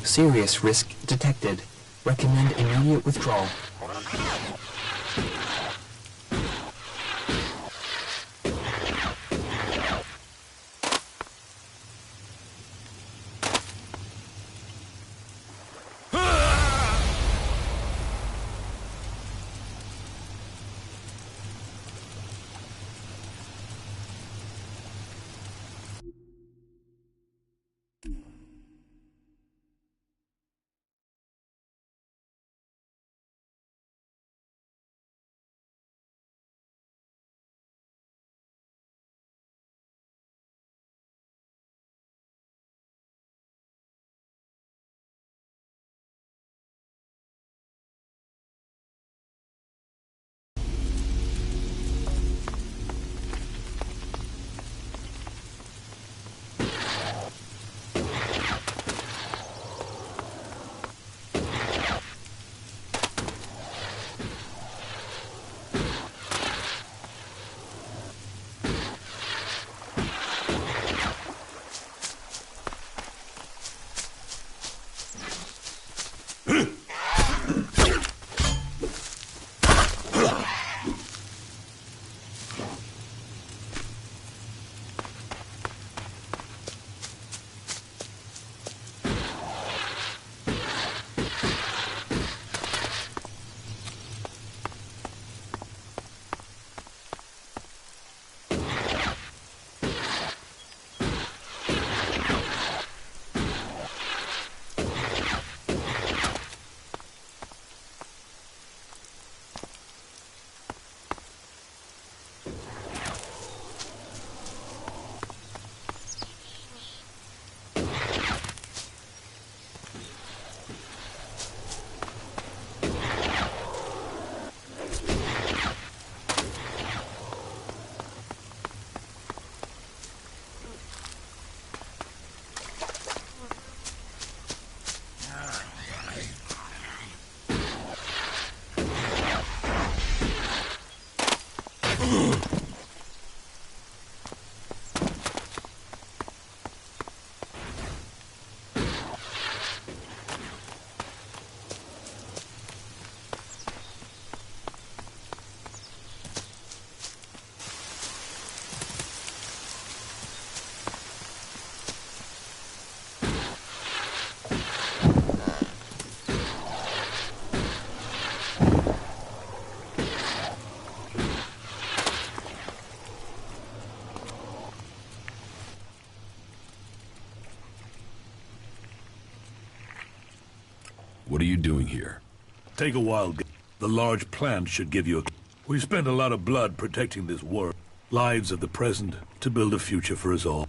Serious risk detected. Recommend immediate withdrawal. What are you doing here? Take a while. The large plant should give you a... We've spent a lot of blood protecting this world. Lives of the present to build a future for us all.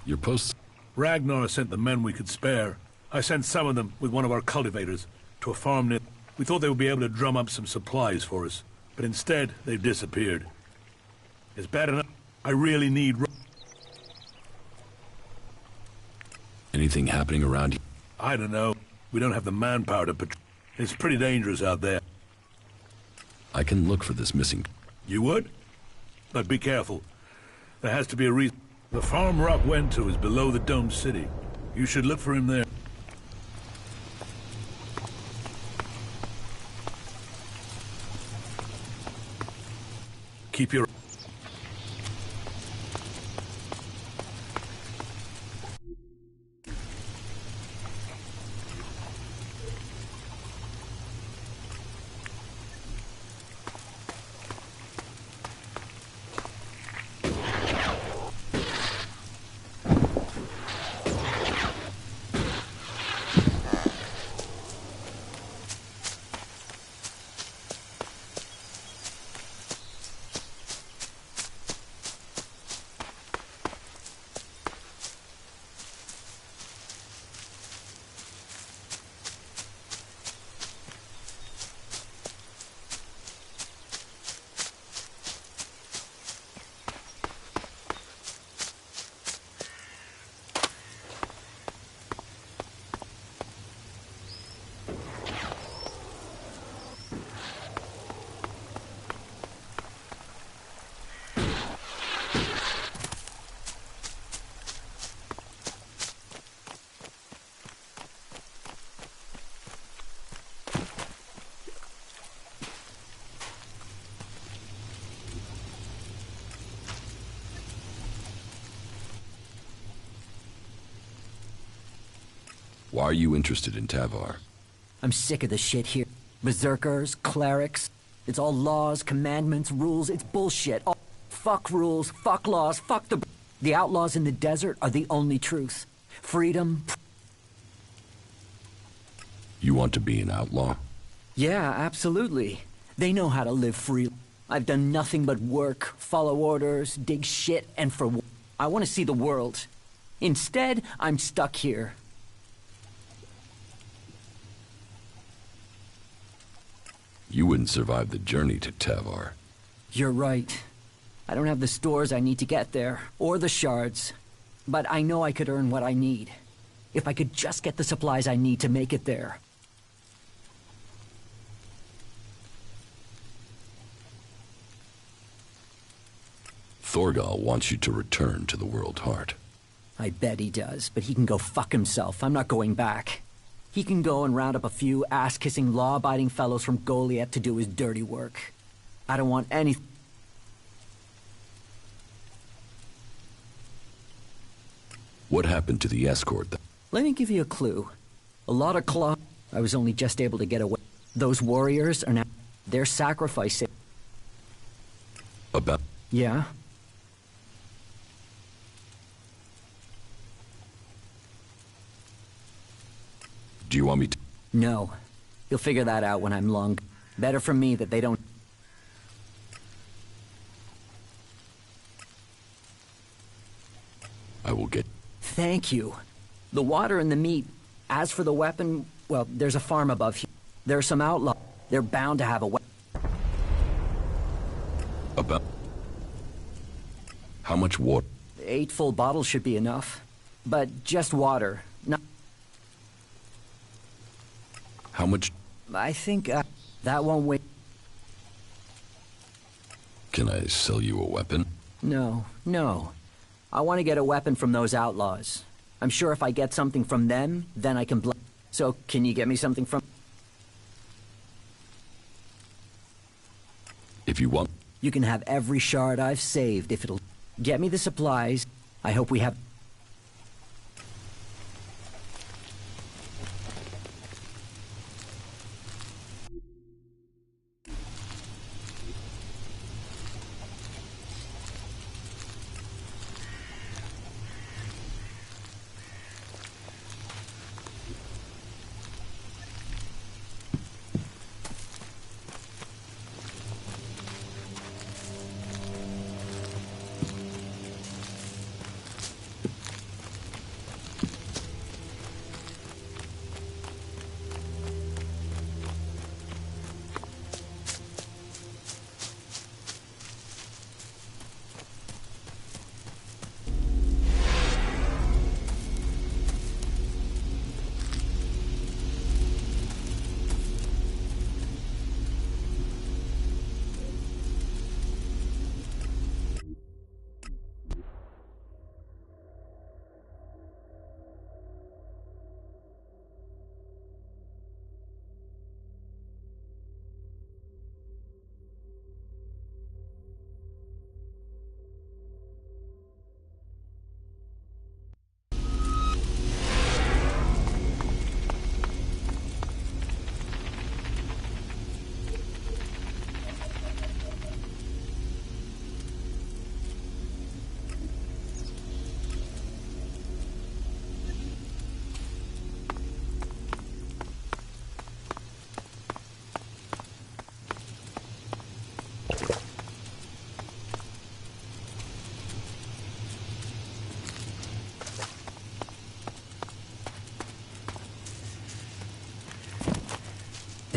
Your posts... Ragnar sent the men we could spare. I sent some of them with one of our cultivators to a farm near... We thought they would be able to drum up some supplies for us, but instead they've disappeared. It's bad enough. I really need... Anything happening around here? I don't know. We don't have the manpower to patrol. It's pretty dangerous out there. I can look for this missing... You would? But be careful. There has to be a reason. The farm Rock went to is below the domed city. You should look for him there. Keep your... Why are you interested in Tavar? I'm sick of the shit here. Berserkers, clerics. It's all laws, commandments, rules. It's bullshit. All fuck rules, fuck laws, fuck the... The outlaws in the desert are the only truth. Freedom... You want to be an outlaw? Yeah, absolutely. They know how to live free. I've done nothing but work, follow orders, dig shit, and I want to see the world. Instead, I'm stuck here. You wouldn't survive the journey to Tavar. You're right. I don't have the stores I need to get there, or the shards. But I know I could earn what I need. If I could just get the supplies I need to make it there. Thorgal wants you to return to the World Heart. I bet he does, but he can go fuck himself. I'm not going back. He can go and round up a few ass-kissing, law-abiding fellows from Goliath to do his dirty work. I don't want any... What happened to the escort then? Let me give you a clue. A lot of claw... I was only just able to get away. Those warriors are now... They're sacrificing... About... Yeah? Do you want me to... No. You'll figure that out when I'm long... Better for me that they don't... I will get... Thank you. The water and the meat. As for the weapon, well, there's a farm above here. There are some outlaws. They're bound to have a weapon. About... How much water? 8 full bottles should be enough. But just water. Not... How much... I think, that won't wait. Can I sell you a weapon? No, no. I want to get a weapon from those outlaws. I'm sure if I get something from them, then I can So, can you get me something from... If you want... You can have every shard I've saved if it'll... Get me the supplies. I hope we have...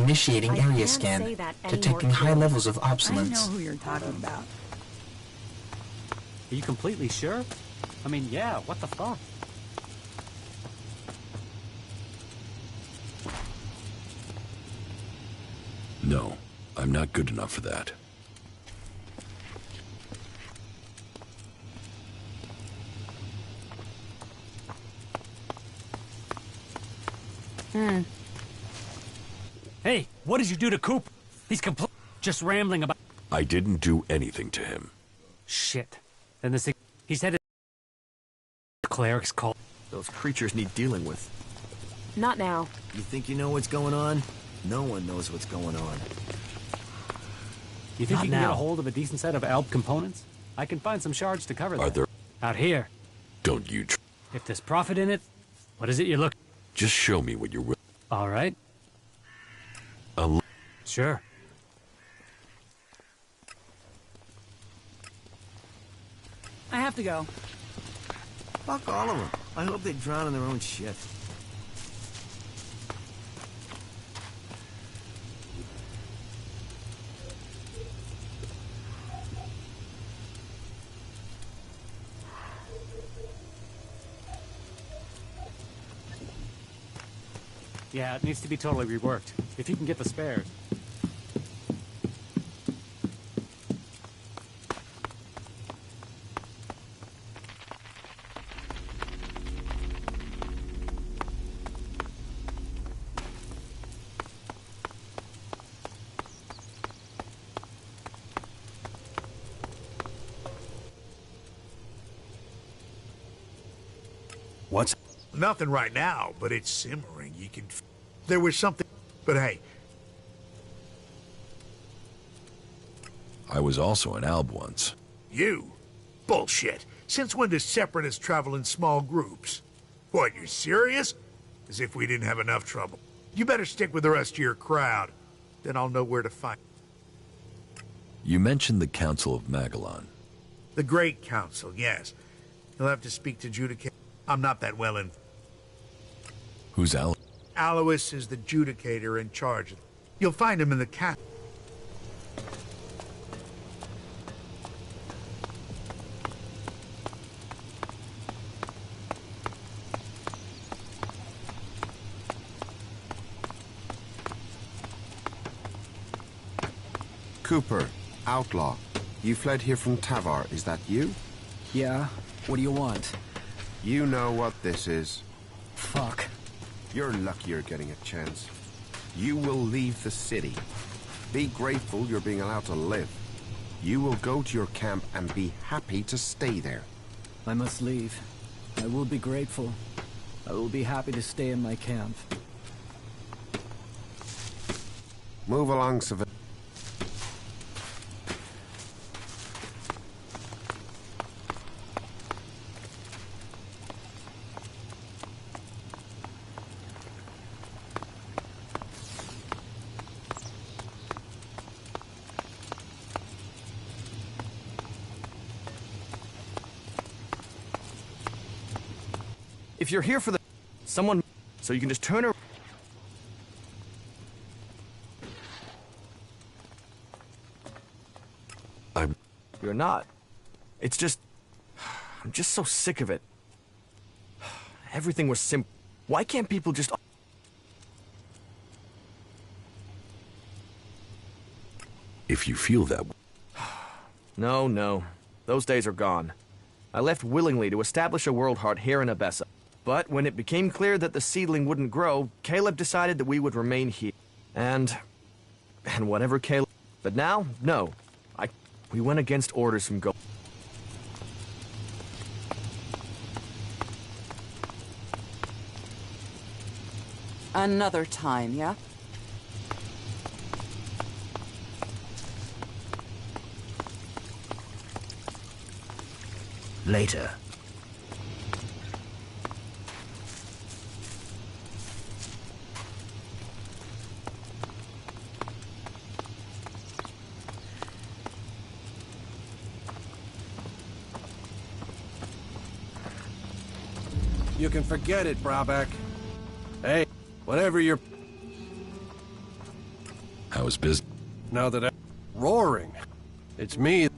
Initiating area can't scan. say that Detecting anymore, high kid. levels of I know obsolence. who you're talking about. Are you completely sure? I mean, yeah, what the fuck? No, I'm not good enough for that. Hey, what did you do to Coop? He's just rambling about... I didn't do anything to him. Shit. Then this thing... He said it... Clerics call... Those creatures need dealing with. Not now. You think you know what's going on? No one knows what's going on. You think you can get a hold of a decent set of Alp components? I can find some shards to cover that. Are there? Out here. Don't you If there's profit in it, what is it you're looking... just show me what you're willing. All right. Sure. I have to go. Fuck all of them. I hope they drown in their own shit. Yeah, it needs to be totally reworked. If you can get the spares. What's... Nothing right now, but it's simmering. You can... There was something... But hey... I was also an Alb once. You? Bullshit. Since when do separatists travel in small groups? What, you serious? As if we didn't have enough trouble. You better stick with the rest of your crowd. Then I'll know where to find... You mentioned the Council of Magellan. The Great Council, yes. You'll have to speak to Judicator. I'm not that well in... Who's Al? Alois is the Judicator in charge. You'll find him in the cat. Cooper, outlaw. You fled here from Tavar, is that you? Yeah? What do you want? You know what this is. Fuck. You're lucky you're getting a chance. You will leave the city. Be grateful you're being allowed to live. You will go to your camp and be happy to stay there. I must leave. I will be grateful. I will be happy to stay in my camp. Move along, Savannah. If you're here for the... someone... so you can just turn around... You're not. It's just... I'm just so sick of it. Everything was simple. Why can't people just... If you feel that way. No, no. Those days are gone. I left willingly to establish a world heart here in Abessa. But when it became clear that the seedling wouldn't grow, Caleb decided that we would remain here. And whatever Caleb... But now, no. We went against orders from Another time, yeah? Later. You can forget it, Brabeck. Hey, whatever you're... How's business? Now that roaring. It's me.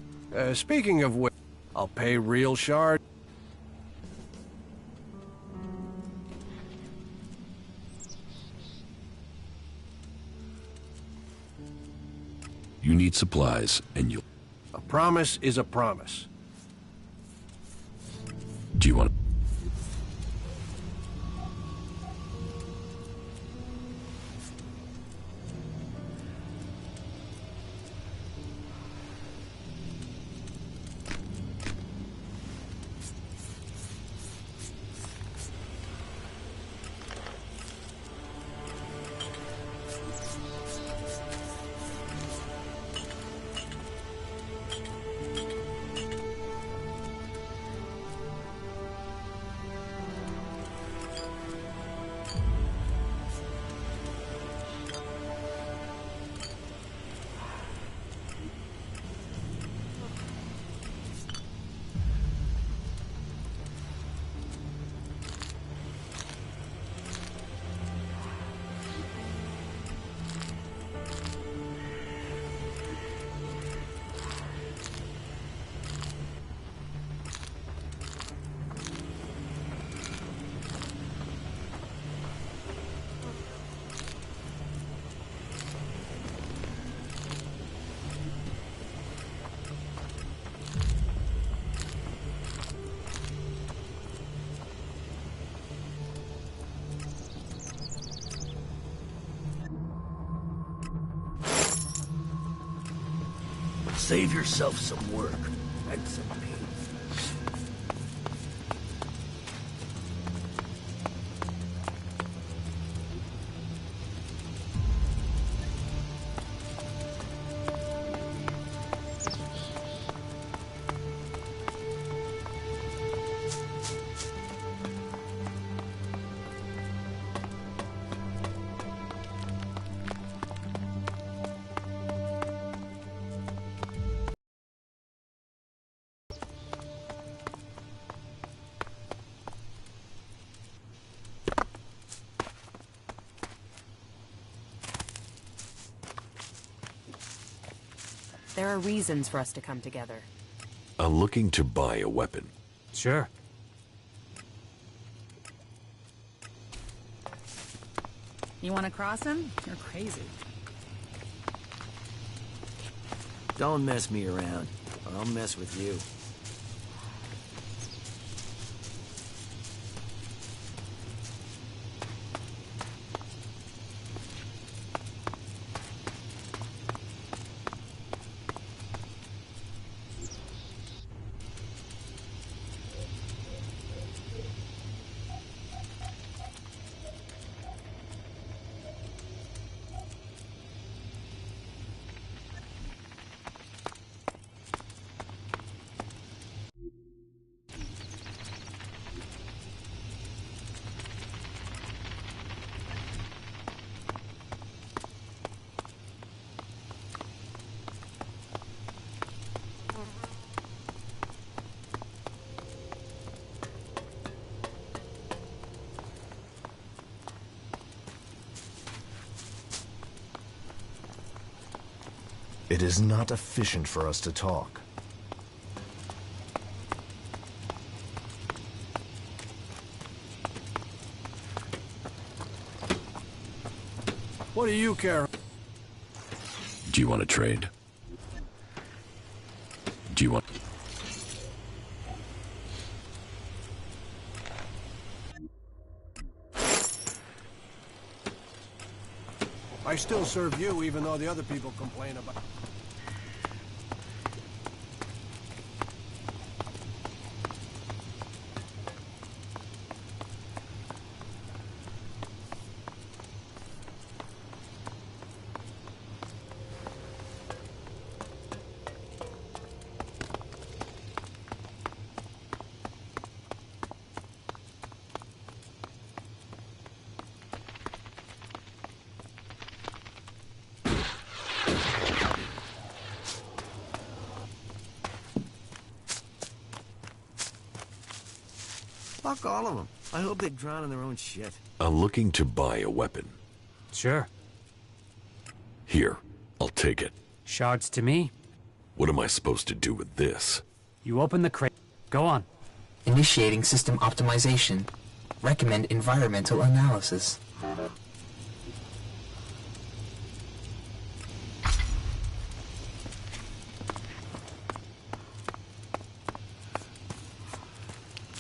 Speaking of which, I'll pay real shard. You need supplies, and you'll... A promise is a promise. Do you want... Save yourself some work and some pain. There are reasons for us to come together. I'm looking to buy a weapon. Sure. You want to cross him? You're crazy. Don't mess me around, or I'll mess with you. It is not efficient for us to talk. What do you care? Do you want to trade? Do you want... I still serve you, even though the other people complain about... Fuck all of them. I hope they drown in their own shit. I'm looking to buy a weapon. Sure. Here, I'll take it. Shards to me. What am I supposed to do with this? You open the crate. Go on. Initiating system optimization. Recommend environmental analysis.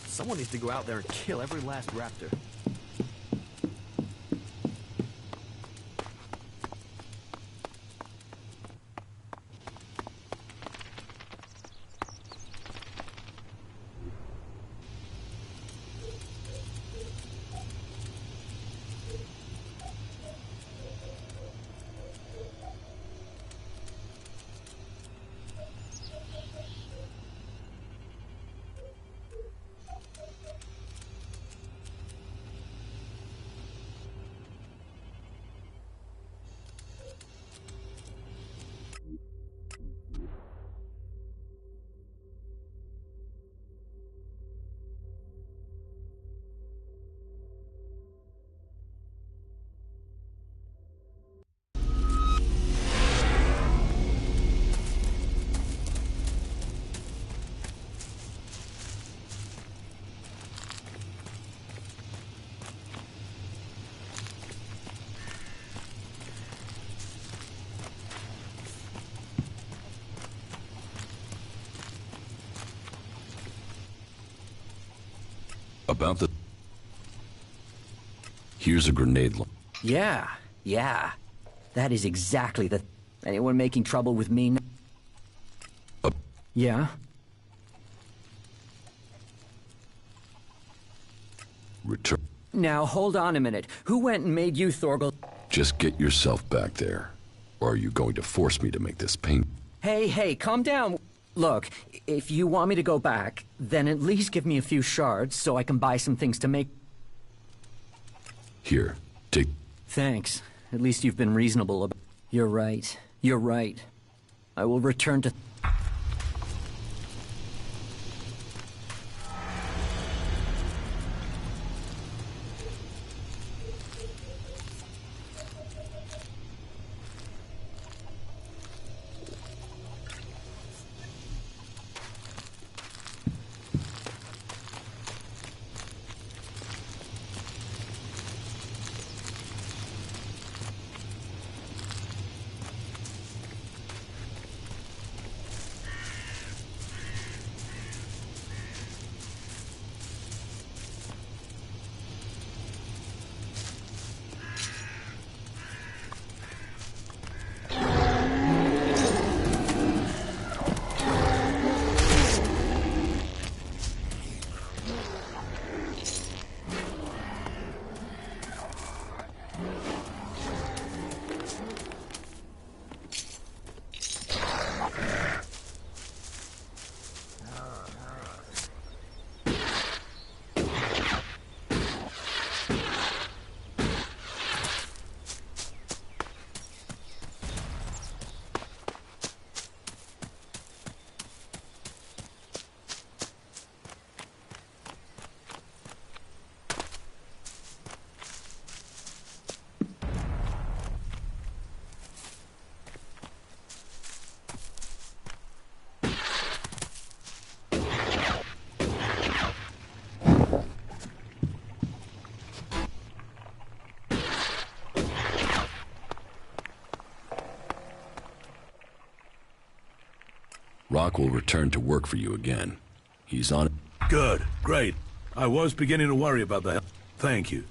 Someone needs to go out there and kill every last raptor. About the... Here's a grenade launcher. Yeah. That is exactly the... Anyone making trouble with me? Yeah? Return. Now, hold on a minute. Who went and made you Thorgal? Just get yourself back there. Or are you going to force me to make this pain? Hey, calm down. Look, if you want me to go back, then at least give me a few shards so I can buy some things to make... Here, take... Thanks. At least you've been reasonable about... You're right. I will return to... Rock will return to work for you again. He's on... Good. Great. I was beginning to worry about the... Thank you.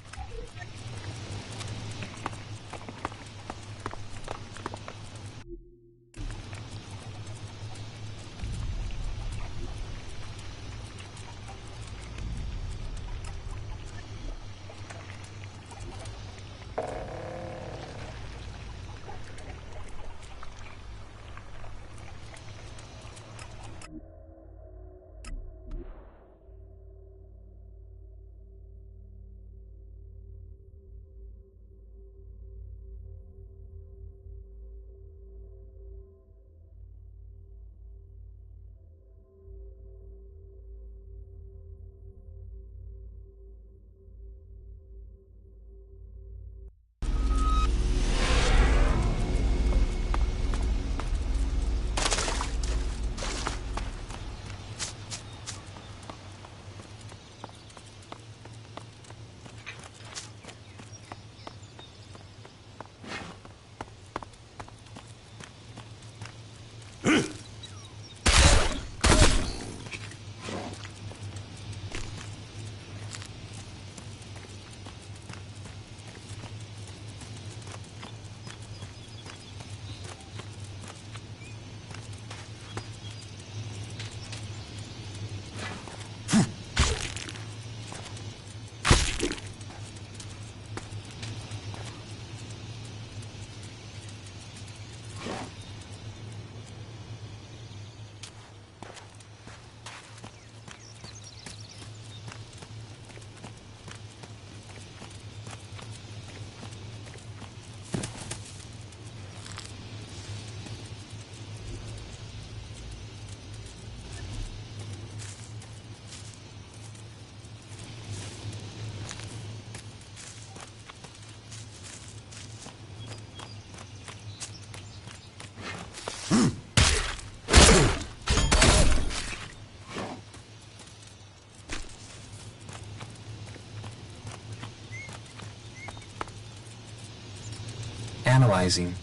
Analyzing.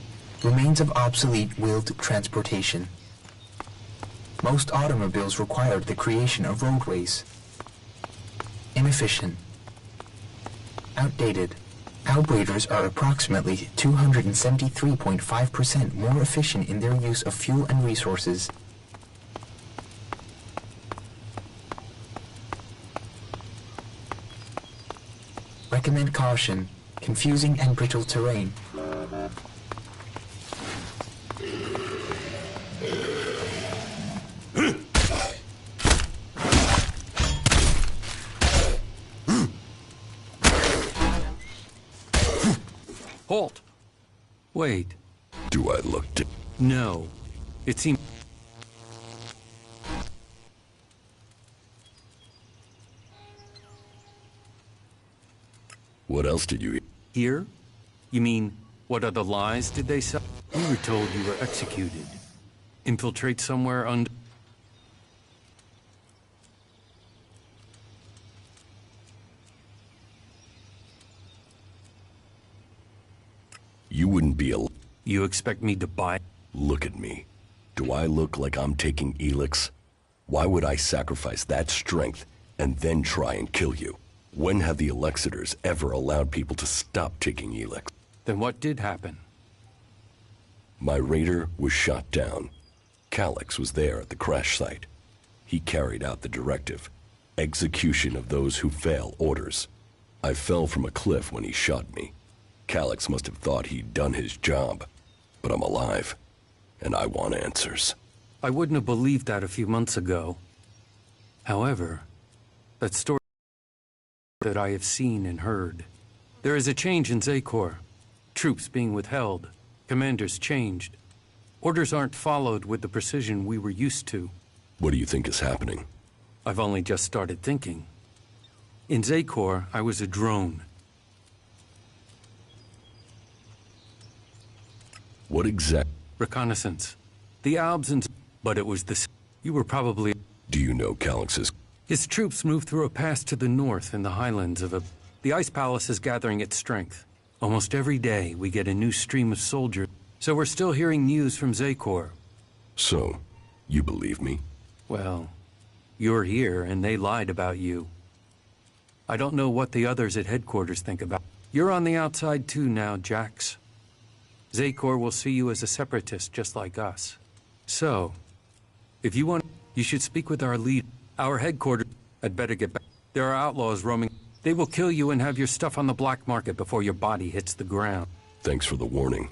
Remains of obsolete wheeled transportation. Most automobiles required the creation of roadways. Inefficient. Outdated. Outbreeders are approximately 273.5% more efficient in their use of fuel and resources. Recommend caution. Confusing and brittle terrain. Halt! Wait. Do I look No. It seems... What else did you Here? You mean, what other lies did they sell? We were told you were executed. Infiltrate somewhere under... You wouldn't be You expect me to buy... Look at me. Do I look like I'm taking Elex? Why would I sacrifice that strength and then try and kill you? When have the Elexitors ever allowed people to stop taking Elex? Then what did happen? My raider was shot down. Calyx was there at the crash site. He carried out the directive. Execution of those who fail orders. I fell from a cliff when he shot me. Calyx must have thought he'd done his job. But I'm alive, and I want answers. I wouldn't have believed that a few months ago. However, that story that I have seen and heard. There is a change in Zakor. Troops being withheld. Commanders changed. Orders aren't followed with the precision we were used to. What do you think is happening? I've only just started thinking. In Zakor, I was a drone. What exact... Reconnaissance. The Albs and... But it was the... You were probably... Do you know Calyx's... His troops moved through a pass to the north in the highlands of a... The Ice Palace is gathering its strength. Almost every day, we get a new stream of soldiers. So we're still hearing news from Zakor. So, you believe me? Well, you're here, and they lied about you. I don't know what the others at headquarters think about. You're on the outside too now, Jax. Zakor will see you as a separatist just like us. So, if you want, you should speak with our lead. Our headquarters. I'd better get back. There are outlaws roaming. They will kill you and have your stuff on the black market before your body hits the ground. Thanks for the warning.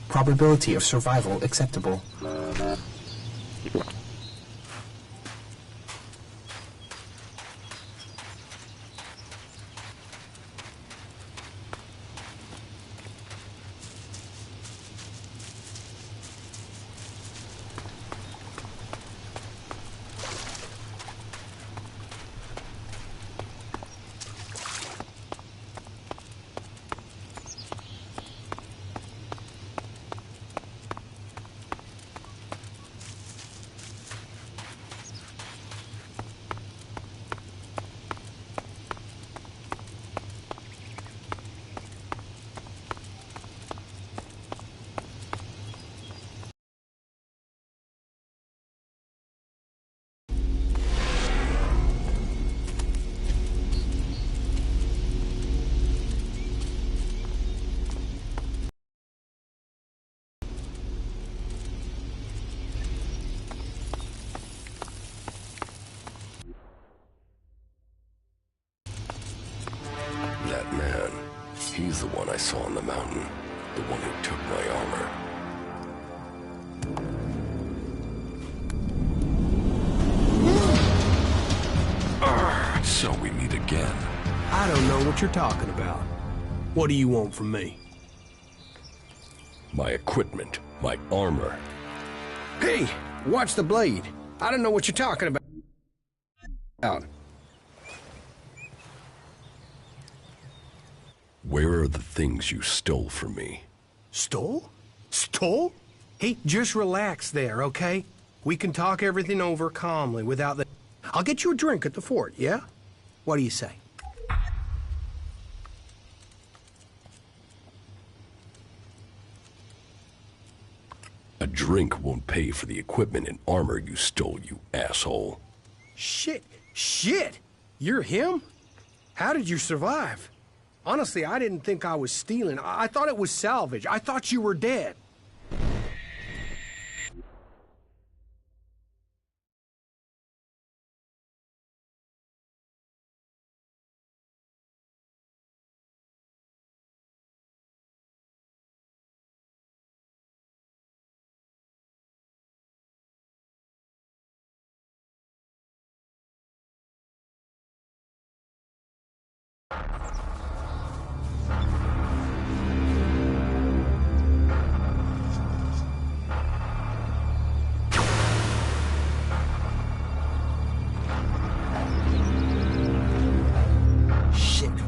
Probability of survival acceptable. He's the one I saw on the mountain. The one who took my armor. So we meet again. I don't know what you're talking about. What do you want from me? My equipment, my armor. Hey, watch the blade. I don't know what you're talking about. Where are the things you stole from me? Stole? Stole? Hey, just relax there, okay? We can talk everything over calmly without the... I'll get you a drink at the fort, yeah? What do you say? A drink won't pay for the equipment and armor you stole, you asshole. Shit! Shit! You're him? How did you survive? Honestly, I didn't think I was stealing. I thought it was salvage. I thought you were dead.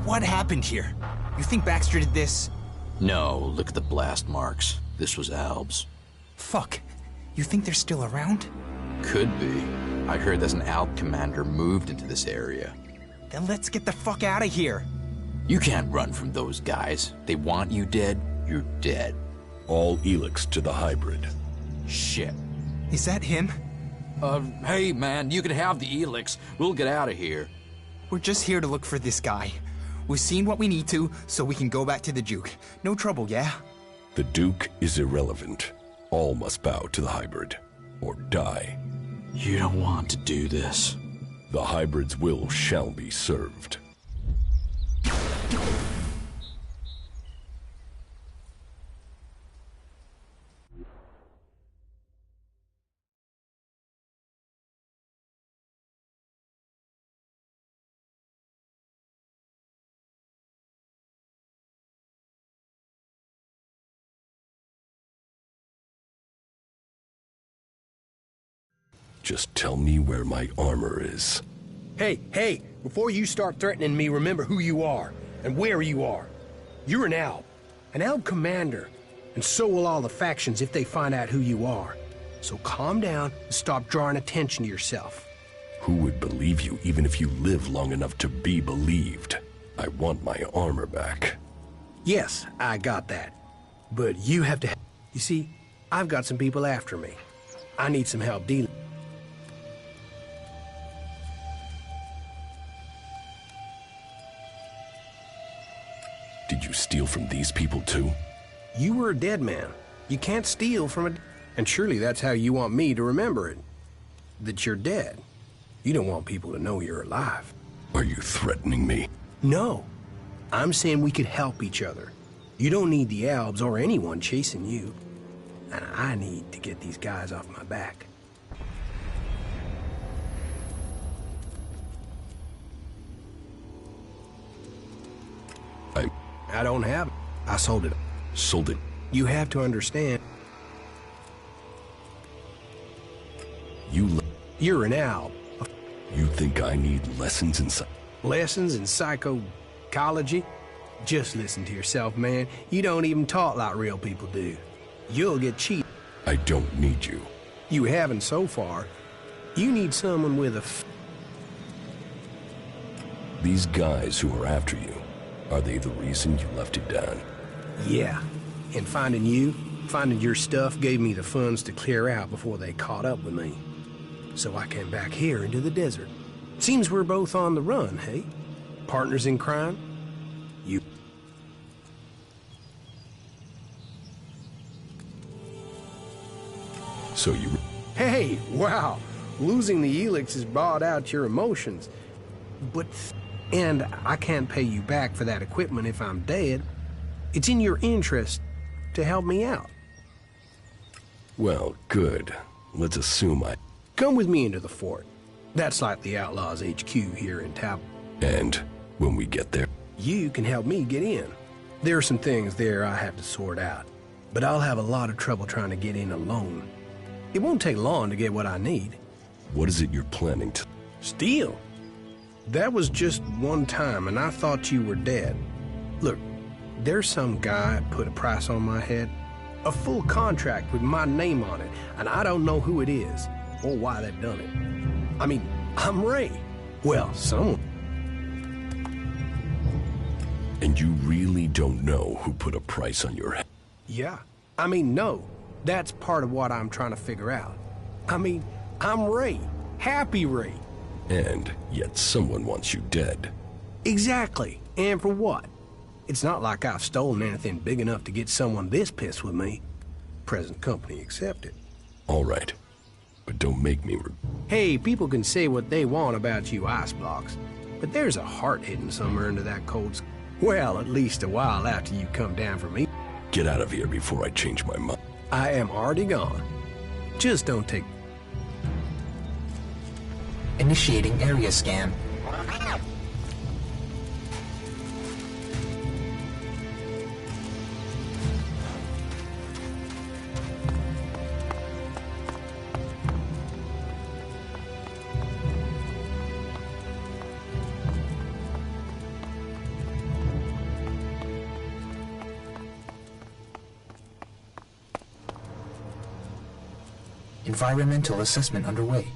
What happened here? You think Baxter did this? No, look at the blast marks. This was Alb's. Fuck. You think they're still around? Could be. I heard there's an Alb commander moved into this area. Then let's get the fuck out of here. You can't run from those guys. They want you dead, you're dead. All Elex to the hybrid. Shit. Is that him? Hey man, you can have the Elex. We'll get out of here. We're just here to look for this guy. We've seen what we need to, so we can go back to the Duke. No trouble, yeah? The Duke is irrelevant. All must bow to the hybrid, or die. You don't want to do this. The hybrid's will shall be served. Just tell me where my armor is. Hey, before you start threatening me, remember who you are and where you are. You're an Alb commander, and so will all the factions if they find out who you are. So calm down and stop drawing attention to yourself. Who would believe you even if you live long enough to be believed? I want my armor back. Yes, I got that. But you have to... You see, I've got some people after me. I need some help dealing. Did you steal from these people too? You were a dead man. You can't steal from a... And surely that's how you want me to remember it. That you're dead. You don't want people to know you're alive. Are you threatening me? No. I'm saying we could help each other. You don't need the Albs or anyone chasing you. And I need to get these guys off my back. I don't have it. I sold it. Sold it? You have to understand. You're an Alb. You think I need lessons in Lessons in psychology? Just listen to yourself, man. You don't even talk like real people do. You'll get cheated. I don't need you. You haven't so far. You need someone with a... These guys who are after you, are they the reason you left it down? Yeah. And finding your stuff gave me the funds to clear out before they caught up with me. So I came back here into the desert. Seems we're both on the run, hey? Partners in crime? You... So you... Hey, wow. Losing the Elex has brought out your emotions. But... And I can't pay you back for that equipment if I'm dead. It's in your interest to help me out. Well, good. Let's assume I... Come with me into the fort. That's like the Outlaws HQ here in town. And when we get there? You can help me get in. There are some things there I have to sort out, but I'll have a lot of trouble trying to get in alone. It won't take long to get what I need. What is it you're planning to... Steal? That was just one time, and I thought you were dead. Look, there's some guy put a price on my head. A full contract with my name on it, and I don't know who it is, or why they've done it. I mean, I'm Ray. Well, someone. And you really don't know who put a price on your head? Yeah. I mean, no. That's part of what I'm trying to figure out. I mean, I'm Ray. Happy Ray. And yet someone wants you dead. Exactly. And for what? It's not like I've stolen anything big enough to get someone this pissed with me. Present company accepted. All right. But don't make me... Hey, people can say what they want about you ice blocks, but there's a heart hidden somewhere under that cold... Well, at least a while after you come down for me. Get out of here before I change my mind. I am already gone. Just don't take... Initiating area scan. Environmental assessment underway.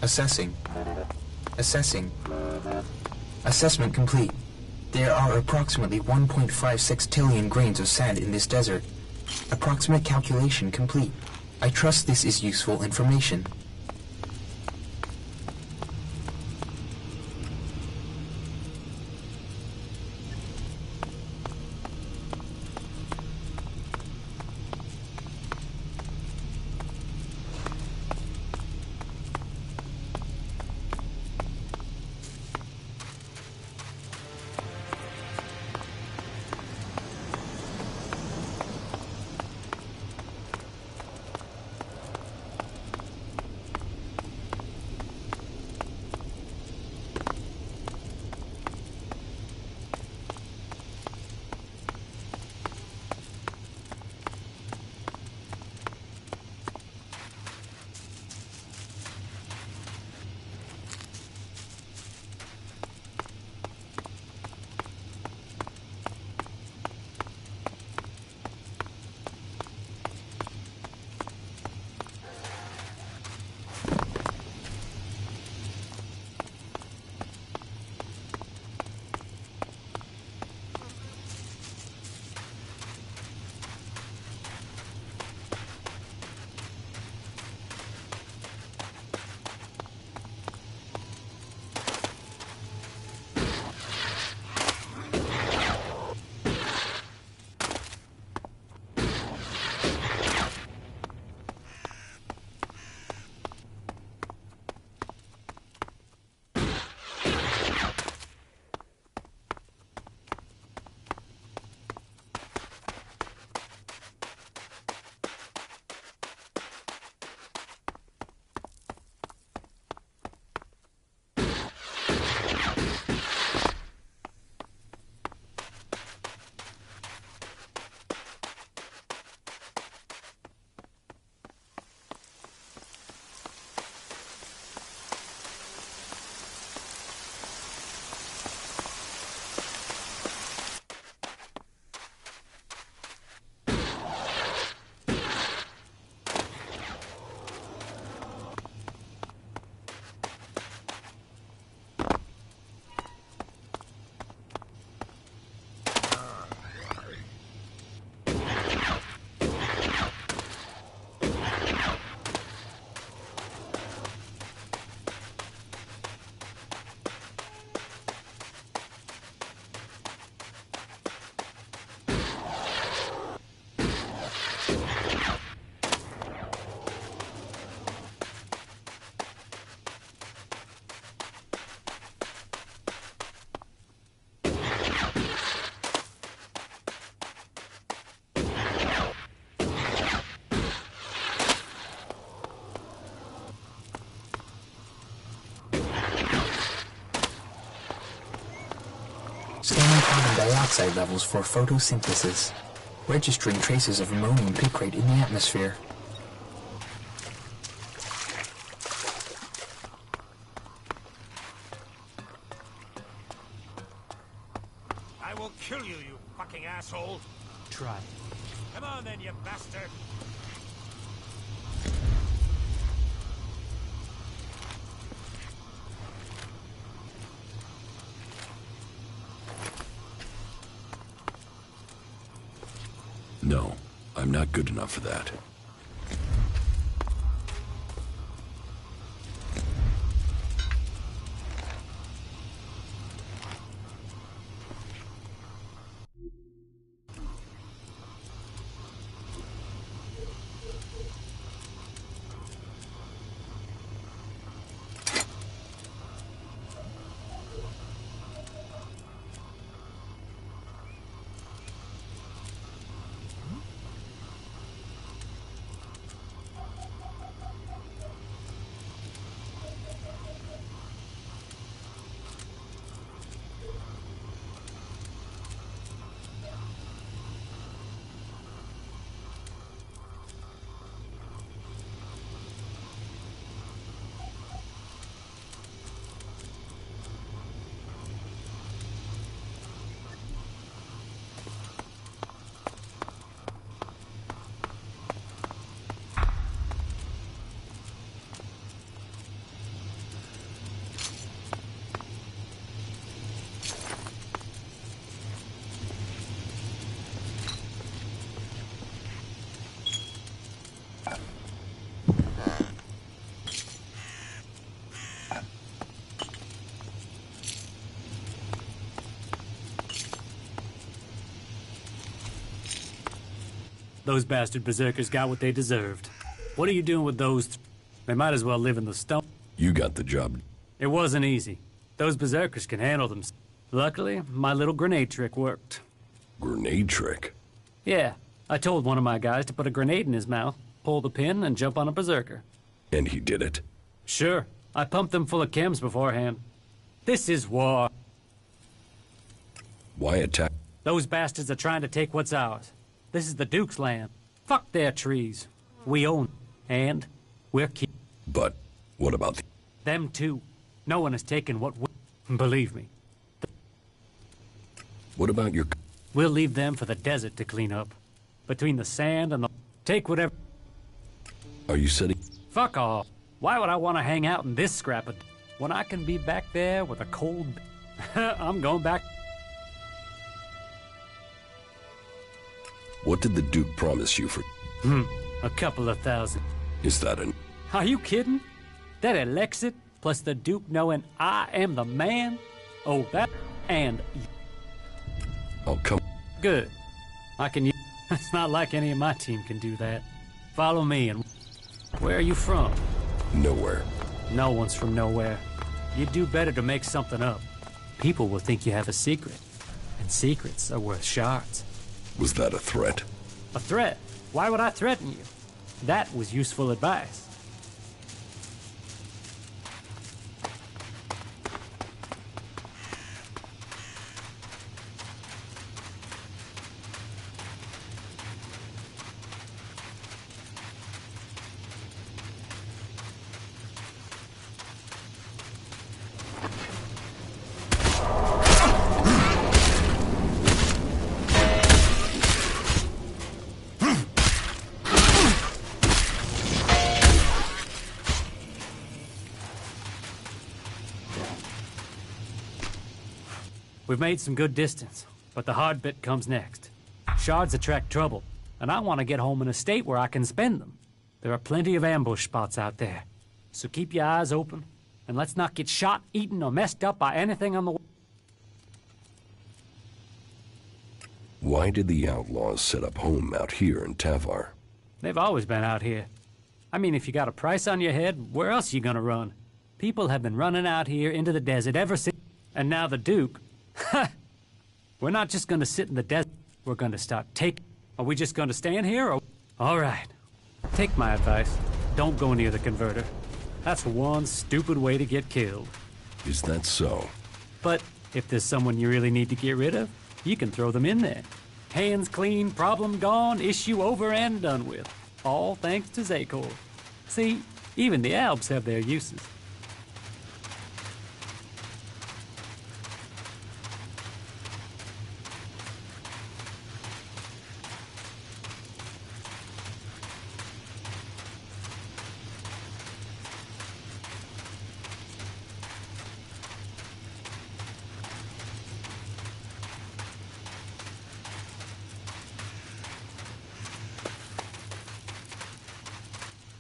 Assessing. Assessing. Assessment complete. There are approximately 1.56 trillion grains of sand in this desert. Approximate calculation complete. I trust this is useful information. dioxide levels for photosynthesis, registering traces of ammonium picrate in the atmosphere. I will kill you, you fucking asshole! Try. Come on then, you bastard! No, I'm not good enough for that. Those bastard berserkers got what they deserved. What are you doing with those? They might as well live in the stone. You got the job. It wasn't easy. Those berserkers can handle them. Luckily, my little grenade trick worked. Grenade trick? Yeah, I told one of my guys to put a grenade in his mouth, pull the pin, and jump on a berserker. And he did it? Sure. I pumped them full of chems beforehand. This is war. Why attack? Those bastards are trying to take what's ours. This is the Duke's land. Fuck their trees. We own and we're keeping. But what about them too? No one has taken what we... Believe me. What about your... We'll leave them for the desert to clean up. Between the sand and the... Take whatever... Are you setting... Fuck off. Why would I want to hang out in this scrap of... when I can be back there with a cold... I'm going back... What did the Duke promise you for... a couple of thousand. Is that an... Are you kidding? That Elex plus the Duke knowing I am the man? Oh, that... and... I'll come... Good. I can use... It's not like any of my team can do that. Follow me and... Where are you from? Nowhere. No one's from nowhere. You'd do better to make something up. People will think you have a secret. And secrets are worth shards. Was that a threat? A threat? Why would I threaten you? That was useful advice. We've made some good distance, but the hard bit comes next. Shards attract trouble, and I want to get home in a state where I can spend them. There are plenty of ambush spots out there, so keep your eyes open, and let's not get shot, eaten, or messed up by anything on the way. Why did the outlaws set up home out here in Tavar? They've always been out here. I mean, if you got a price on your head, where else are you gonna run? People have been running out here into the desert ever since... And now the Duke... We're not just gonna sit in the desert. We're gonna start taking... Are we just gonna stand here, or... All right. Take my advice. Don't go near the converter. That's one stupid way to get killed. Is that so? But if there's someone you really need to get rid of, You can throw them in there. Hands clean, problem gone, issue over and done with. All thanks to Zakor. See, even the Alps have their uses.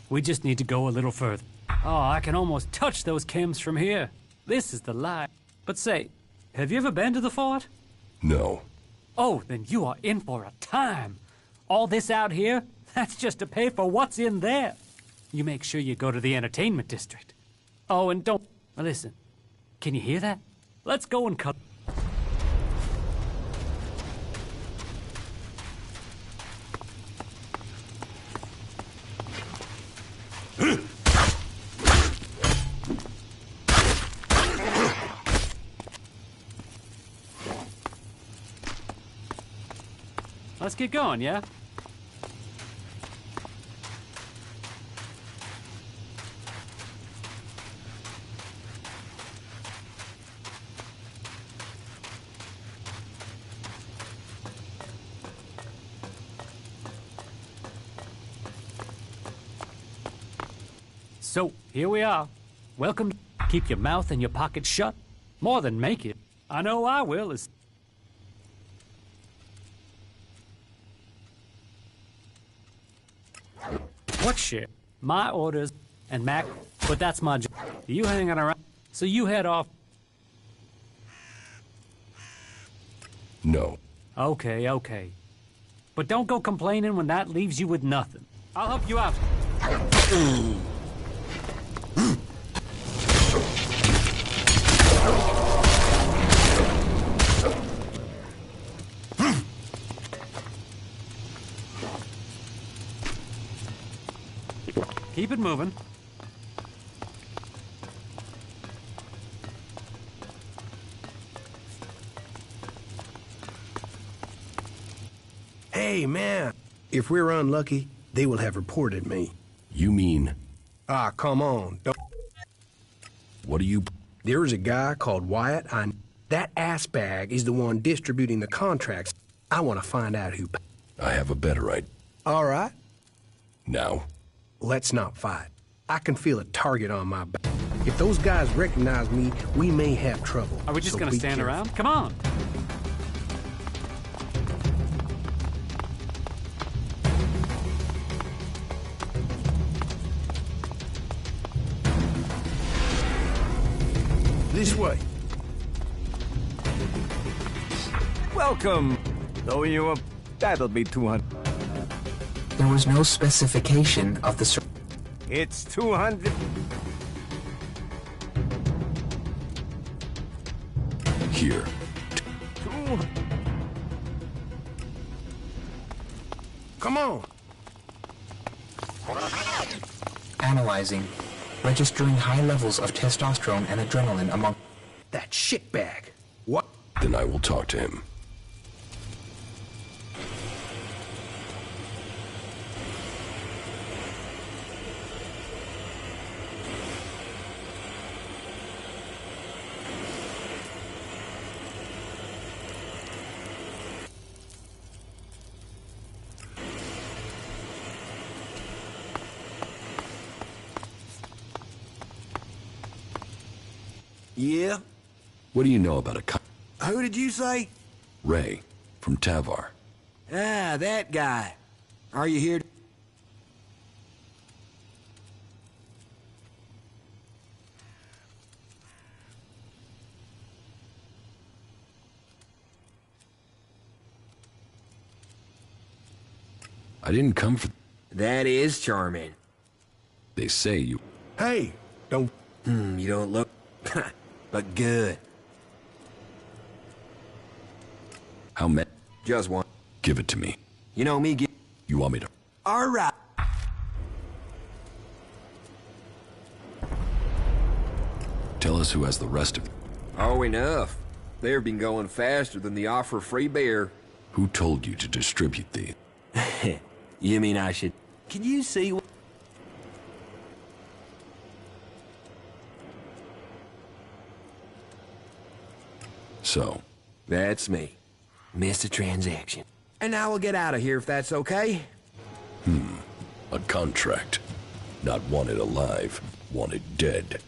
We just need to go a little further. Oh, I can almost touch those chems from here. This is the lie. But say, have you ever been to the fort? No. Oh, then you are in for a time. All this out here, that's just to pay for what's in there. You make sure you go to the entertainment district. Oh, and don't... Listen, can you hear that? Let's go and cut... Let's get going, yeah? So, here we are. Welcome. Keep your mouth and your pockets shut. More than make it. I know I will. What shit? My orders and Mac, but that's my job. You hanging around, so you head off. No. Okay, okay. But don't go complaining when that leaves you with nothing. I'll help you out. Keep it moving. Hey, man. If we're unlucky, they will have reported me. You mean... Ah, come on. Don't... What do you... There's a guy called Wyatt. That ass bag is the one distributing the contracts. I want to find out who... I have a better idea. All right. Now? Let's not fight. I can feel a target on my back. If those guys recognize me, we may have trouble. Are we just gonna stand around? Come on! This way. Welcome. Though you that'll be 200. There was no specification of the... It's 200. Here. Come on. Analyzing. Registering high levels of testosterone and adrenaline among... That shitbag. What? Then I will talk to him. Yeah? What do you know about a Who did you say? Ray, from Tavar. Ah, that guy. Are you here? I didn't come for... That is charming. They say you... Hey, don't... You don't look... but good. How many? Just one. Give it to me. You know me, You want me to... All right. Tell us who has the rest of... Oh, enough. They've been going faster than the offer of free beer. Who told you to distribute these? You mean I should... Can you see... So? That's me. Missed a transaction. And now we'll get out of here if that's okay. A contract. Not wanted alive, wanted dead.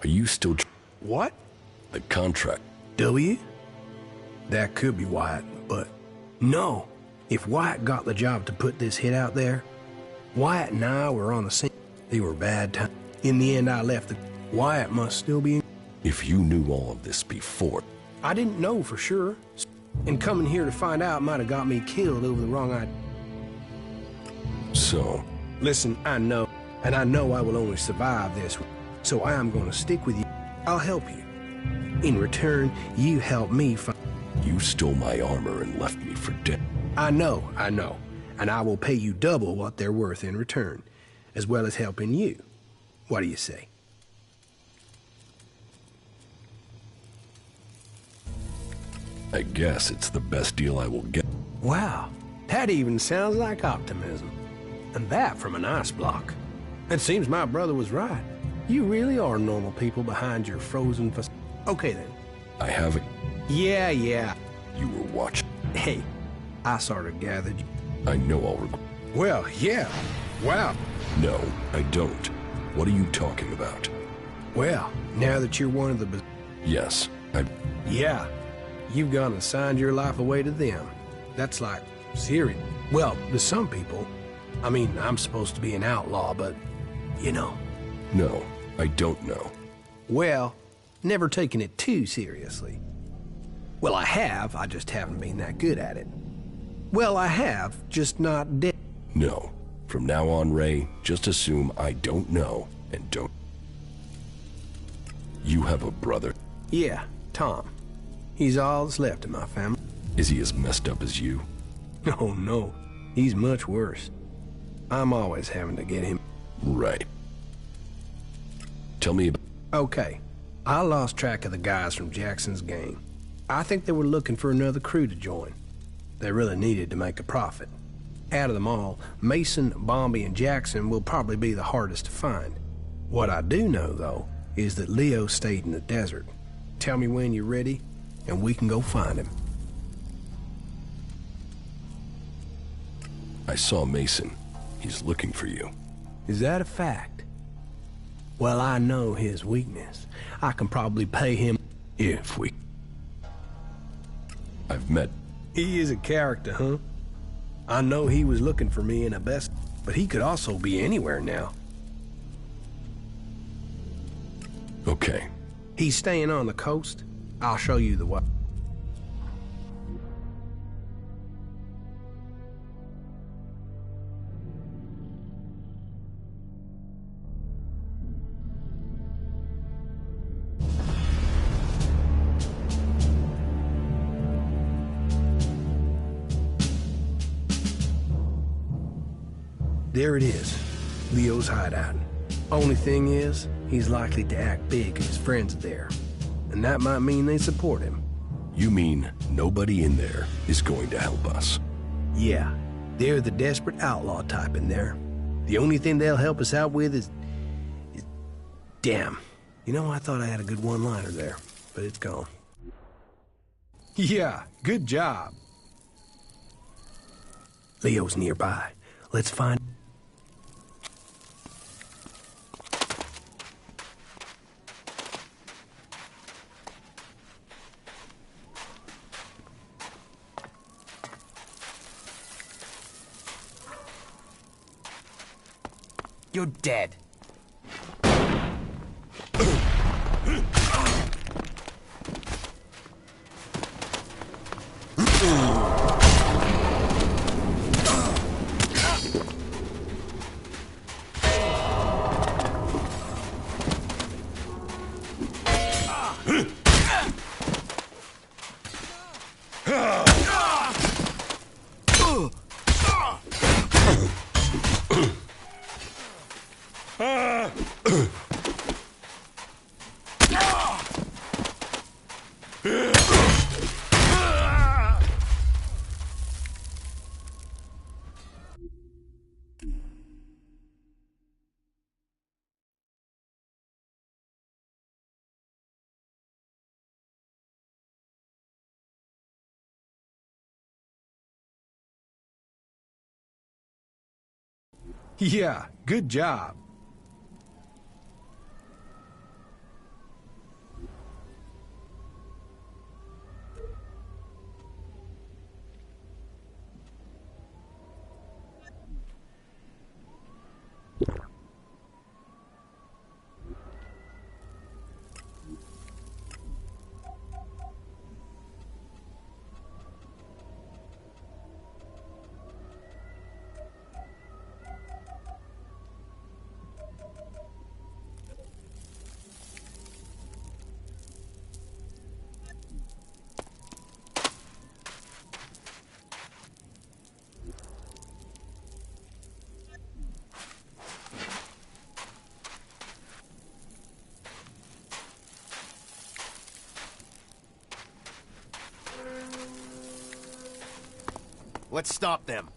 Are you still... What? The contract. W? That could be Wyatt, but... No. If Wyatt got the job to put this hit out there, Wyatt and I were on the scene. They were bad times. In the end, I left the... Wyatt must still be in... If you knew all of this before... I didn't know for sure. And coming here to find out might have got me killed over the wrong idea. So? Listen, I know. And I know I will only survive this. So I am going to stick with you. I'll help you. In return, you help me find... You stole my armor and left me for dead. I know. And I will pay you double what they're worth in return, as well as helping you. What do you say? I guess it's the best deal I will get. Wow, that even sounds like optimism. And that from an ice block. It seems my brother was right. You really are normal people behind your frozen Okay then. I haven't. Yeah. You were watching. Hey, I sort of gathered you. I know I'll regret. Well, yeah. Wow. No, I don't. What are you talking about? Well, now that you're one of the... Yes, Yeah. You've gone and signed your life away to them. That's like serious. Well, to some people. I mean, I'm supposed to be an outlaw, but, you know. No, I don't know. Well, never taken it too seriously. Well, I have, I just haven't been that good at it. Well, I have, just not dead. No. From now on, Ray, just assume I don't know and don't... You have a brother? Yeah, Tom. He's all that's left of my family. Is he as messed up as you? Oh, no. He's much worse. I'm always having to get him... Right. Tell me about... Okay. I lost track of the guys from Jackson's gang. I think they were looking for another crew to join. They really needed to make a profit. Out of them all, Mason, Bombi, and Jackson will probably be the hardest to find. What I do know, though, is that Leo stayed in the desert. Tell me when you're ready, and we can go find him. I saw Mason. He's looking for you. Is that a fact? Well, I know his weakness. I can probably pay him if we... I've met... He is a character, huh? I know he was looking for me in a best... But he could also be anywhere now. Okay. He's staying on the coast. I'll show you the way. There it is, Leo's hideout. Only thing is, he's likely to act big if his friends are there. And that might mean they support him. You mean nobody in there is going to help us? Yeah, they're the desperate outlaw type in there. The only thing they'll help us out with is... Damn. You know, I thought I had a good one-liner there, but it's gone. Yeah, good job. Leo's nearby. Let's find... You're dead. Yeah, good job. Let's stop them.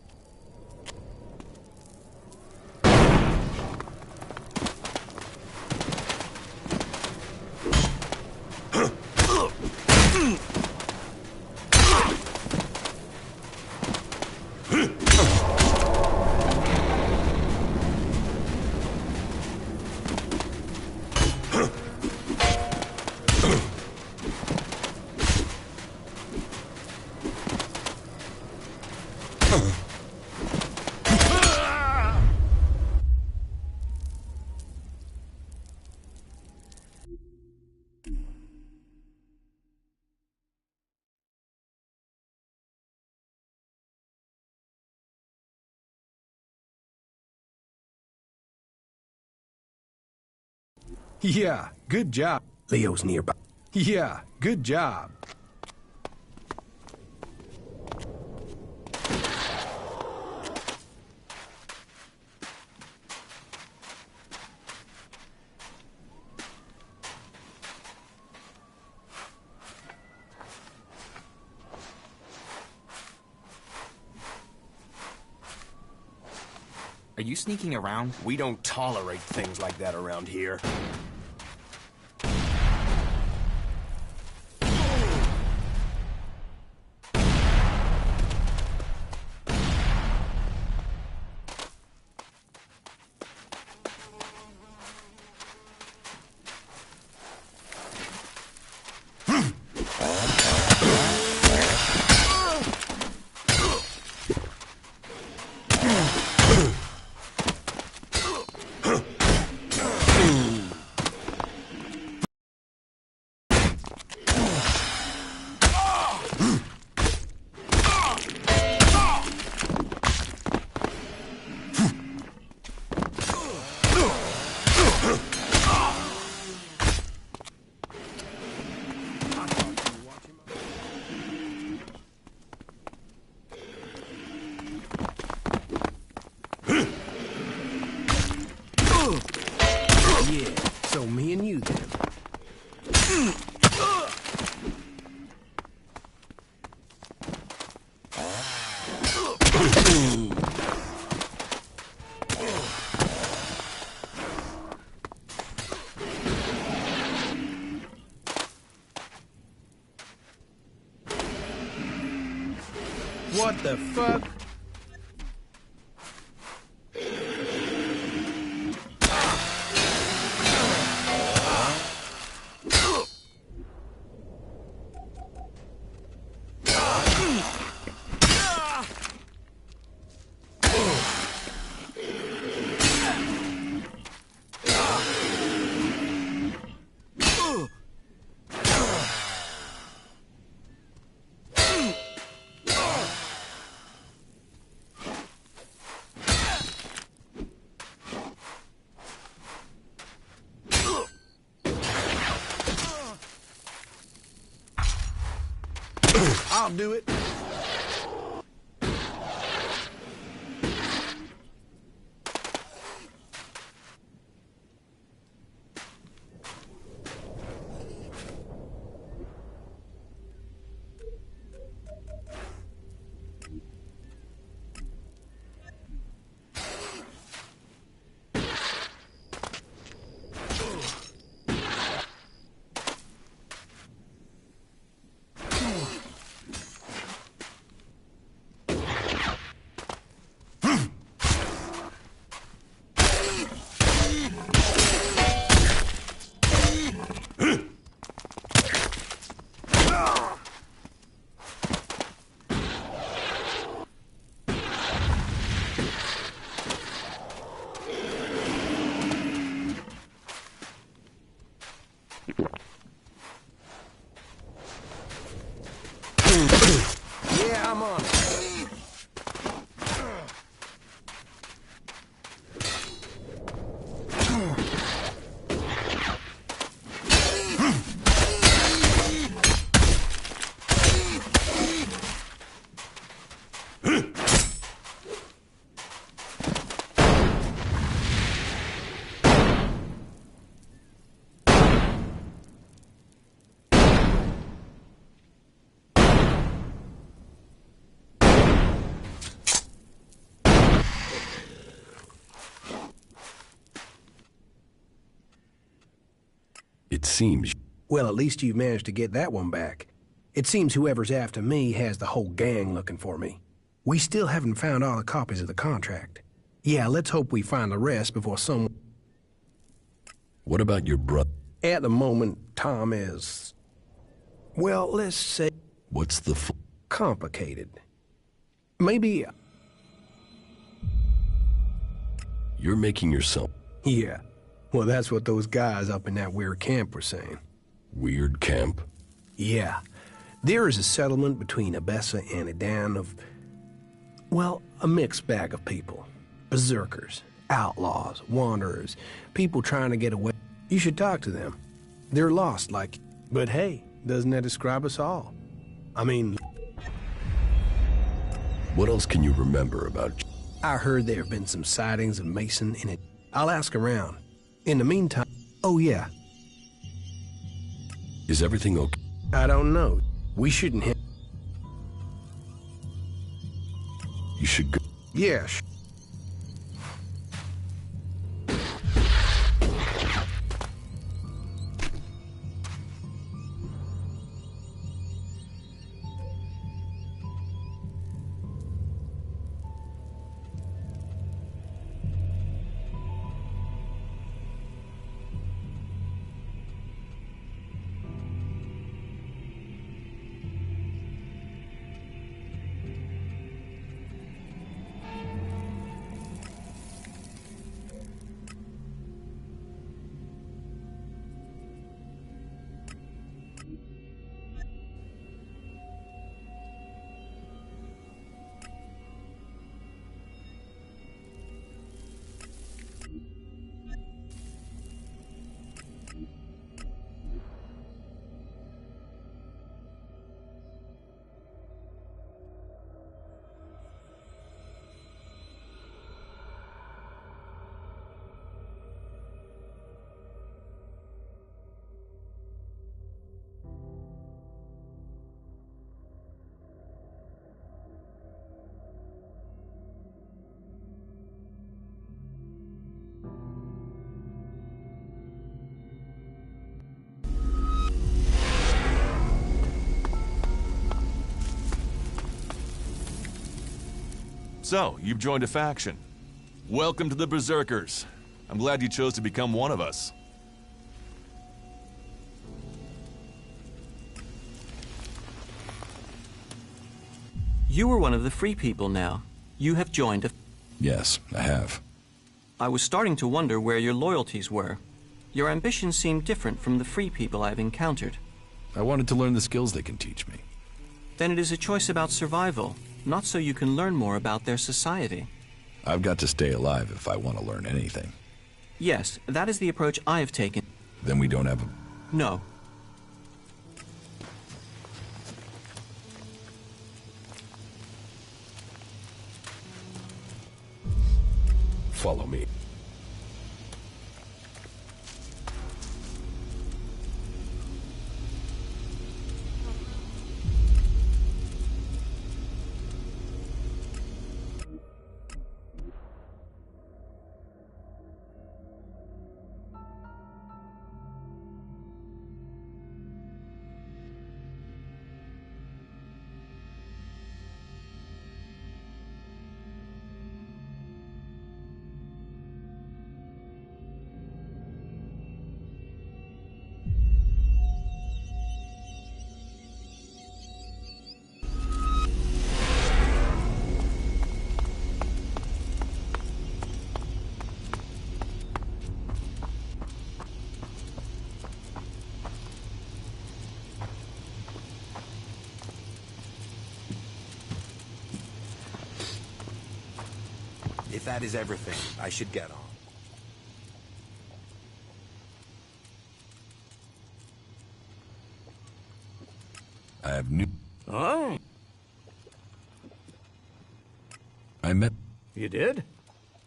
Yeah, good job. Leo's nearby. Yeah, good job. Are you sneaking around? We don't tolerate things like that around here. So me and you then. What the fuck? I'll do it. seems... Well, at least you've managed to get that one back. It seems whoever's after me has the whole gang looking for me. We still haven't found all the copies of the contract. Yeah, let's hope we find the rest before someone... What about your brother? At the moment, Tom is... Well, let's say... What's the complicated. Maybe... You're making yourself... Yeah. Well, that's what those guys up in that weird camp were saying. Weird camp? Yeah. There is a settlement between Abessa and Edan of... Well, a mixed bag of people. Berserkers, outlaws, wanderers, people trying to get away. You should talk to them. They're lost, like... But hey, doesn't that describe us all? I mean... What else can you remember about... I heard there have been some sightings of Mason in it. I'll ask around. In the meantime... Oh, yeah. Is everything okay? I don't know. We shouldn't have... You should go... Yeah, So, you've joined a faction. Welcome to the Berserkers. I'm glad you chose to become one of us. You are one of the free people now. You have joined a... Yes, I have. I was starting to wonder where your loyalties were. Your ambitions seem different from the free people I've encountered. I wanted to learn the skills they can teach me. Then it is a choice about survival, not so you can learn more about their society. I've got to stay alive if I want to learn anything. Yes, that is the approach I have taken. Then we don't have a... No. Follow me. If that is everything, I should get on. I have new... Oh? I met... You did?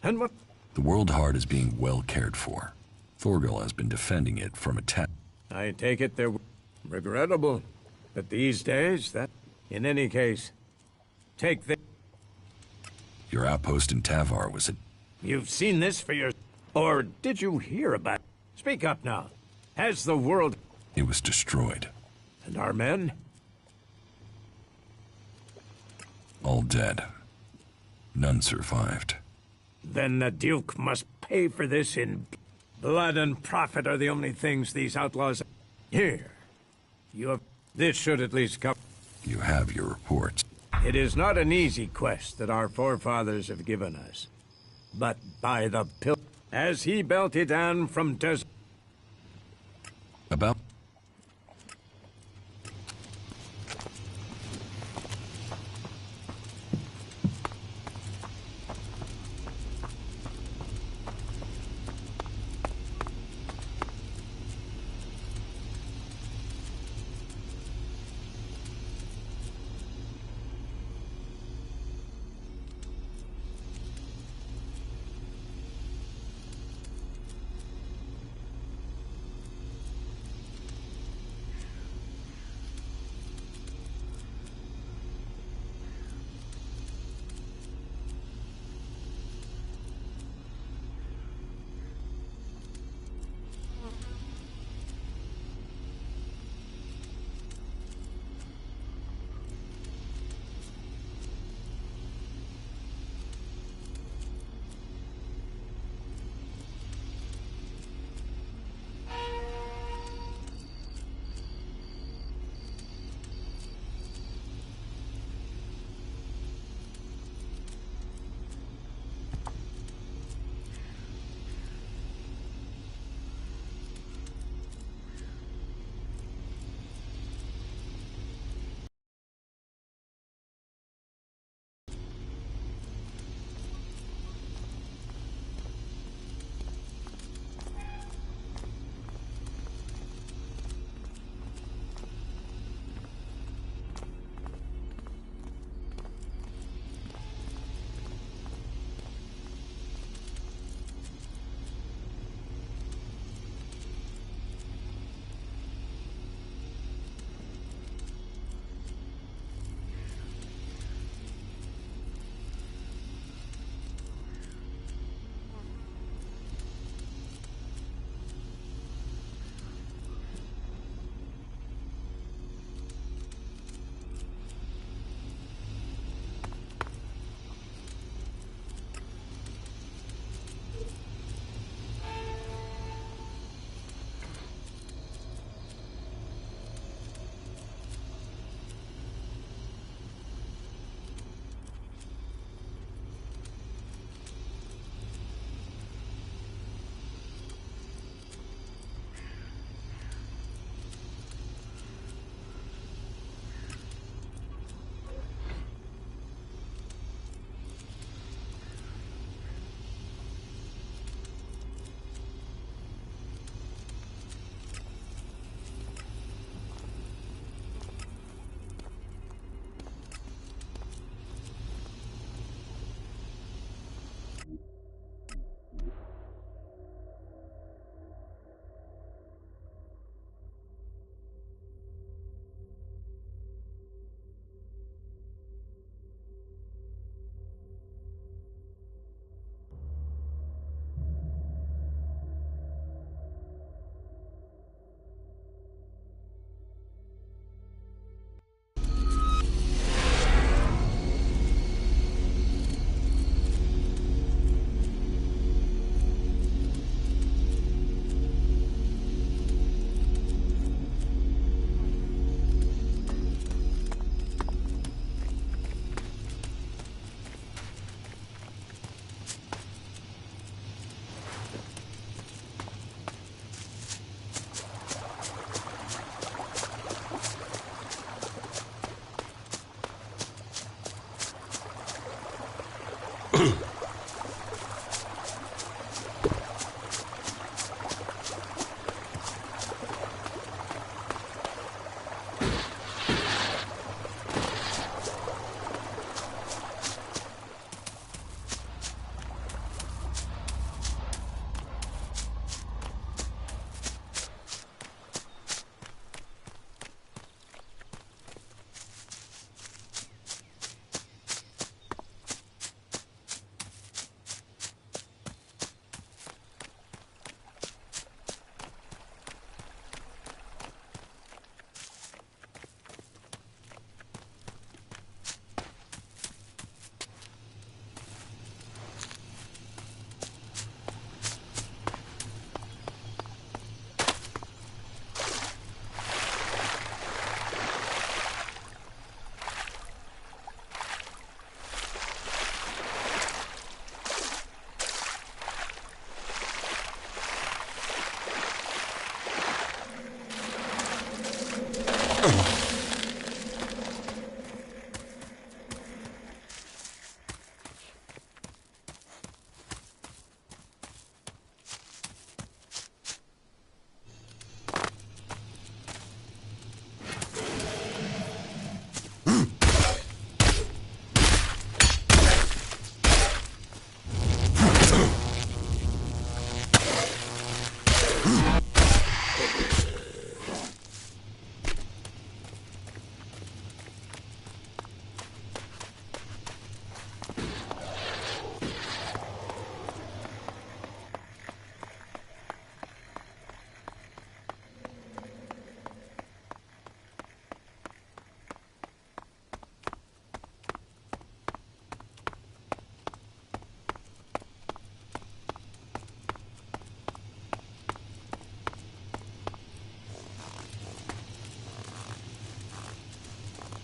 And what? The World Heart is being well cared for. Thorgal has been defending it from attack. I take it they're regrettable. But these days, that... In any case, take the... Your outpost in Tavar was a... You've seen this for your... Or did you hear about... Speak up now. Has the world... It was destroyed. And our men? All dead. None survived. Then the Duke must pay for this in... Blood and profit are the only things these outlaws... Here. You have... This should at least come... You have your reports. It is not an easy quest that our forefathers have given us. But by the pill... As he belted down from desert... About...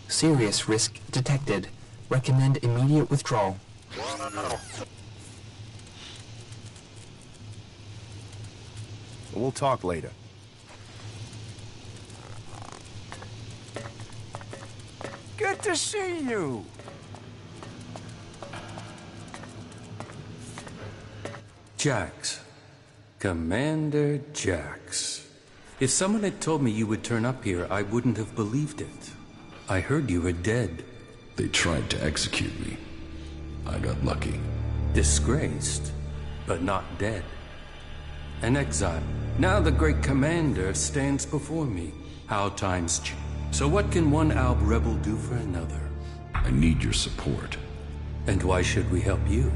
Serious risk detected. Recommend immediate withdrawal. We'll talk later. Good to see you. Jax. Commander Jax. If someone had told me you would turn up here, I wouldn't have believed it. I heard you were dead. They tried to execute me. I got lucky. Disgraced, but not dead. An exile. Now the great commander stands before me. How times change. So what can one Alb rebel do for another? I need your support. And why should we help you?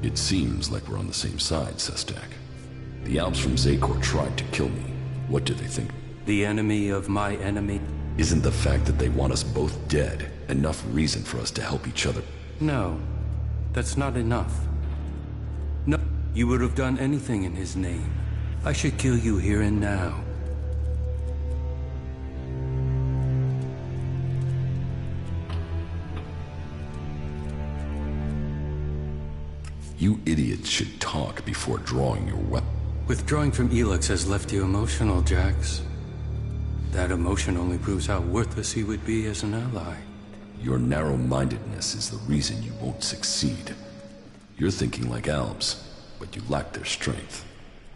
It seems like we're on the same side, Sestak. The Alps from Zakor tried to kill me. What do they think? The enemy of my enemy? Isn't the fact that they want us both dead enough reason for us to help each other? No, that's not enough. No, you would have done anything in his name. I should kill you here and now. You idiots should talk before drawing your weapon. Withdrawing from Elex has left you emotional, Jax. That emotion only proves how worthless he would be as an ally. Your narrow-mindedness is the reason you won't succeed. You're thinking like Albs, but you lack their strength.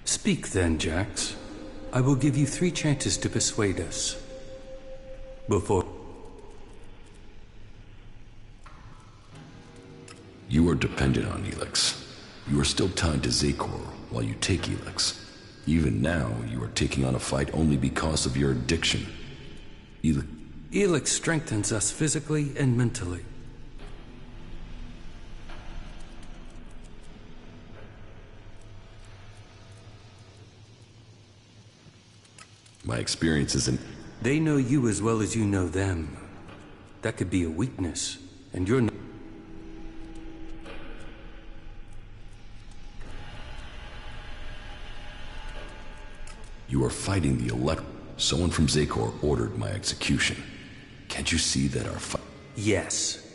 Speak then, Jax. I will give you 3 chances to persuade us. Before... You are dependent on Elex. You are still tied to Zakor while you take Elex. Even now, you are taking on a fight only because of your addiction. Elex strengthens us physically and mentally. My experience isn't... They know you as well as you know them. That could be a weakness, and you're not... You are fighting the Elex. Someone from Zakor ordered my execution. Can't you see that our fight... Yes.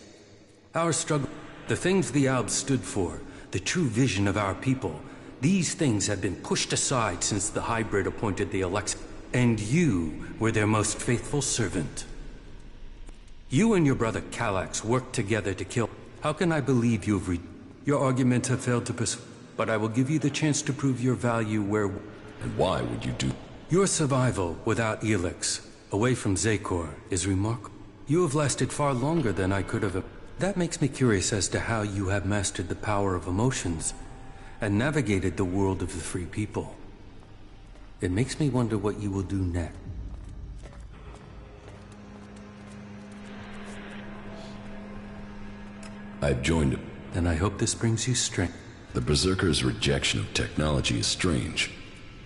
Our struggle, the things the Albs stood for, the true vision of our people, these things have been pushed aside since the hybrid appointed the Elex. And you were their most faithful servant. You and your brother Kallax worked together to kill... How can I believe you have Your arguments have failed to persuade, but I will give you the chance to prove your value where... And why would you do... Your survival without Elex, away from Zakor, is remarkable. You have lasted far longer than I could have... That makes me curious as to how you have mastered the power of emotions and navigated the world of the free people. It makes me wonder what you will do next. I've joined him. Then I hope this brings you strength. The Berserkers' rejection of technology is strange,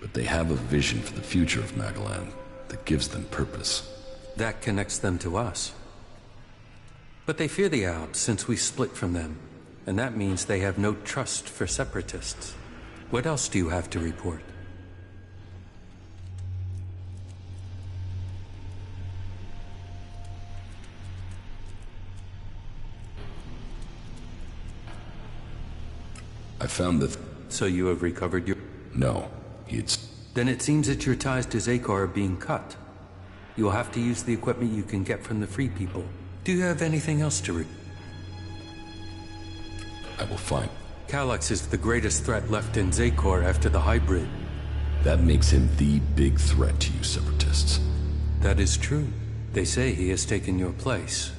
but they have a vision for the future of Magalan that gives them purpose. That connects them to us. But they fear the Alps since we split from them, and that means they have no trust for separatists. What else do you have to report? I found that... So you have recovered your... No, it's... Then it seems that your ties to Zakor are being cut. You will have to use the equipment you can get from the Free People. Do you have anything else to I will find. Calyx is the greatest threat left in Zakor after the hybrid. That makes him the big threat to you Separatists. That is true. They say he has taken your place,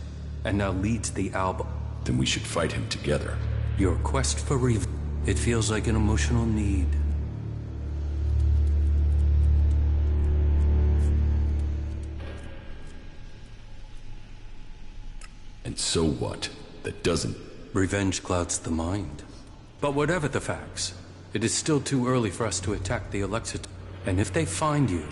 and now leads the Alba. Then we should fight him together. Your quest for revenge. It feels like an emotional need. And so what? That doesn't... Revenge clouds the mind. But whatever the facts, it is still too early for us to attack the Elex. And if they find you,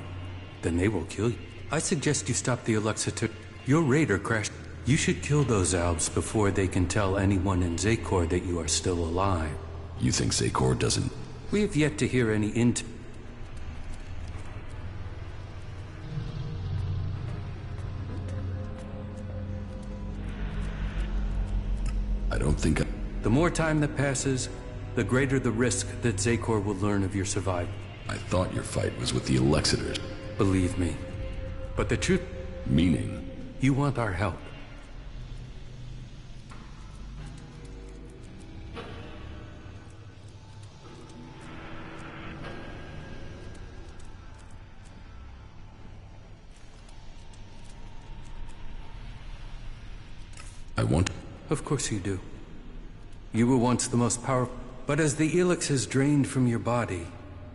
then they will kill you. I suggest you stop the Elex. Your raider crashed. You should kill those Albs before they can tell anyone in Zakor that you are still alive. You think Zakor doesn't... We have yet to hear any I don't think I... The more time that passes, the greater the risk that Zakor will learn of your survival. I thought your fight was with the Alexiters. Believe me. But the truth... Meaning? You want our help. I want... Of course you do. You were once the most powerful, but as the Elex has drained from your body,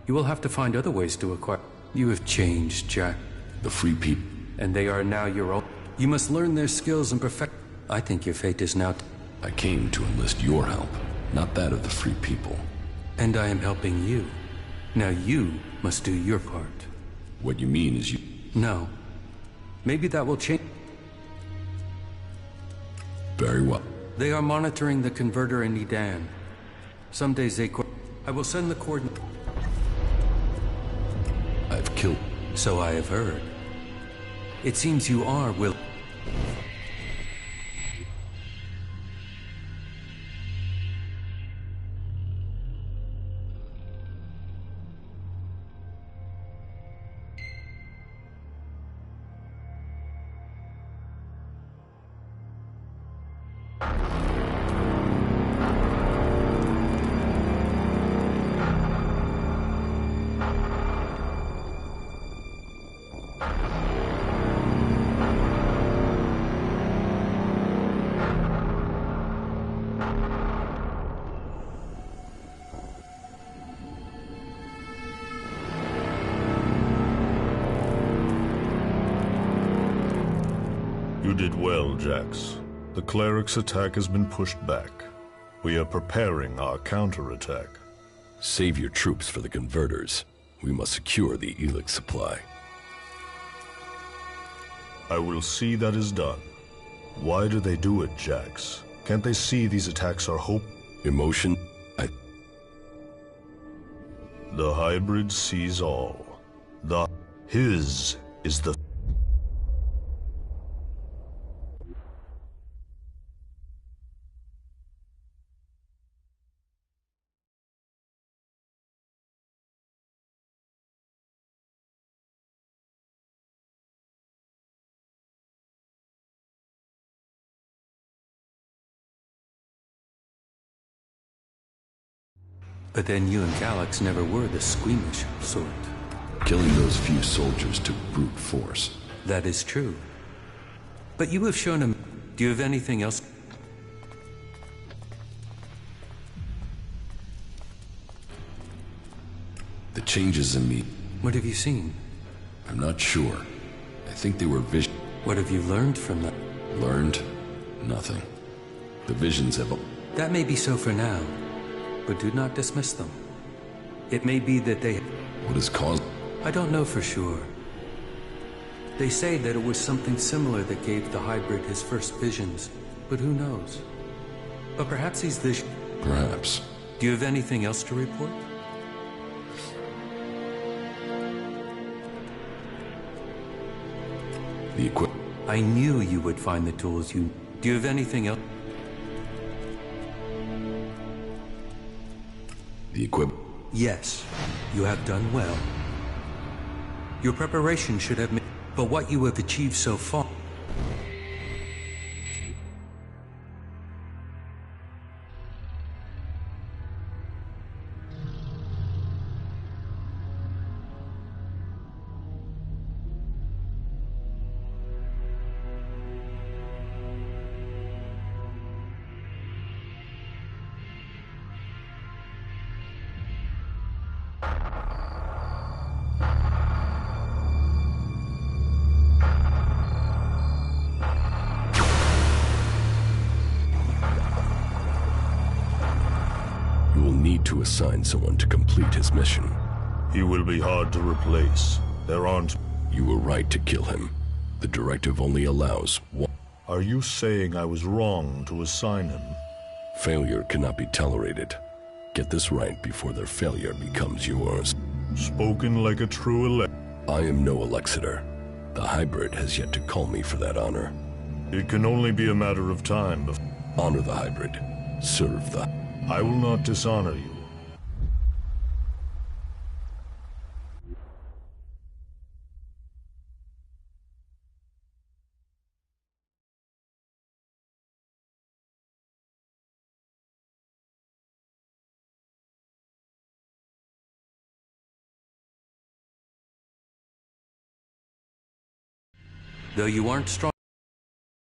you will have to find other ways to acquire. You have changed, Jack. The Free People. And they are now your own. You must learn their skills and perfect. I think your fate is now... I came to enlist your help, not that of the Free People. And I am helping you. Now you must do your part. What you mean is you... No. Maybe that will change. Very well. They are monitoring the converter in Edan. Someday Zakor... I will send the coordinate... I've killed... So I have heard. It seems you are willing... You did well, Jax. The cleric's attack has been pushed back. We are preparing our counterattack. Save your troops for the converters. We must secure the Elex supply. I will see that is done. Why do they do it, Jax? Can't they see these attacks are hope? Emotion? The hybrid sees all. His is the... But then you and Calyx never were the squeamish sort. Killing those few soldiers took brute force. That is true. But you have shown him... Do you have anything else? The changes in me... What have you seen? I'm not sure. I think they were vision... What have you learned from them? Learned? Nothing. The visions have... That may be so for now, but do not dismiss them. It may be that they... What has caused... I don't know for sure. They say that it was something similar that gave the hybrid his first visions, but who knows? But perhaps he's the... Perhaps. Do you have anything else to report? The equip... I knew you would find the tools you... Do you have anything else? The equip... Yes, you have done well. Your preparation should have... but what you have achieved so far. You will need to assign someone to complete his mission. He will be hard to replace. There aren't... You were right to kill him. The directive only allows one. Are you saying I was wrong to assign him? Failure cannot be tolerated. Get this right before their failure becomes yours. Spoken like a true Elex. I am no Elexitor. The hybrid has yet to call me for that honor. It can only be a matter of time before... Honor the hybrid. Serve the... I will not dishonor you. Though you aren't strong,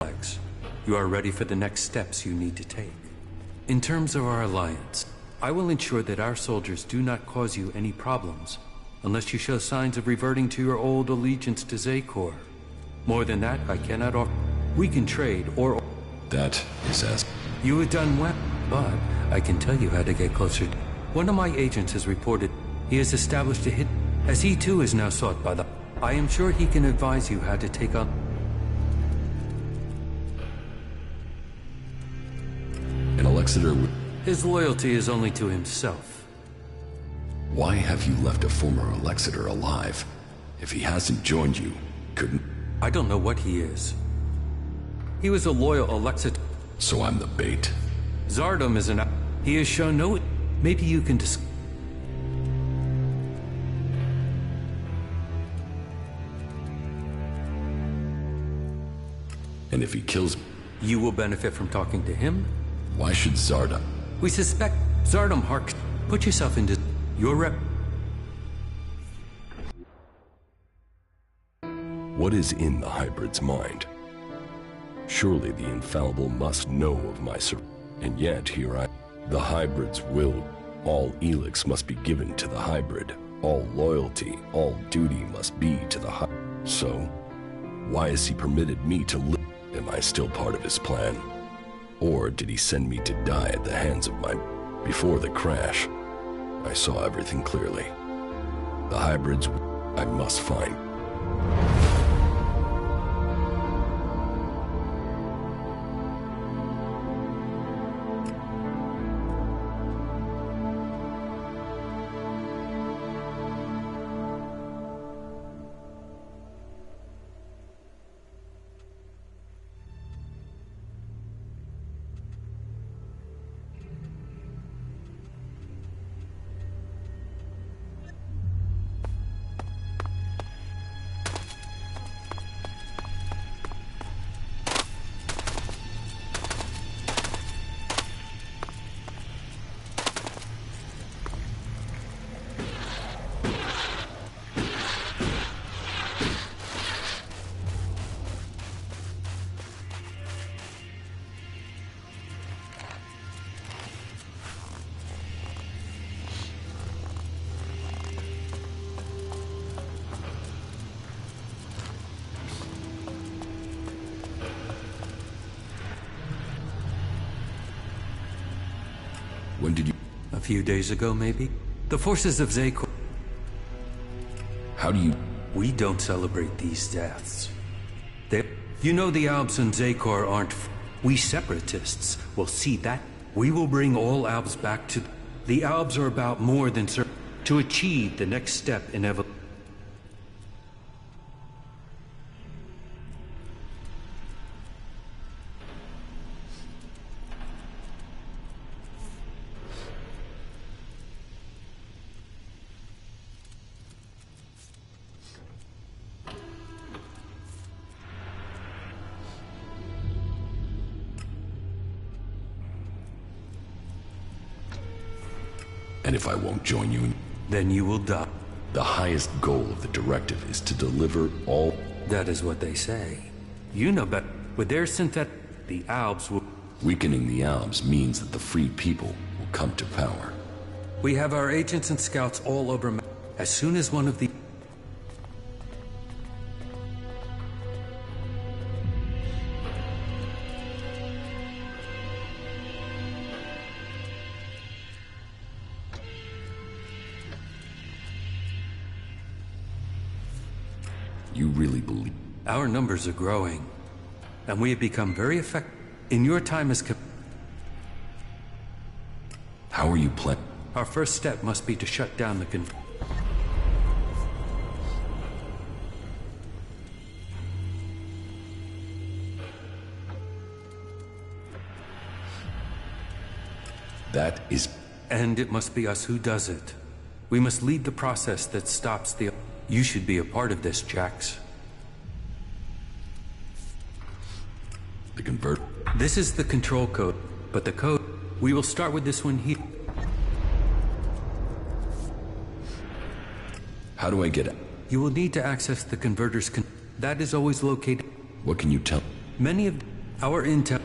Elex, you are ready for the next steps you need to take. In terms of our alliance, I will ensure that our soldiers do not cause you any problems, unless you show signs of reverting to your old allegiance to Zakor. More than that, I cannot offer. We can trade, or... That is as... You have done well, but I can tell you how to get closer. One of my agents has reported he has established a hit, as he too is now sought by the... I am sure he can advise you how to take up... An Elexitor would... His loyalty is only to himself. Why have you left a former Elexitor alive? If he hasn't joined you, couldn't... I don't know what he is. He was a loyal Elexitor. So I'm the bait. Zardom is an... He has shown no... Maybe you can And if he kills... You will benefit from talking to him? Why should Zardom? We suspect Zardom Hark. Put yourself into your rep. What is in the hybrid's mind? Surely the infallible must know of my and yet here I... The hybrid's will. All Elex must be given to the hybrid. All loyalty, all duty must be to the hybrid. So, why has he permitted me to live? Am I still part of his plan? Or did he send me to die at the hands of my... Before the crash, I saw everything clearly. The hybrids I must find. When did you... A few days ago, maybe? The forces of Zakor... How do you... We don't celebrate these deaths. You know the Albs and Zakor aren't... We separatists will see that. We will bring all Albs back to... The Albs are about more than... To achieve the next step in evolution. And if I won't join you, then you will die. The highest goal of the directive is to deliver all... That is what they say. You know better. With their synthetic, the Albs will... Weakening the Albs means that the free people will come to power. We have our agents and scouts all over... As soon as one of the... You really believe... Our numbers are growing, and we have become very effective. In your time as... How are you planning? Our first step must be to shut down the That is... And it must be us who does it. We must lead the process that stops the... You should be a part of this, Jax. The convert... This is the control code, but the code... We will start with this one here. How do I get it? You will need to access the converter's that is always located... What can you tell? Many of our intel...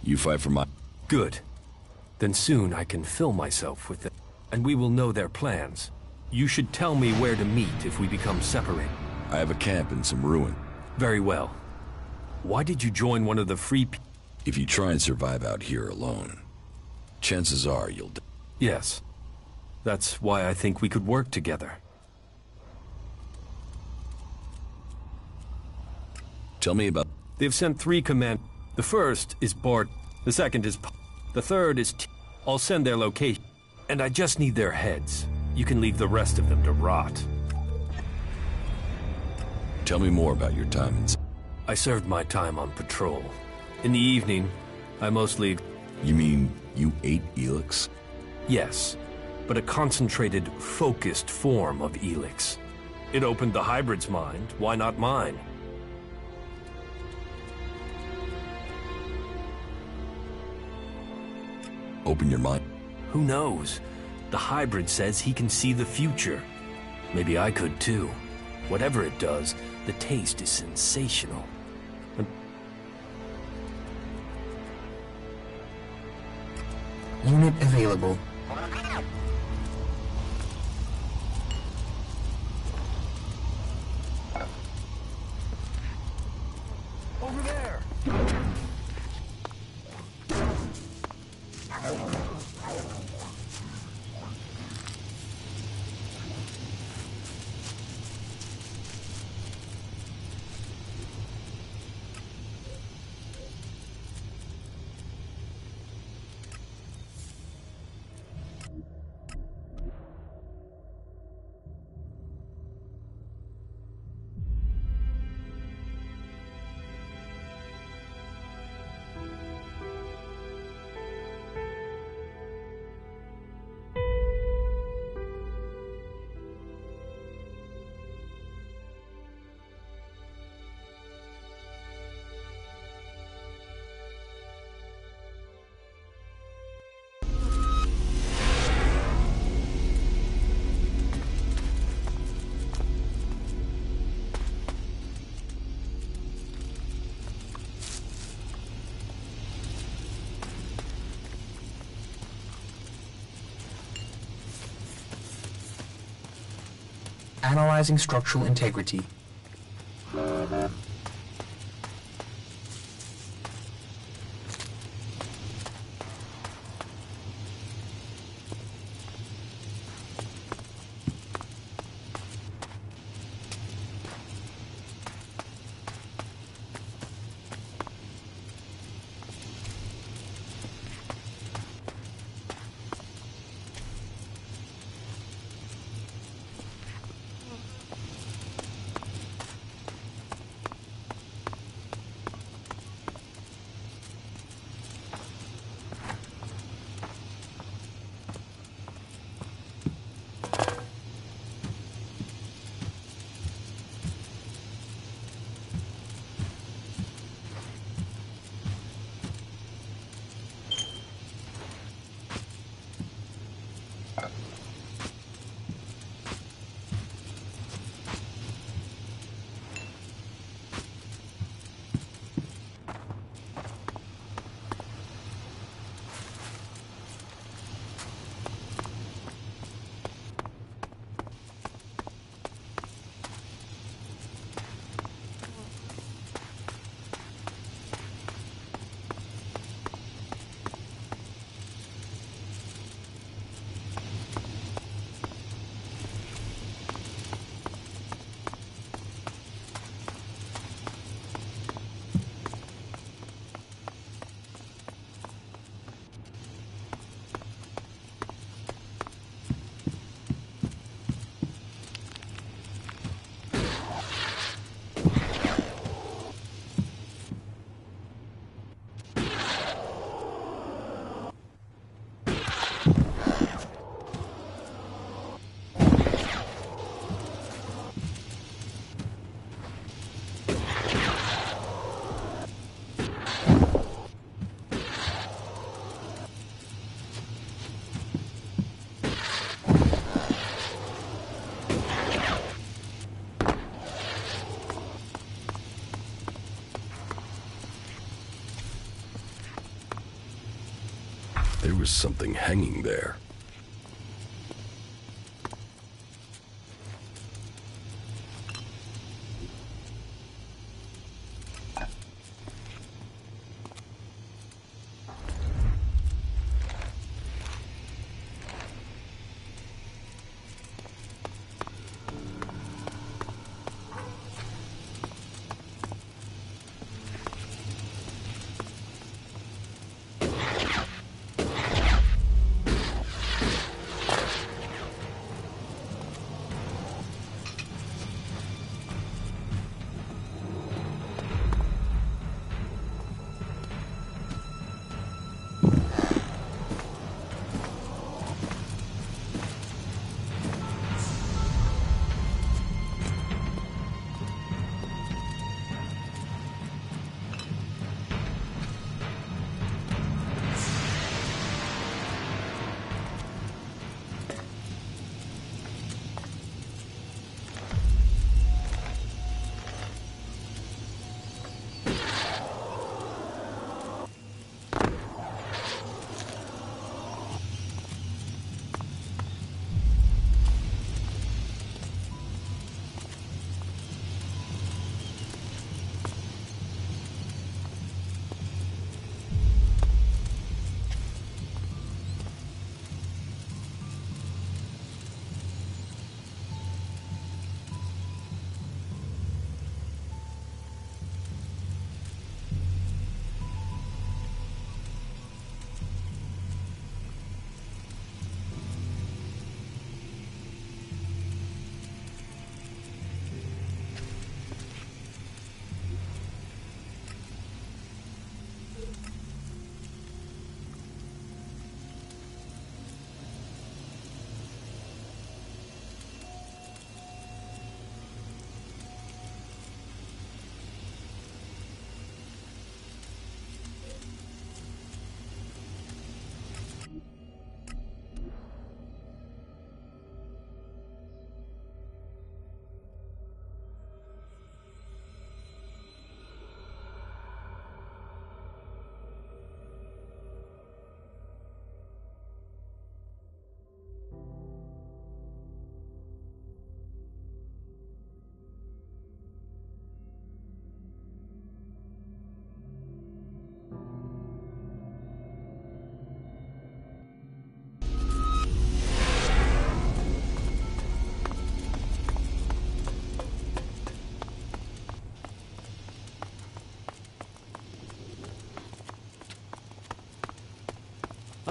You fight for my... Good. Then soon I can fill myself with them, and we will know their plans. You should tell me where to meet if we become separated. I have a camp in some ruin. Very well. Why did you join one of the free If you try and survive out here alone, chances are you'll die. Yes. That's why I think we could work together. Tell me about... They've sent 3 command... The first is Bart. The second is... The third is... I'll send their location. And I just need their heads. You can leave the rest of them to rot. Tell me more about your time in... I served my time on patrol. In the evening, I mostly... You mean you ate Elex? Yes, but a concentrated, focused form of Elex. It opened the hybrid's mind, why not mine? Open your mind? Who knows? The hybrid says he can see the future. Maybe I could too. Whatever it does, the taste is sensational. Unit available. Over there! Analyzing structural integrity. There was something hanging there.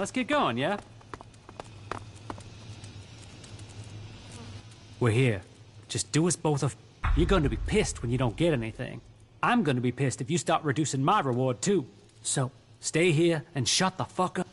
Let's get going, yeah? We're here. Just do us both a You're going to be pissed when you don't get anything. I'm going to be pissed if you start reducing my reward, too. So, stay here and shut the fuck up.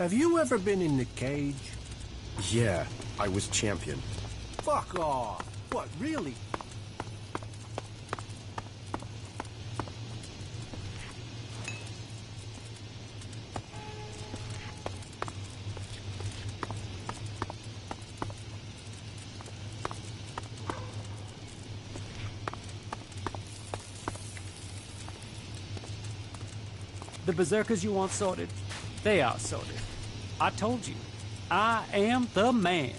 Have you ever been in the cage? Yeah, I was champion. Fuck off. What, really? The berserkers you want sorted, they are sorted. I told you, I am the man.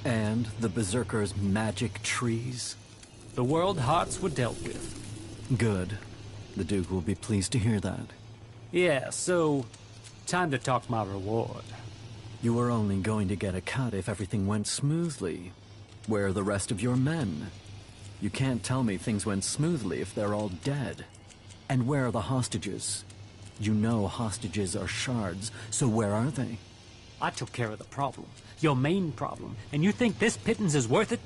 And the berserkers' magic trees? The world hearts were dealt with. Good. The Duke will be pleased to hear that. Yeah, so, time to talk my reward. You were only going to get a cut if everything went smoothly. Where are the rest of your men? You can't tell me things went smoothly if they're all dead. And where are the hostages? You know hostages are shards, so where are they? I took care of the problem, your main problem, and you think this pittance is worth it?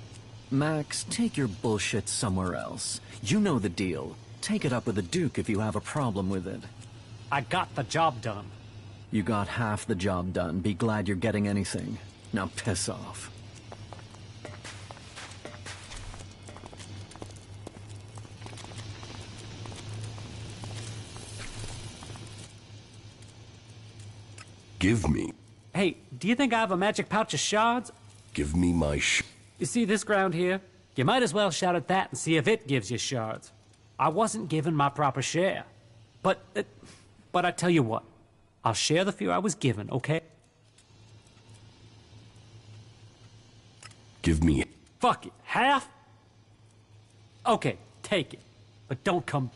Max, take your bullshit somewhere else. You know the deal. Take it up with the Duke if you have a problem with it. I got the job done. You got half the job done. Be glad you're getting anything. Now piss off. Give me. Hey, do you think I have a magic pouch of shards? Give me my You see this ground here? You might as well shout at that and see if it gives you shards. I wasn't given my proper share. But I tell you what. I'll share the few I was given, okay? Give me. Fuck it. Half? Okay, take it. But don't come...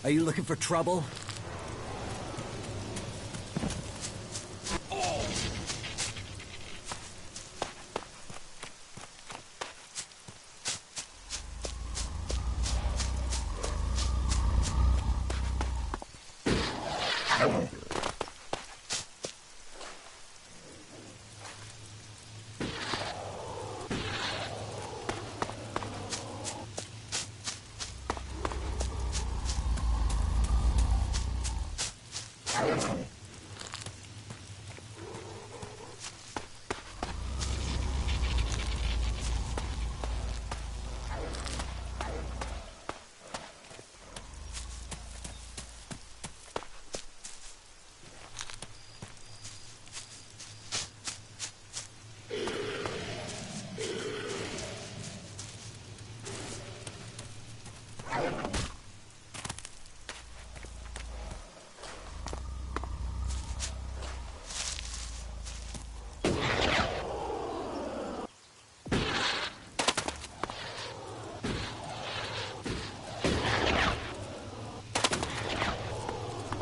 Are you looking for trouble?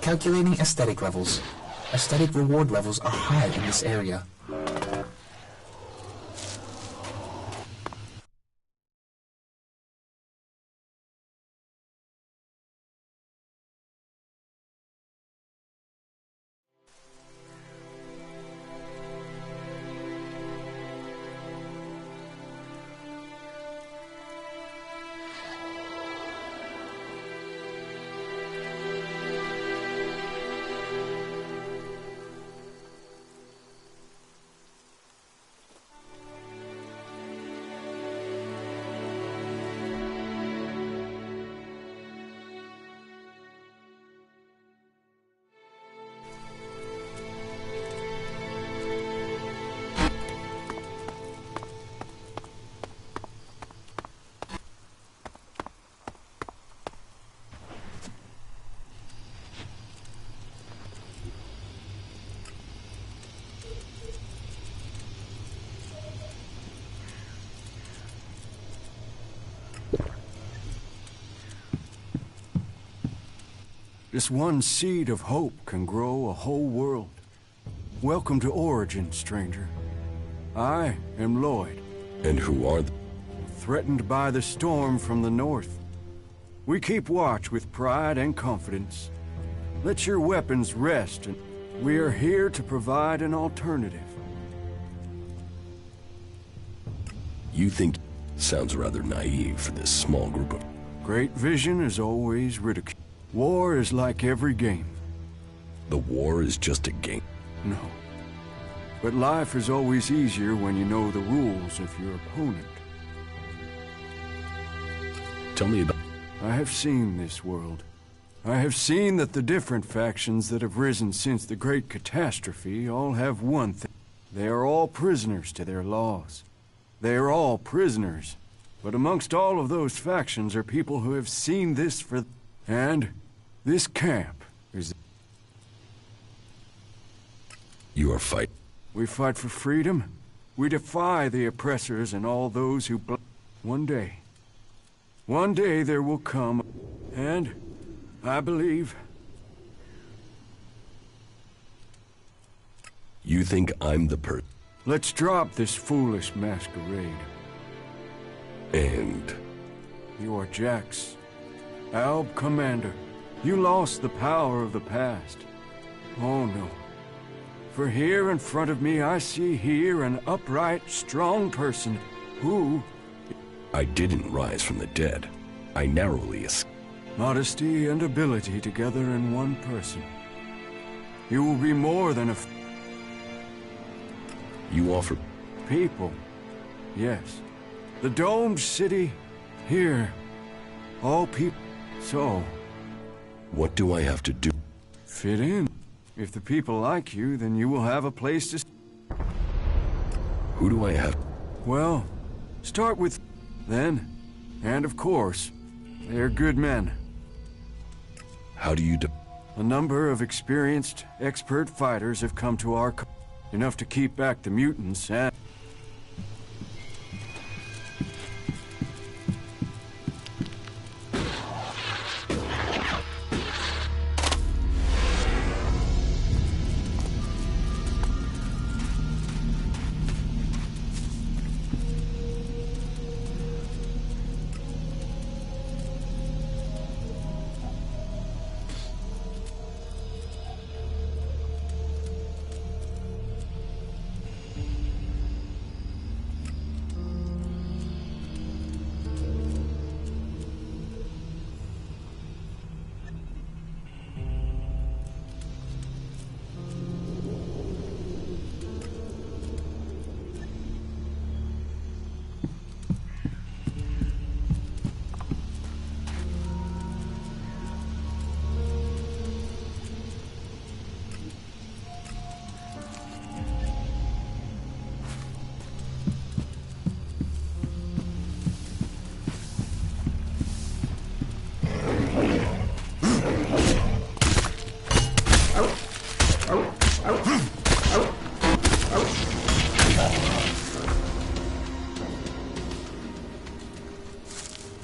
Calculating aesthetic levels. Aesthetic reward levels are high in this area. Just one seed of hope can grow a whole world. Welcome to Origin, stranger. I am Lloyd. And who are they? Threatened by the storm from the north. We keep watch with pride and confidence. Let your weapons rest, and we are here to provide an alternative. You think sounds rather naive for this small group of... Great vision is always ridiculed. War is like every game. The war is just a game? No. But life is always easier when you know the rules of your opponent. Tell me about... I have seen this world. I have seen that the different factions that have risen since the Great Catastrophe all have one thing. They are all prisoners to their laws. They are all prisoners. But amongst all of those factions are people who have seen this for... And this camp is... You are fighting. We fight for freedom. We defy the oppressors and all those who... One day there will come, and I believe... You think I'm the person? Let's drop this foolish masquerade. And... You are Jax. Alb Commander, you lost the power of the past. Oh no. For here in front of me I see here an upright, strong person who... I didn't rise from the dead. I narrowly escaped. Modesty and ability together in one person. You will be more than a... You offer... People. Yes. The domed city. Here. All people. So... What do I have to do? Fit in. If the people like you, then you will have a place to... Who do I have? Well, start with... Then. And of course, they're good men. How do you A number of experienced, expert fighters have come to our... Enough to keep back the mutants and...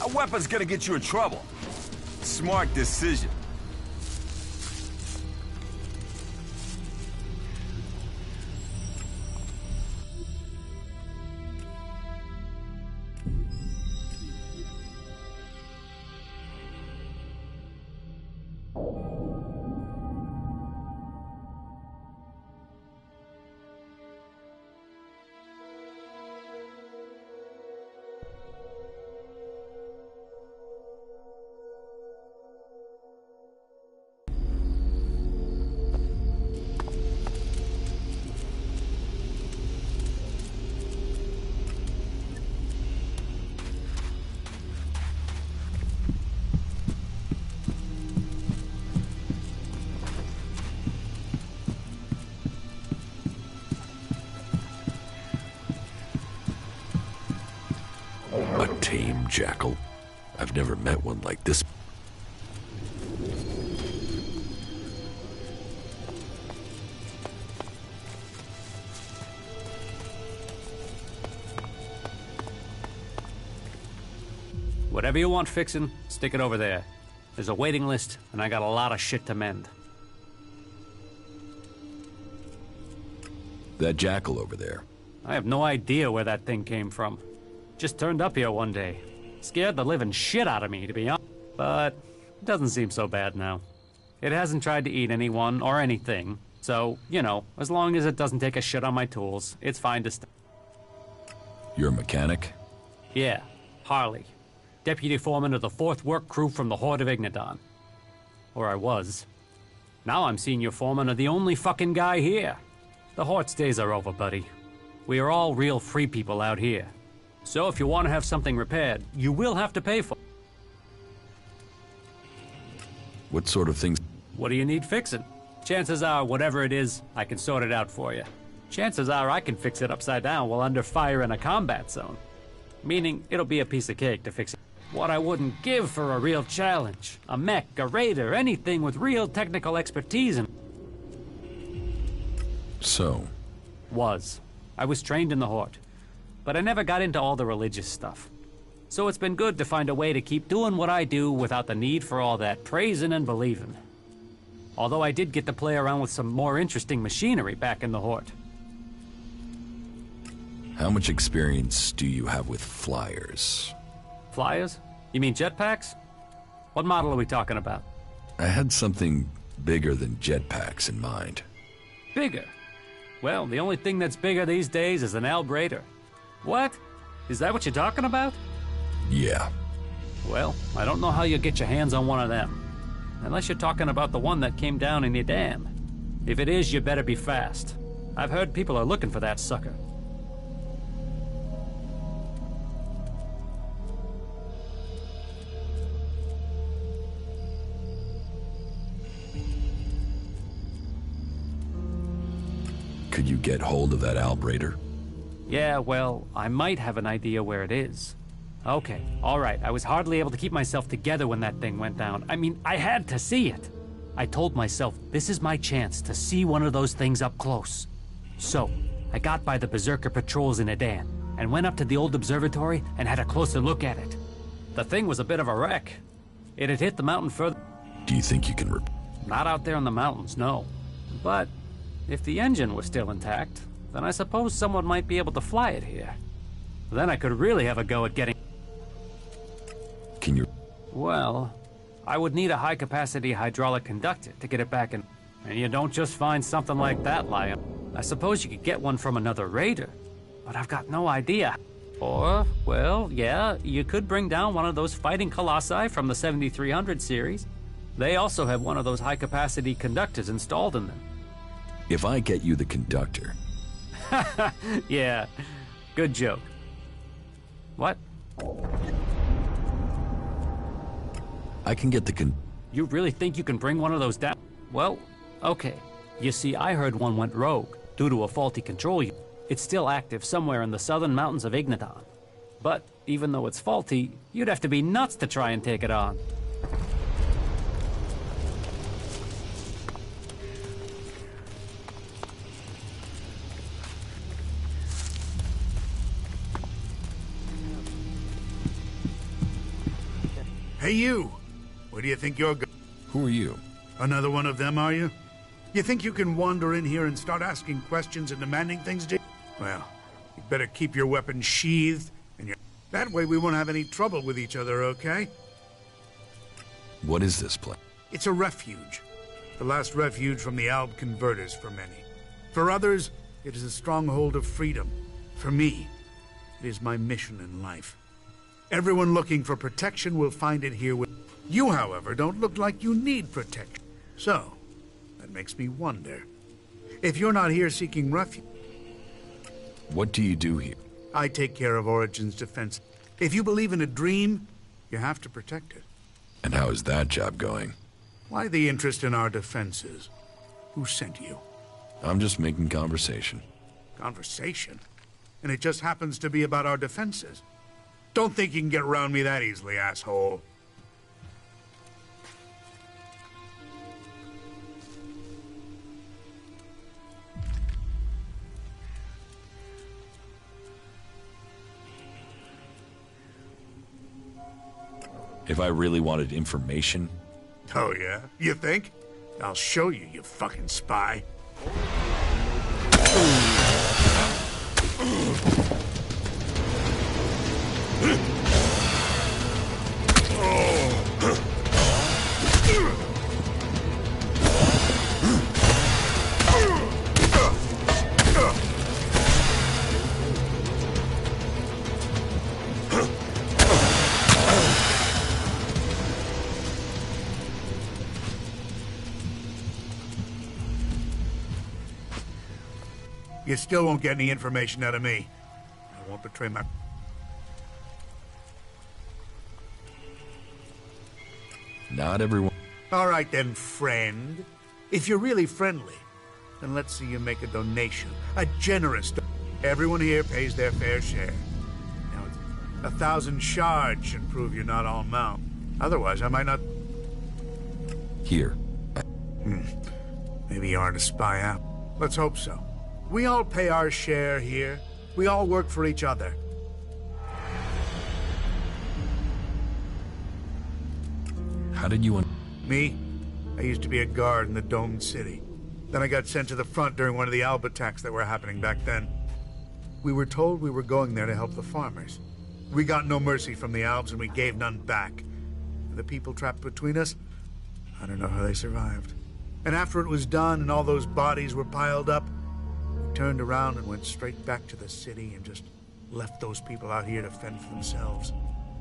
That weapon's gonna get you in trouble. Smart decision. tame jackal. I've never met one like this. Whatever you want fixing, stick it over there. There's a waiting list, and I got a lot of shit to mend. That jackal over there. I have no idea where that thing came from. Just turned up here one day. Scared the living shit out of me, to be honest. But it doesn't seem so bad now. It hasn't tried to eat anyone or anything. So, you know, as long as it doesn't take a shit on my tools, it's fine to stay. You're a mechanic? Yeah, Harley. Deputy foreman of the 4th work crew from the Horde of Ignadon. Or I was. Now I'm senior foreman of the only fucking guy here. The Hort's days are over, buddy. We are all real free people out here. So if you want to have something repaired, you will have to pay for it. What sort of things? What do you need fixing? Chances are, whatever it is, I can sort it out for you. Chances are I can fix it upside down while under fire in a combat zone. Meaning, it'll be a piece of cake to fix it. What I wouldn't give for a real challenge. A mech, a raider, anything with real technical expertise in. So? I was trained in the Horde. But I never got into all the religious stuff. So it's been good to find a way to keep doing what I do without the need for all that praising and believing. Although I did get to play around with some more interesting machinery back in the Horde. How much experience do you have with flyers? Flyers? You mean jetpacks? What model are we talking about? I had something bigger than jetpacks in mind. Bigger? Well, the only thing that's bigger these days is an Albraider. What? Is that what you're talking about? Yeah. Well, I don't know how you'll get your hands on one of them. Unless you're talking about the one that came down in your dam. If it is, you better be fast. I've heard people are looking for that sucker. Could you get hold of that Albraider? Yeah, well, I might have an idea where it is. Okay, all right. I was hardly able to keep myself together when that thing went down. I mean, I had to see it. I told myself, this is my chance to see one of those things up close. So, I got by the Berserker patrols in Adan, and went up to the old observatory and had a closer look at it. The thing was a bit of a wreck. It had hit the mountain further. Do you think you can Not out there in the mountains, no. But if the engine was still intact, then I suppose someone might be able to fly it here. Then I could really have a go at getting... Can you... Well, I would need a high-capacity hydraulic conductor to get it back in... And you don't just find something like that lying. I suppose you could get one from another raider, but I've got no idea. Or, well, yeah, you could bring down one of those fighting colossi from the 7300 series. They also have one of those high-capacity conductors installed in them. If I get you the conductor... Yeah, good joke. What? I can get the You really think you can bring one of those down? Well, okay. You see, I heard one went rogue due to a faulty control unit. It's still active somewhere in the southern mountains of Ignadon. But even though it's faulty, you'd have to be nuts to try and take it on. Hey, you! Where do you think you're going? Who are you? Another one of them, are you? You think you can wander in here and start asking questions and demanding things, do you? Well, you better keep your weapons sheathed, and that way we won't have any trouble with each other, okay? What is this place? It's a refuge. The last refuge from the Alb converters for many. For others, it is a stronghold of freedom. For me, it is my mission in life. Everyone looking for protection will find it here with... You, however, don't look like you need protection. So, that makes me wonder. If you're not here seeking refuge... What do you do here? I take care of Origin's defense. If you believe in a dream, you have to protect it. And how is that job going? Why the interest in our defenses? Who sent you? I'm just making conversation. Conversation? And it just happens to be about our defenses. Don't think you can get around me that easily, asshole. If I really wanted information... Oh, yeah? You think? I'll show you, you fucking spy. You still won't get any information out of me. I won't betray my... Not everyone... All right then, friend. If you're really friendly, then let's see you make a donation. A generous Everyone here pays their fair share. Now, 1,000 shards should prove you're not all mouth. Otherwise, I might not... Here. Maybe you aren't a spy, huh? Let's hope so. We all pay our share here. We all work for each other. How did you... Me? I used to be a guard in the domed city. Then I got sent to the front during one of the Alb attacks that were happening back then. We were told we were going there to help the farmers. We got no mercy from the Albs and we gave none back. And the people trapped between us, I don't know how they survived. And after it was done and all those bodies were piled up, we turned around and went straight back to the city and just left those people out here to fend for themselves.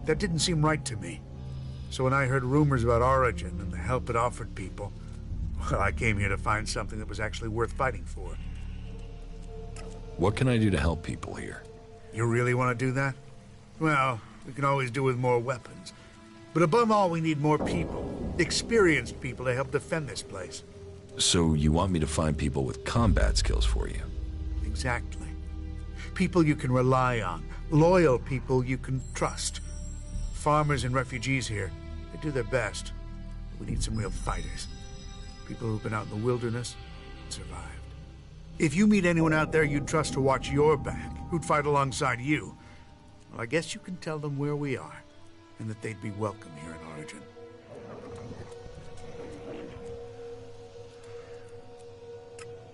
That didn't seem right to me. So when I heard rumors about Origin and the help it offered people, well, I came here to find something that was actually worth fighting for. What can I do to help people here? You really want to do that? Well, we can always do with more weapons. But above all, we need more people. Experienced people to help defend this place. So you want me to find people with combat skills for you? Exactly. People you can rely on. Loyal people you can trust. Farmers and refugees here, they do their best. We need some real fighters. People who've been out in the wilderness and survived. If you meet anyone out there you'd trust to watch your back, who'd fight alongside you, well, I guess you can tell them where we are, and that they'd be welcome here in Origin.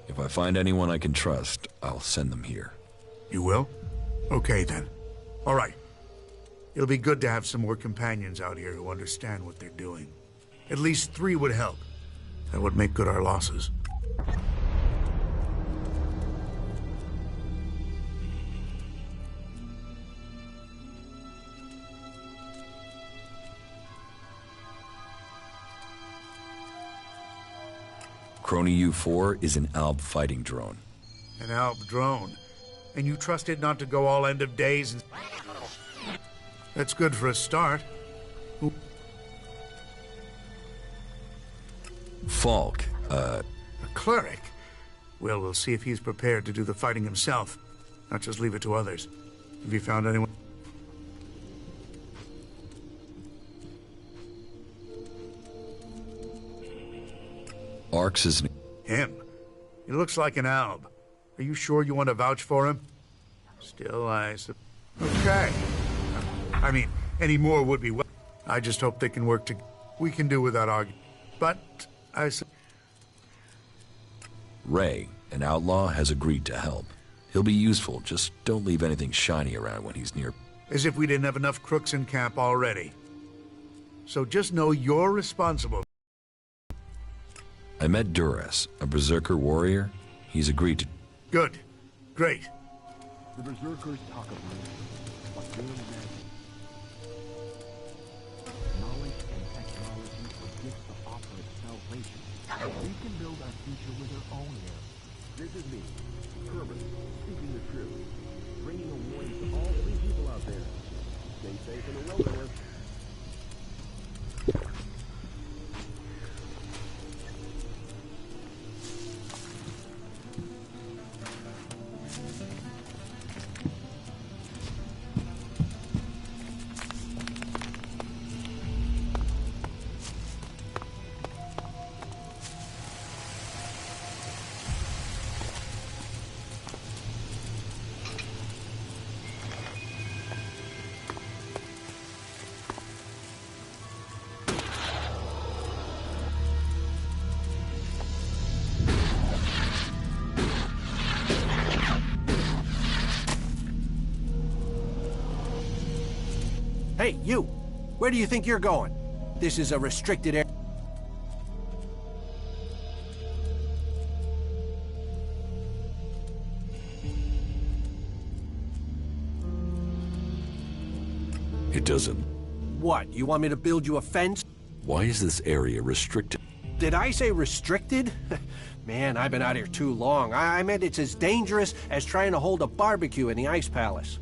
If I find anyone I can trust, I'll send them here. You will? Okay, then. All right. It'll be good to have some more companions out here who understand what they're doing. At least 3 would help. That would make good our losses. Crony U-4 is an Alb fighting drone. An Alb drone? And you trust it not to go all end of days and... That's good for a start. Falk, A cleric? Well, we'll see if he's prepared to do the fighting himself. Not just leave it to others. Have you found anyone? Arx is... Him? He looks like an Alb. Are you sure you want to vouch for him? Still, Okay. I mean, any more would be well. I just hope they can work together. We can do without arguing. But, Ray, an outlaw, has agreed to help. He'll be useful, just don't leave anything shiny around when he's near. As if we didn't have enough crooks in camp already. So just know you're responsible. I met Duress, a berserker warrior. He's agreed to... Good. Great. The berserkers talk of me, but they imagine. Knowledge and technology are gifts to offer its salvation. We can build our future with our own hands. This is me, Kermit, speaking the truth, bringing a warning to all free people out there. Stay safe in the wilderness. Hey, you! Where do you think you're going? This is a restricted area. It doesn't. What, you want me to build you a fence? Why is this area restricted? Did I say restricted? Man, I've been out here too long. I meant it's as dangerous as trying to hold a barbecue in the Ice Palace.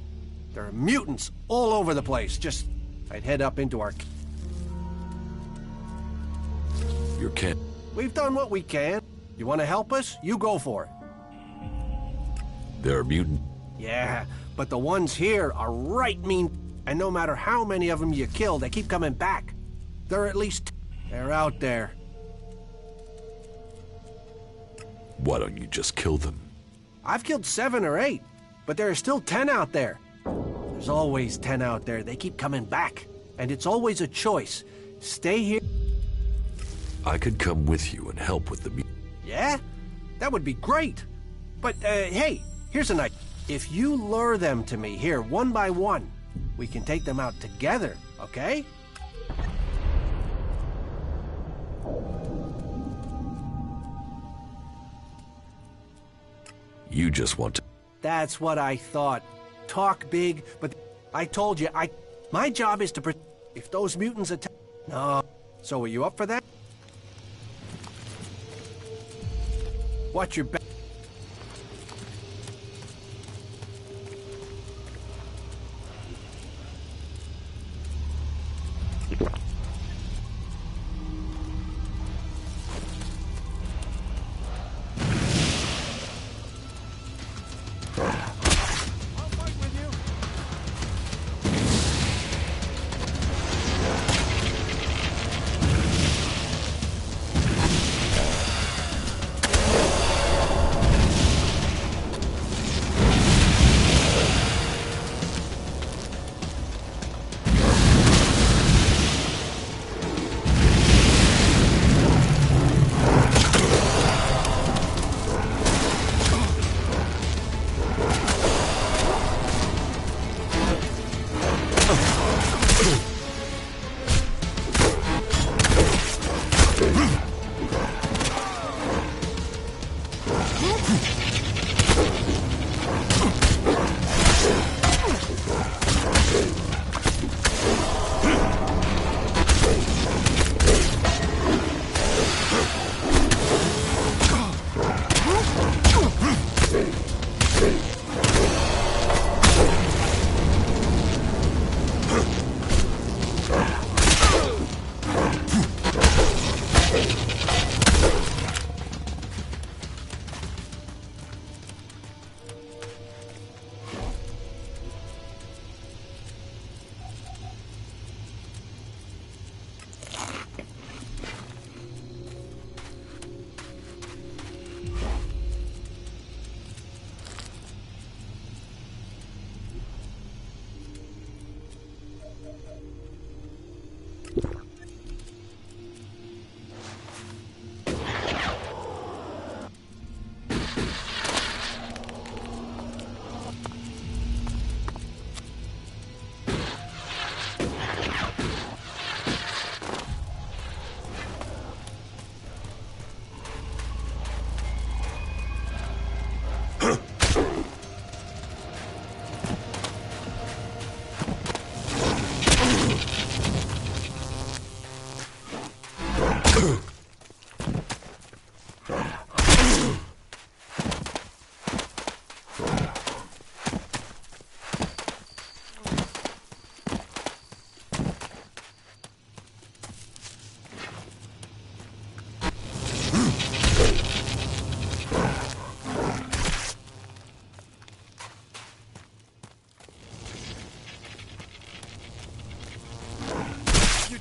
There are mutants all over the place. I'd head up into our... Your cat. We've done what we can. You want to help us? You go for it. There are mutants. Yeah, but the ones here are right mean... And no matter how many of them you kill, they keep coming back. They're out there. Why don't you just kill them? I've killed 7 or 8, but there are still 10 out there. There's always 10 out there. They keep coming back. And it's always a choice. Stay here. I could come with you and help with the Yeah? That would be great. But, hey, here's an idea. If you lure them to me here, one by one, we can take them out together, okay? You just want to... That's what I thought. Talk big, but I told you, my job is to if those mutants attack... No. So are you up for that? Watch your back.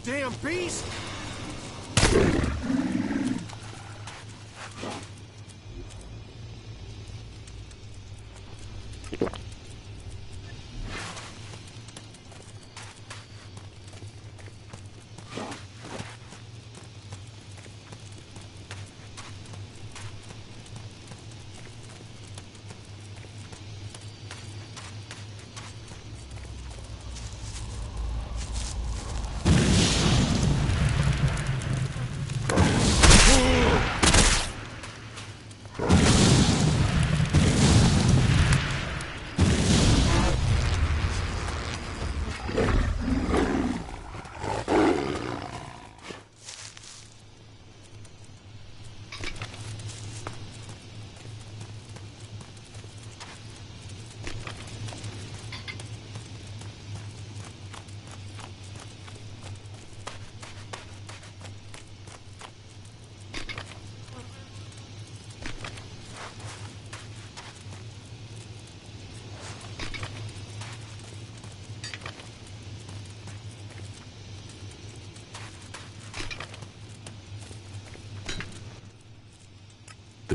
Damn beast!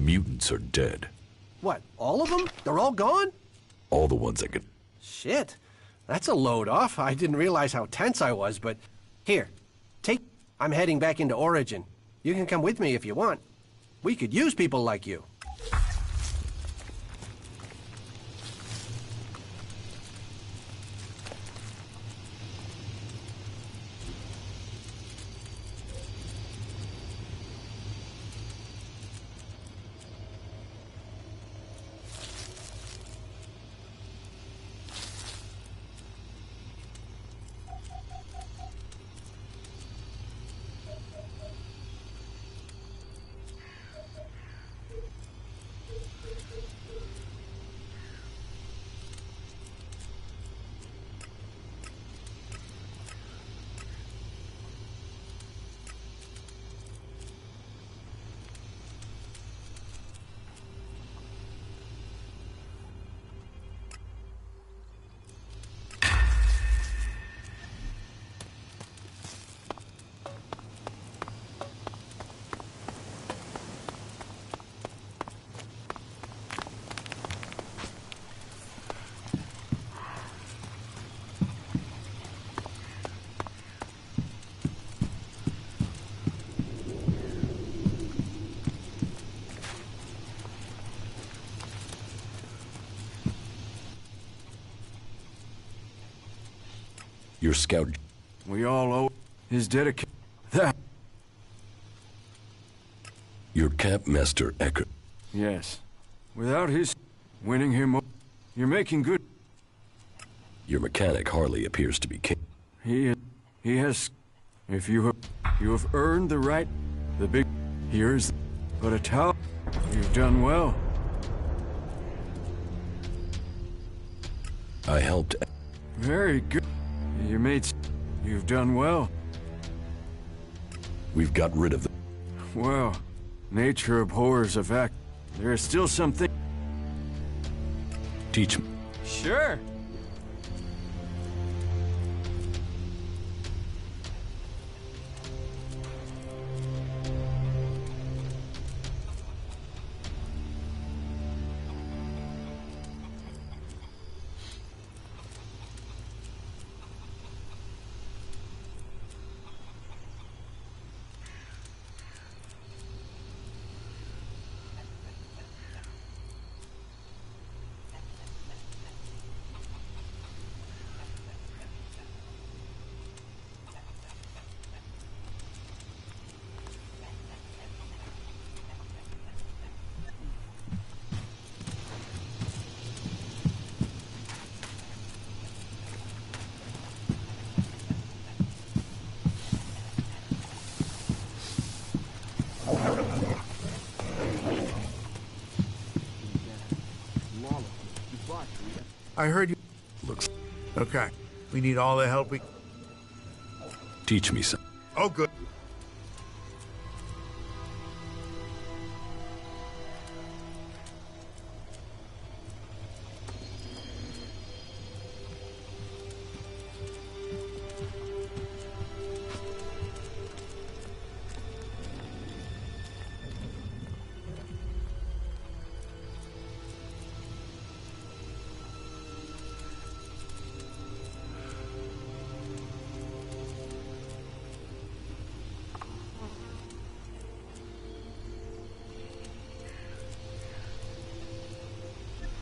mutants are dead. What, all of them? They're all gone? All the ones I could... Shit. That's a load off. I didn't realize how tense I was, but... Here, take... I'm heading back into Origin. You can come with me if you want. We could use people like you. Your scout... We all owe his dedication. That... Your Campmaster Ecker. Yes. Without his... winning him... You're making good... Your mechanic hardly appears to be king. He has... If you have earned the right... The big... Here's... But a towel... You've done well. I helped... Very good. Your mates... You've done well. We've got rid of them. Well, nature abhors a vac... There is still something... Teach me. Sure. I heard you... Looks... Okay. We need all the help we... Teach me some. Oh, good.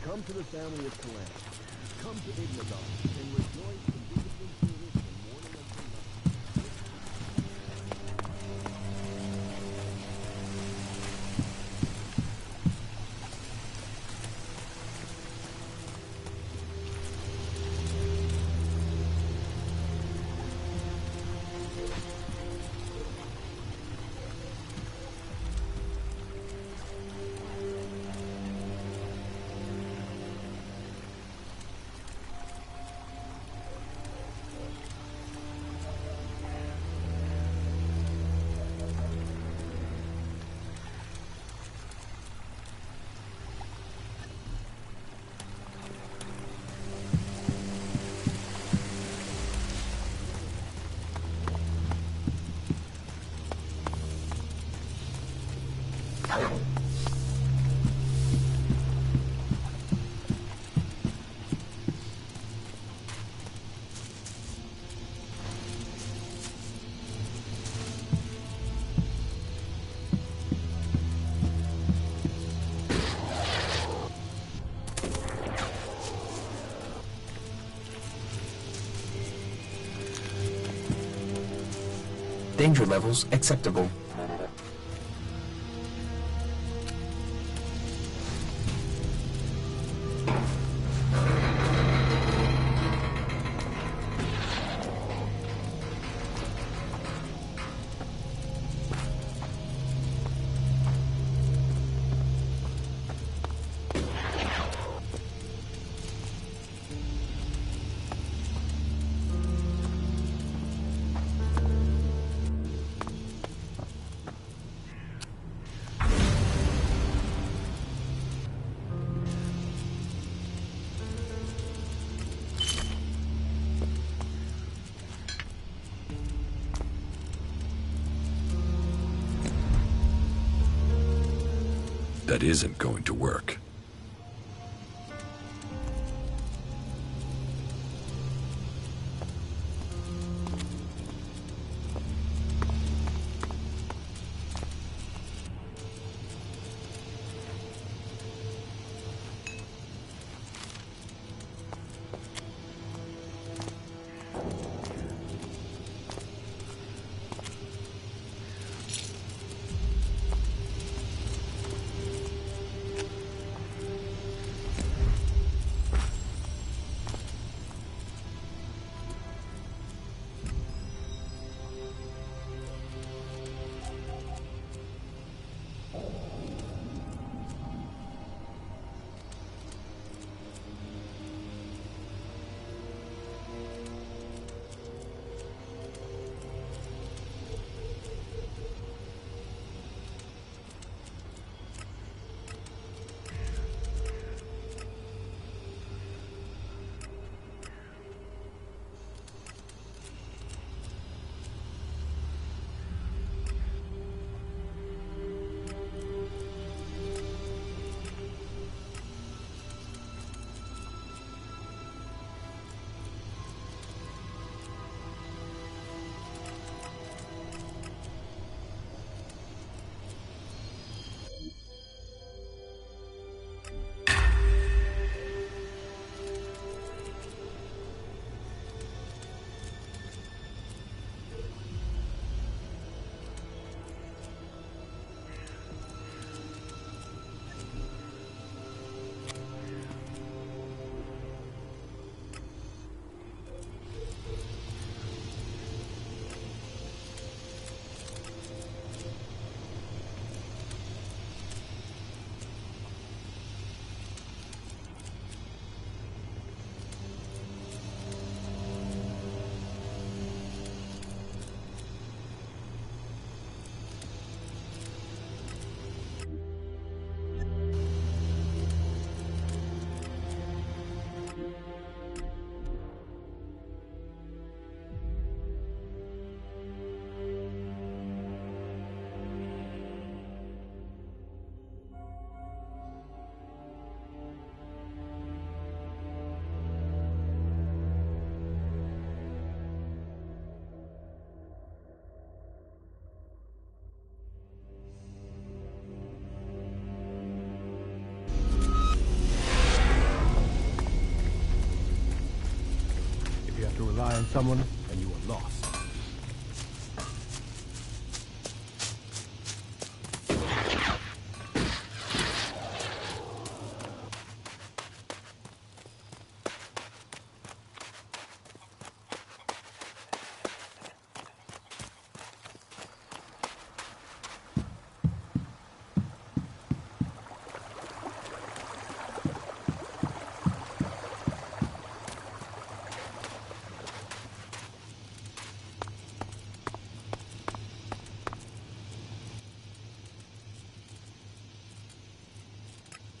Come to the family of Calamity. Come to Ignagar and rejoice in visiting Phoenix in morning until night. Danger levels acceptable. That isn't going to work. To rely on someone, and you are lost.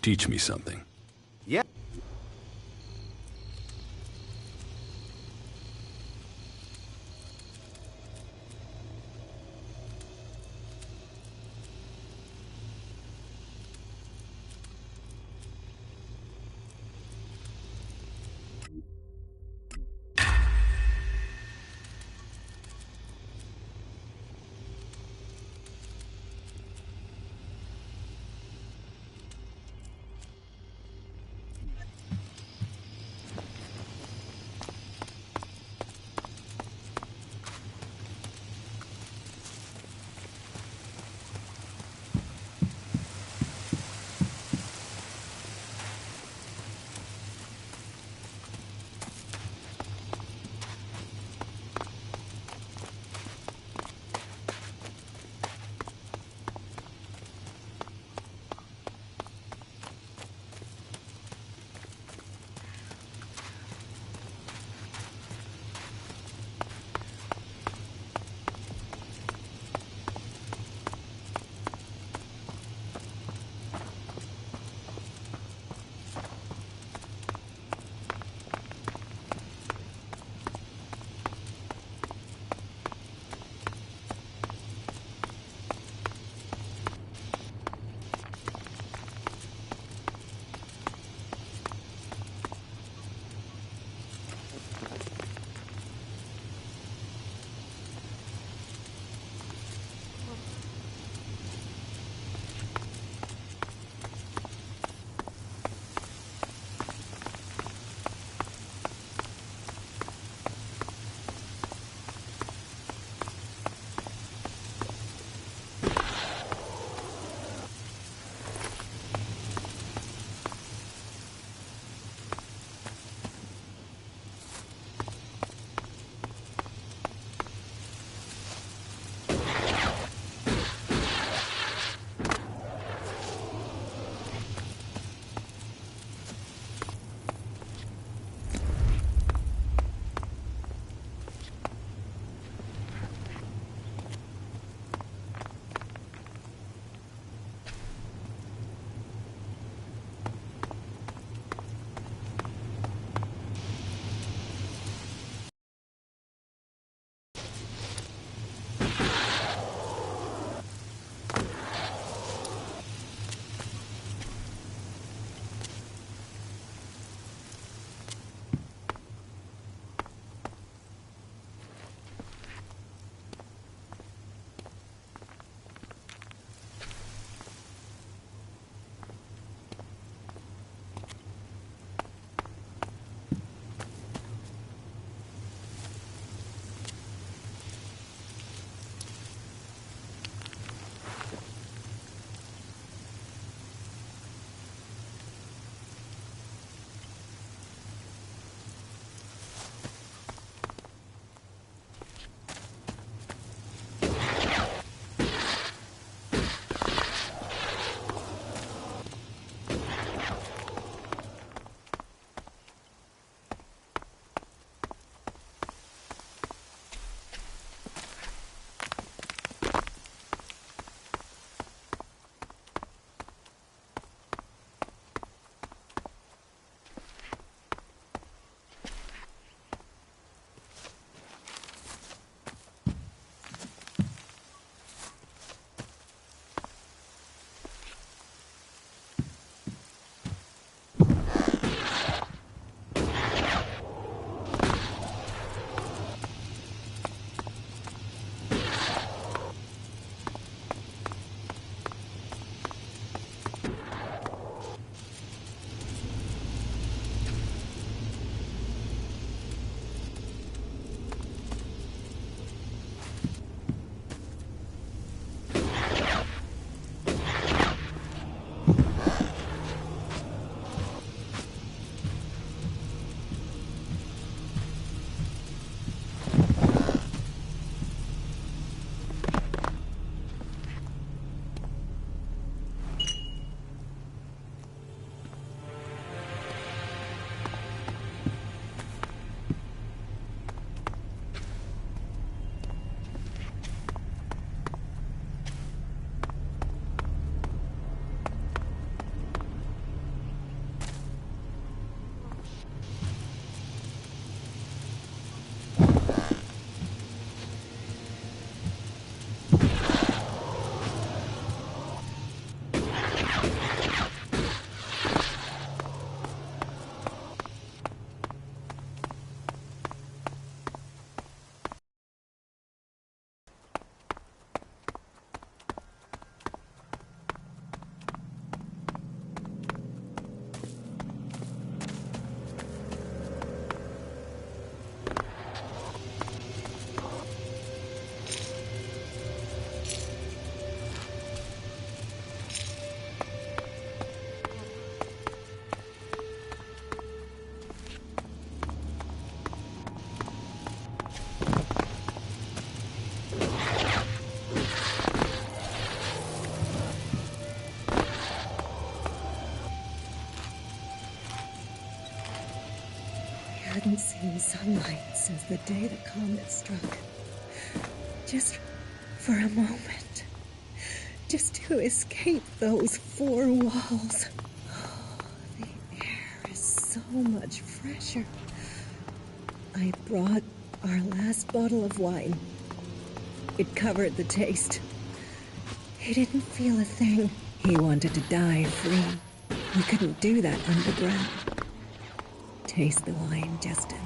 Teach me something. Yeah. hadn't seen sunlight since the day the comet struck. Just for a moment. Just to escape those four walls. Oh, the air is so much fresher. I brought our last bottle of wine. It covered the taste. He didn't feel a thing. He wanted to die free. We couldn't do that underground. Taste the wine, Justin.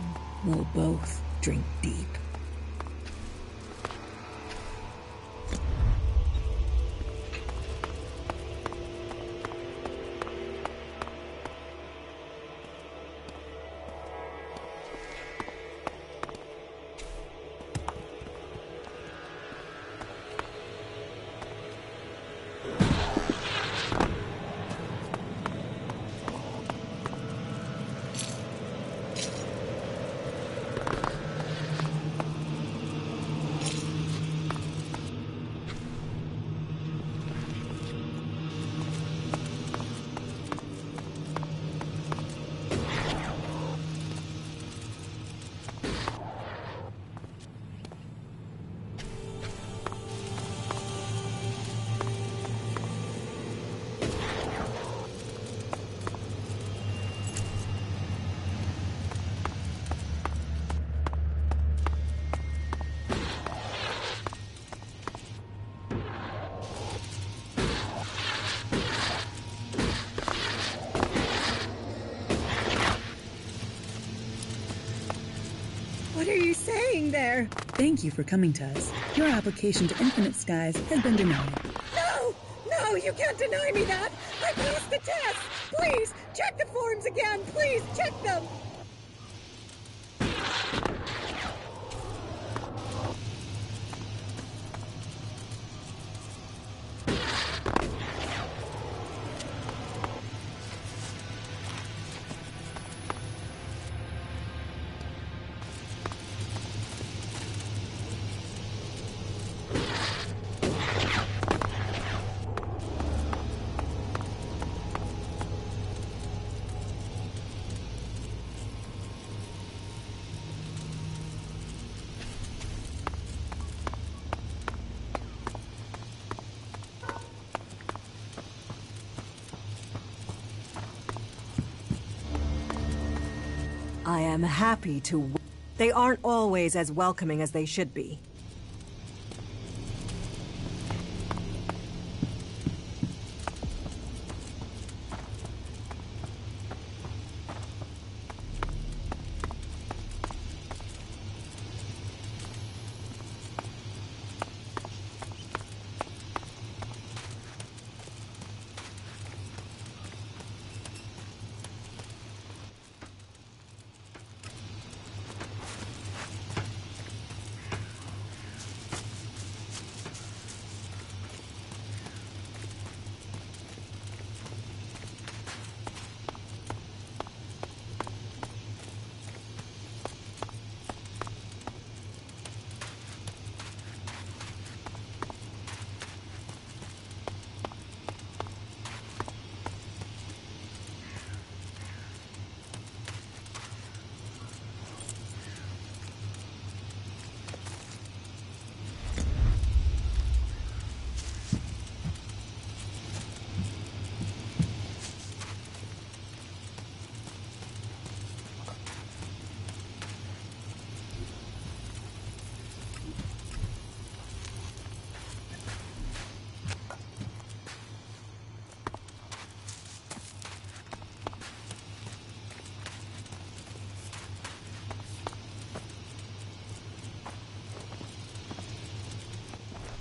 We'll both drink deep. What are you saying there? Thank you for coming to us. Your application to Infinite Skies has been denied. No! No, you can't deny me that! I passed the test! Please, check the forms again! Please, check them! I am happy to... They aren't always as welcoming as they should be.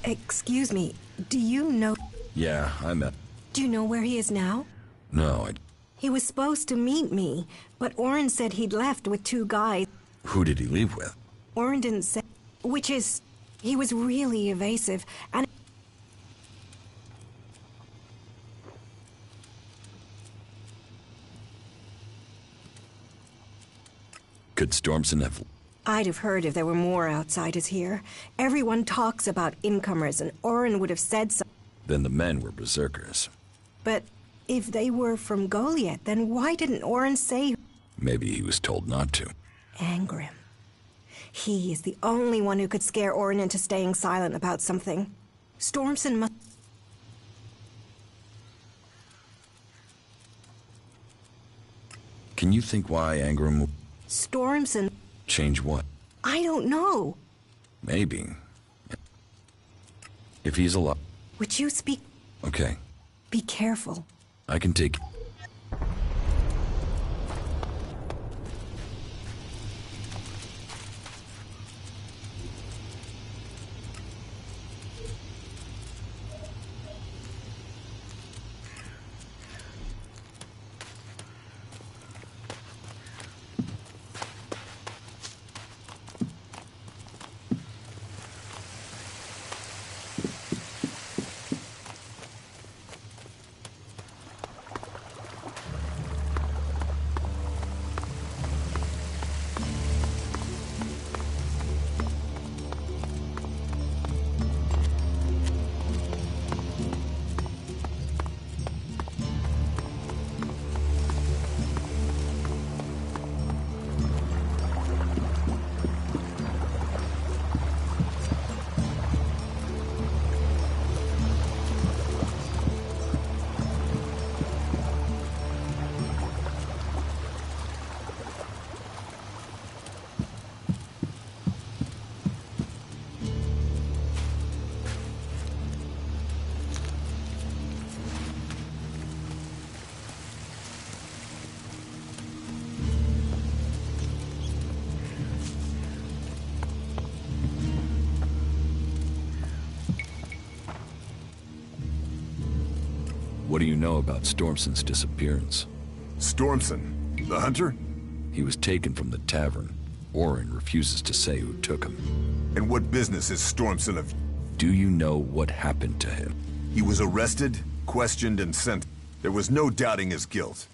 Excuse me, do you know... Yeah, I met... Do you know where he is now? No, He was supposed to meet me, but Oren said he'd left with two guys. Who did he leave with? Oren didn't say... Which is... He was really evasive, and... Could Stormson have... I'd have heard if there were more outsiders here. Everyone talks about incomers, and Oren would have said so. Then the men were berserkers. But if they were from Goliath, then why didn't Oren say... Maybe he was told not to. Angrim. He is the only one who could scare Orin into staying silent about something. Stormson must... Can you think why Angrim will Stormson... change what? I don't know. Maybe. If he's alive. Would you speak... Okay, Be careful. I can take... What do you know about Stormson's disappearance? Stormson? The hunter? He was taken from the tavern. Orin refuses to say who took him. And what business is Stormson of... Do you know what happened to him? He was arrested, questioned, and sent. There was no doubting his guilt.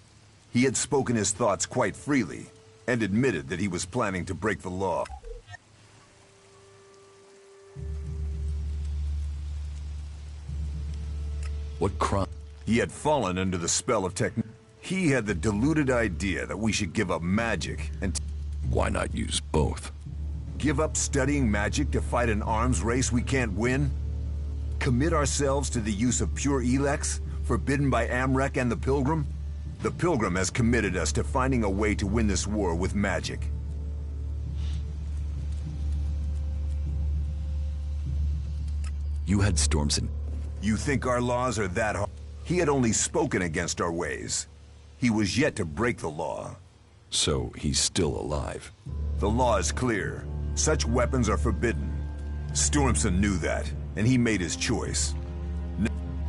He had spoken his thoughts quite freely, and admitted that he was planning to break the law. What crime? He had fallen under the spell of technology. He had the deluded idea that we should give up magic and... Why not use both? Give up studying magic to fight an arms race we can't win? Commit ourselves to the use of pure Elex, forbidden by Amrek and the Pilgrim? The Pilgrim has committed us to finding a way to win this war with magic. You had Stormson. You think our laws are that hard? He had only spoken against our ways. He was yet to break the law. So he's still alive. The law is clear. Such weapons are forbidden. Stormson knew that, and he made his choice.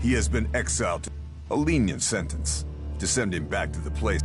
He has been exiled to a lenient sentence to send him back to the place.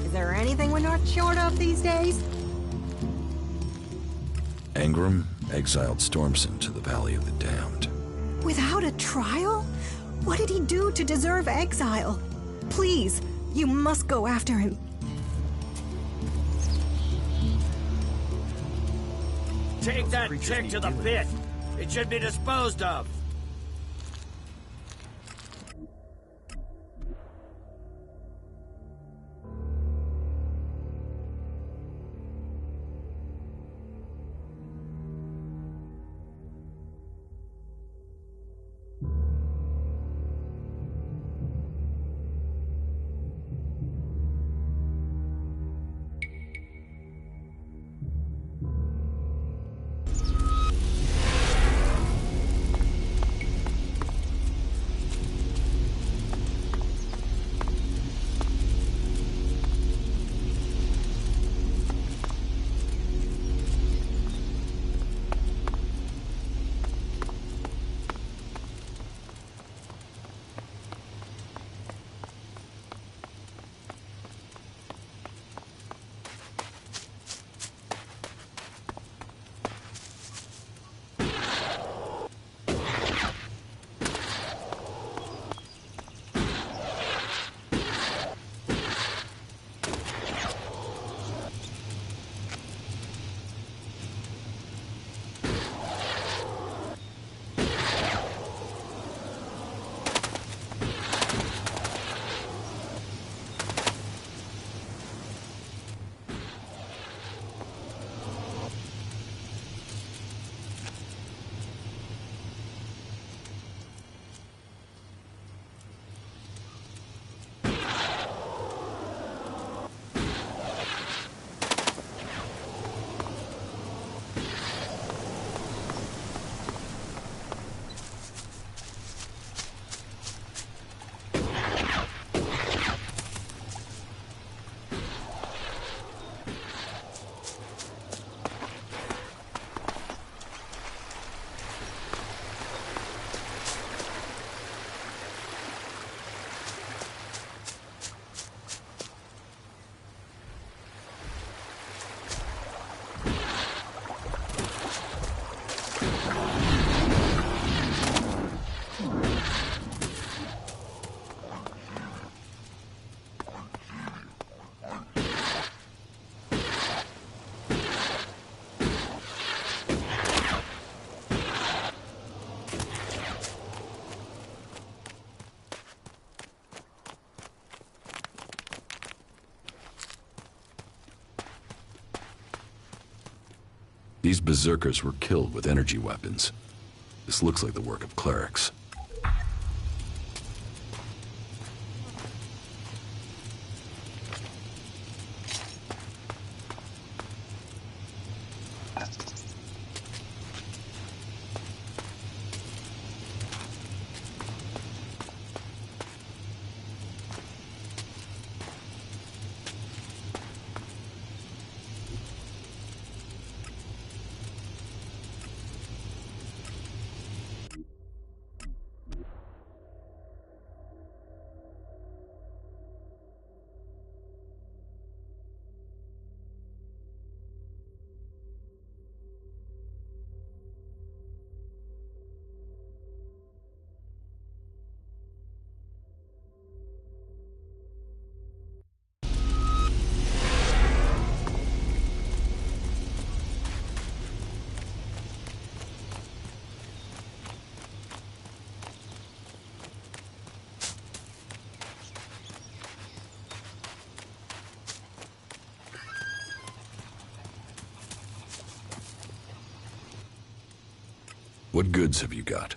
Is there anything we're not short of these days? Angrim exiled Stormson to the Valley of the Damned. Without a trial? What did he do to deserve exile? Please, you must go after him. Take that chick to the pit. It should be disposed of. These berserkers were killed with energy weapons. This looks like the work of clerics. What goods have you got?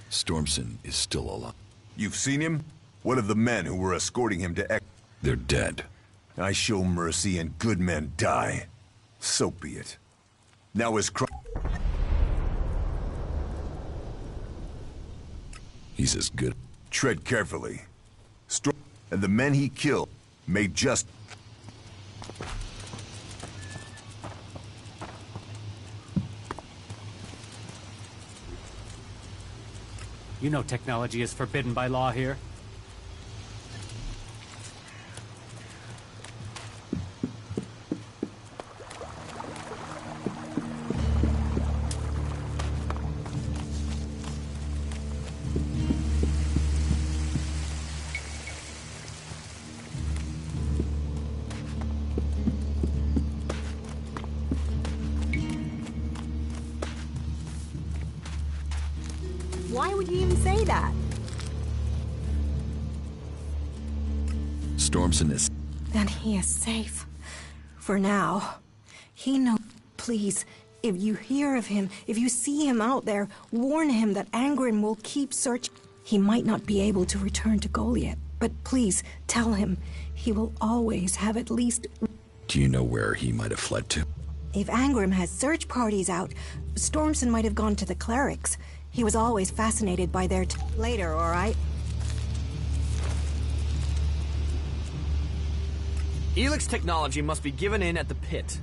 Stormson is still alive. You've seen him? What of the men who were escorting him to X? They're dead. I show mercy and good men die. So be it. Now his He's as good. Tread carefully. And the men he killed may just... You know technology is forbidden by law here. Why would you even say that? Stormson is... Then he is safe. For now. He knows. Please, if you hear of him, if you see him out there, warn him that Angrim will keep searching. He might not be able to return to Goliath, but please, tell him he will always have at least... Do you know where he might have fled to? If Angrim has search parties out, Stormson might have gone to the clerics. He was always fascinated by their later, all right? Elex technology must be given in at the pit.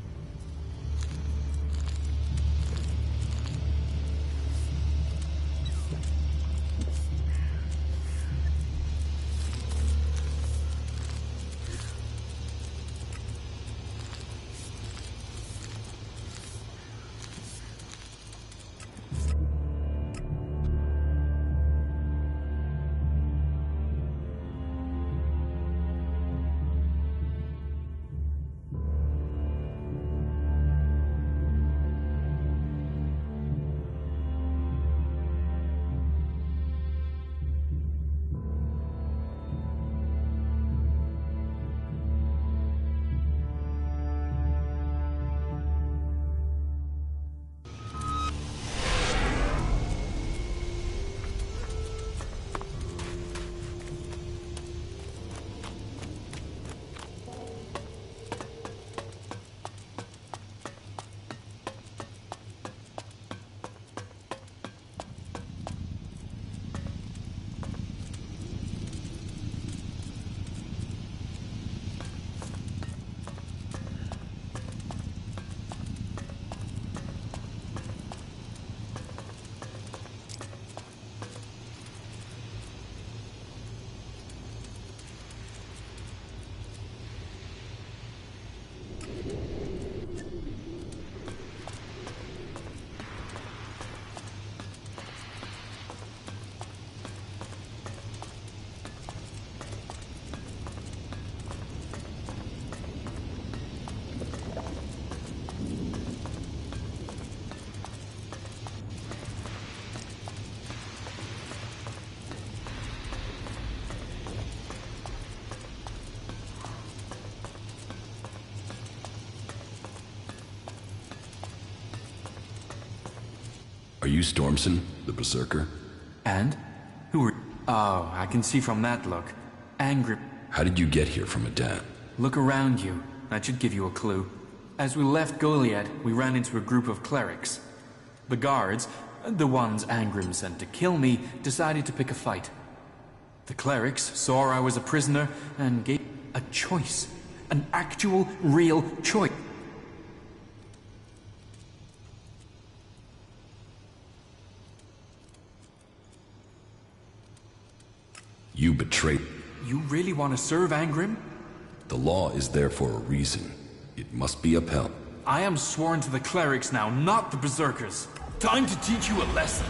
Are you Stormson, the Berserker? And? Who are... Oh, I can see from that look. Angry... How did you get here from Adan? Look around you. That should give you a clue. As we left Goliad, we ran into a group of clerics. The guards, the ones Angrim sent to kill me, decided to pick a fight. The clerics saw I was a prisoner and gave a choice. An actual, real choice. You betrayed... You really want to serve Angrim? The law is there for a reason. It must be upheld. I am sworn to the clerics now, not the berserkers. Time to teach you a lesson.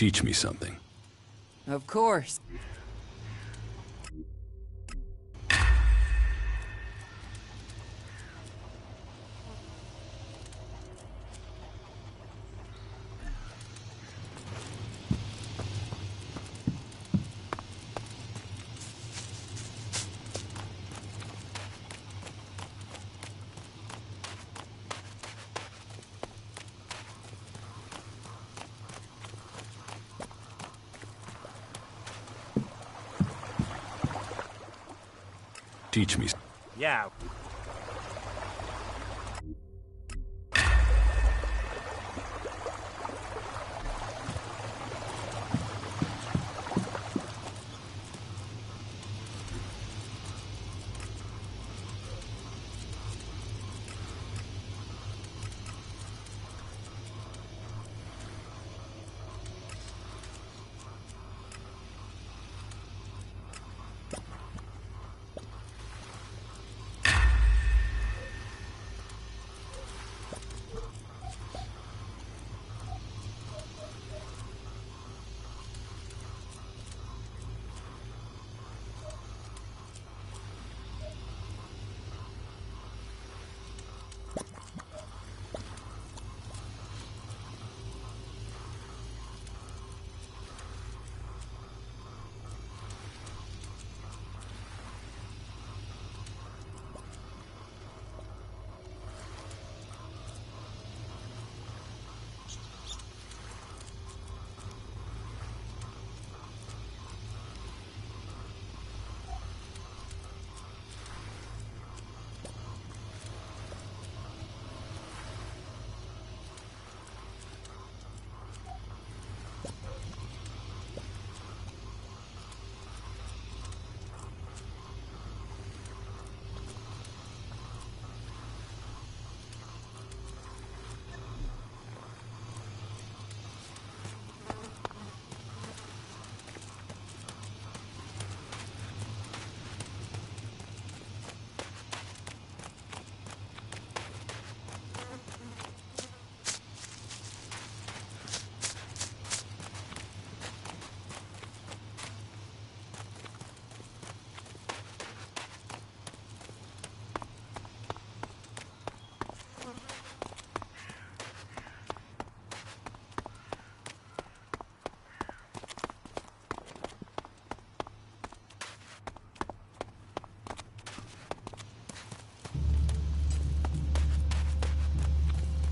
Teach me something. Of course. Teach me. Yeah.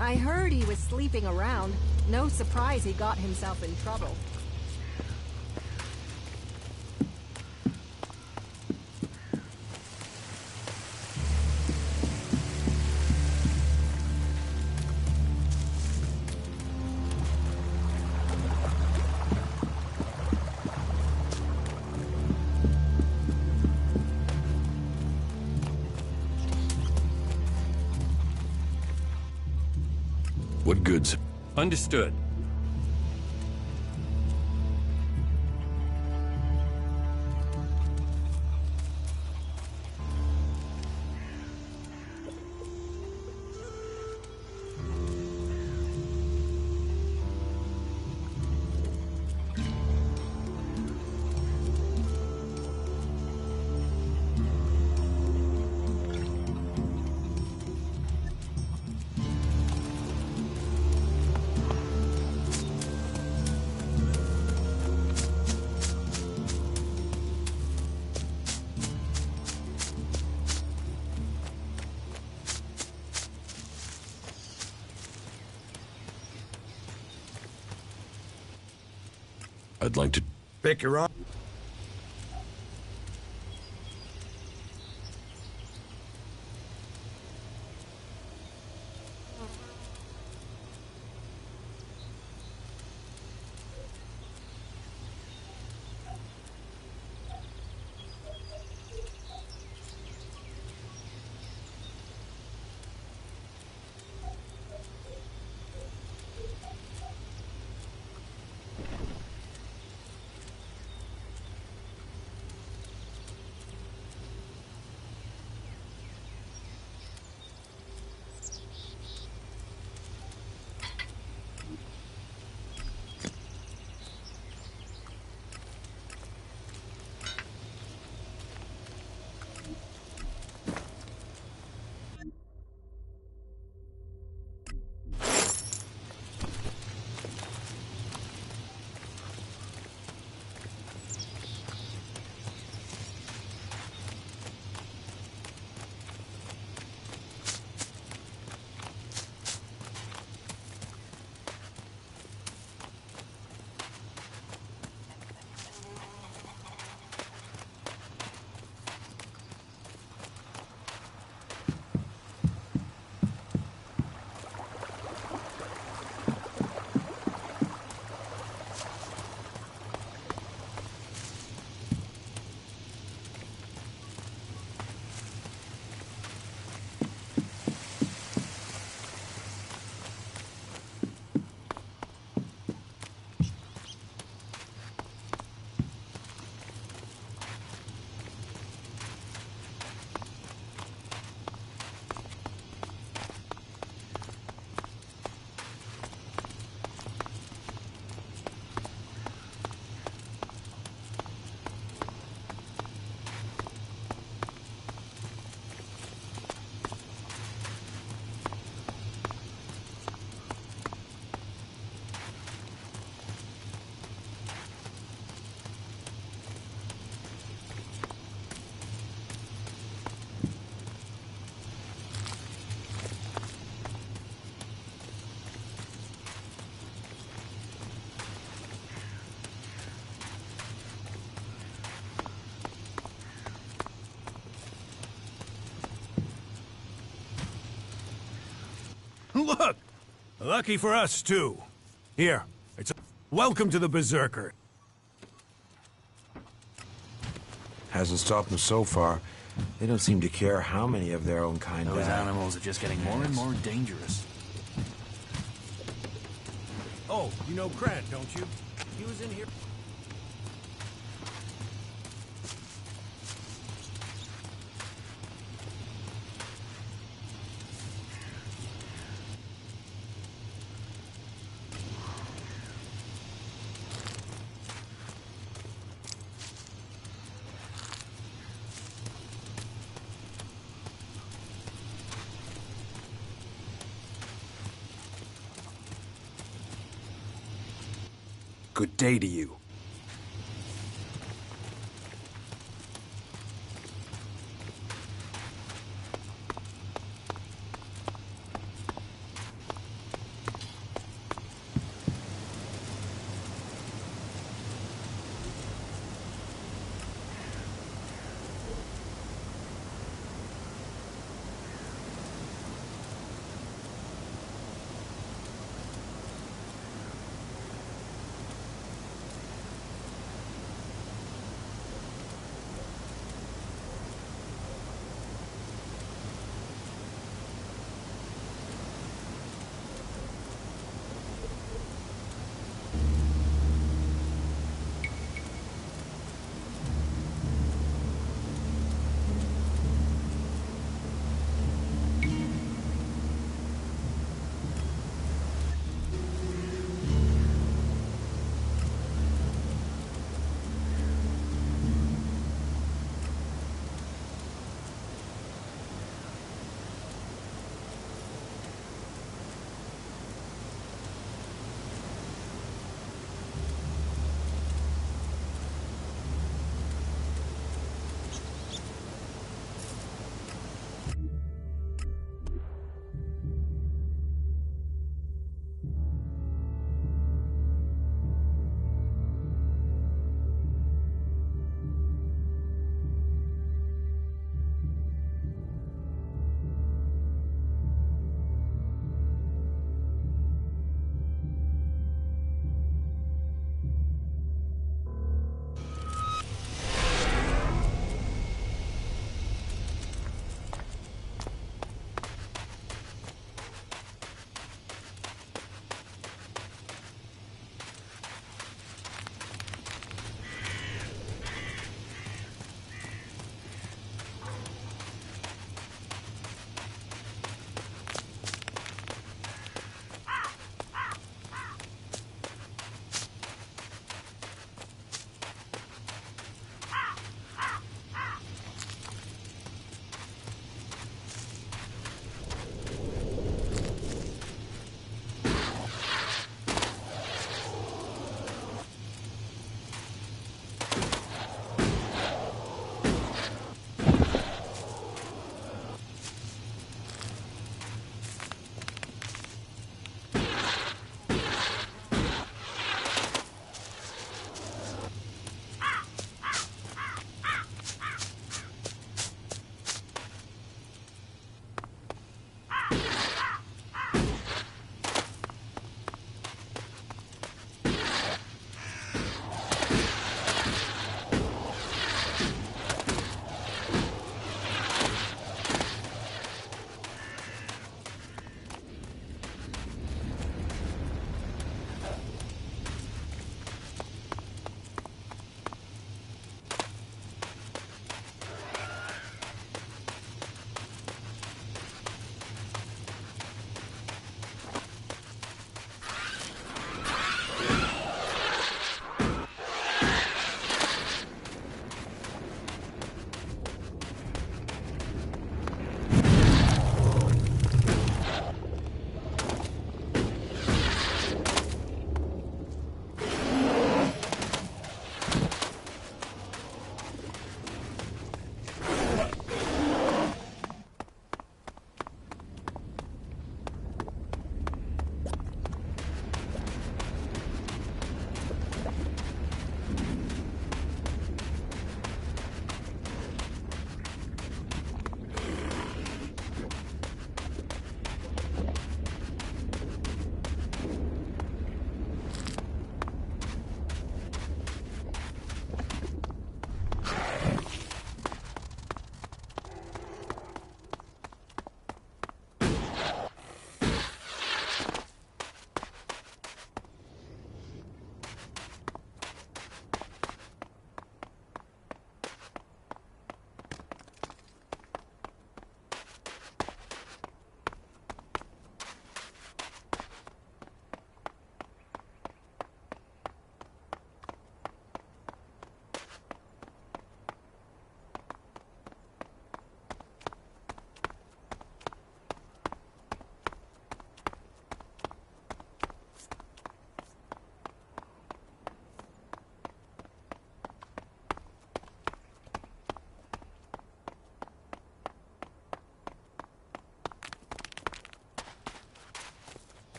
I heard he was sleeping around. No surprise he got himself in trouble. What goods? Understood. I'd like to... Pick your arm. Look! Lucky for us, too. Here, welcome to the Berserker. Hasn't stopped them so far. They don't seem to care how many of their own kind Those die. animals are just getting more and more dangerous. Oh, you know Grant, don't you? He was in here. Good day to you.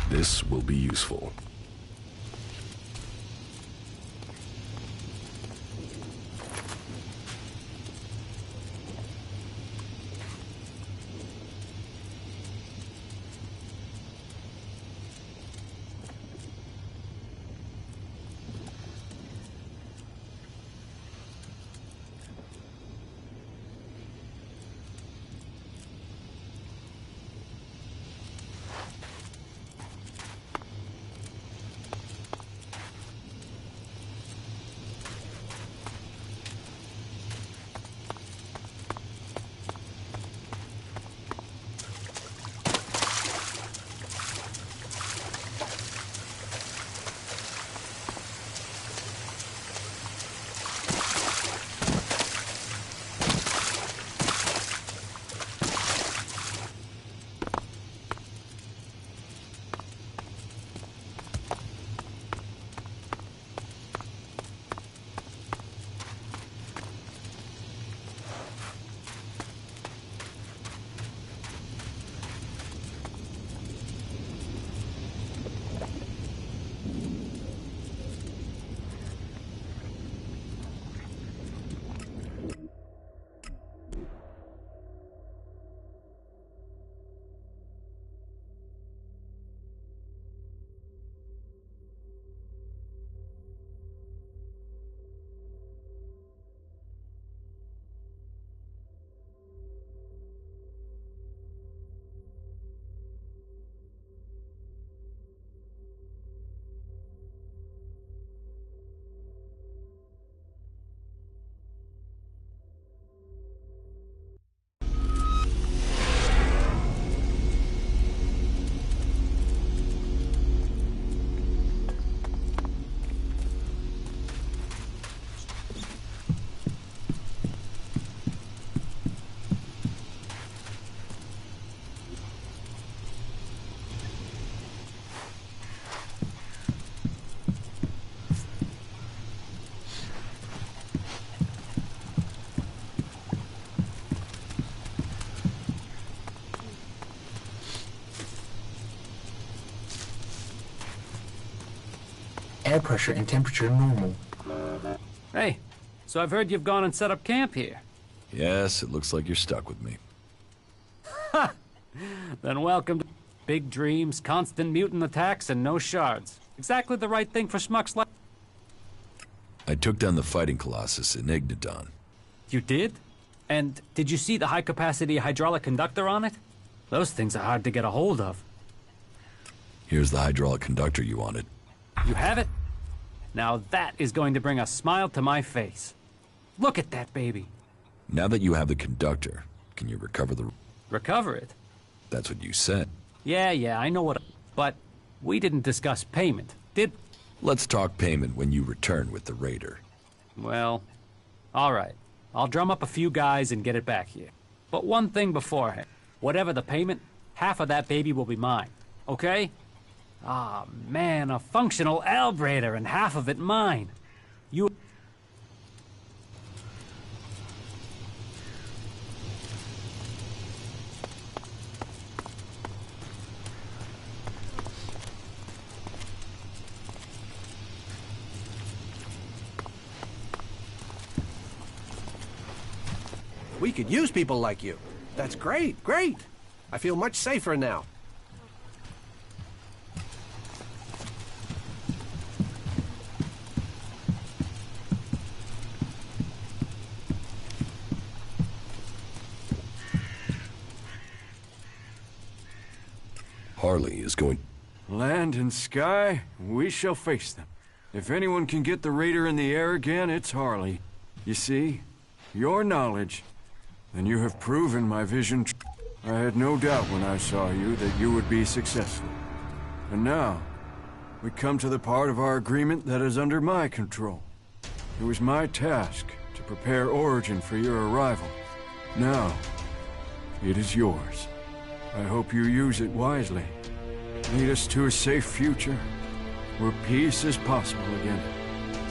This will be useful. Air pressure and temperature normal. Hey, so I've heard you've gone and set up camp here. Yes, it looks like you're stuck with me. Ha! Then welcome to big dreams, constant mutant attacks, and no shards. Exactly the right thing for schmucks like... I took down the fighting colossus in Ignodon. You did? And did you see the high-capacity hydraulic conductor on it? Those things are hard to get a hold of. Here's the hydraulic conductor you wanted. You have it? Now that is going to bring a smile to my face. Look at that baby. Now that you have the conductor, can you recover the... Recover it? That's what you said. Yeah, I know what... But we didn't discuss payment, did... Let's talk payment when you return with the raider. Well, all right. I'll drum up a few guys and get it back here. But one thing beforehand. Whatever the payment, half of that baby will be mine. Okay? Ah, man, a functional Albrader and half of it mine. You... We could use people like you. That's great, great. I feel much safer now. Harley is going... Land and sky, we shall face them. If anyone can get the raider in the air again, it's Harley. You see, your knowledge, and you have proven my vision. I had no doubt when I saw you that you would be successful. And now, we come to the part of our agreement that is under my control. It was my task to prepare Origin for your arrival. Now, it is yours. I hope you use it wisely. Lead us to a safe future, where peace is possible again.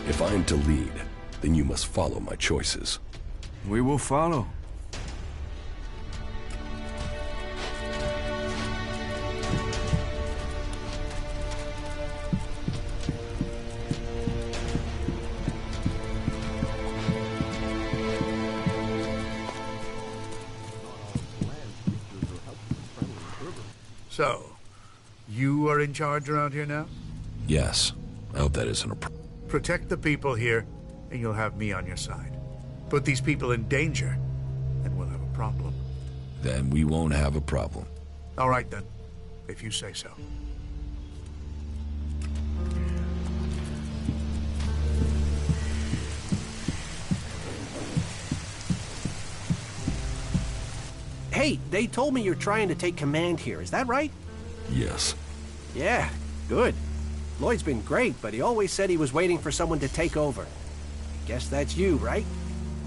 If I am to lead, then you must follow my choices. We will follow. So, you are in charge around here now? Yes. I hope that isn't a problem. Protect the people here, and you'll have me on your side. Put these people in danger, and we'll have a problem. Then we won't have a problem. All right, then. If you say so. Hey, they told me you're trying to take command here. Is that right? Yes. Yeah, good. Lloyd's been great, but he always said he was waiting for someone to take over. Guess that's you, right?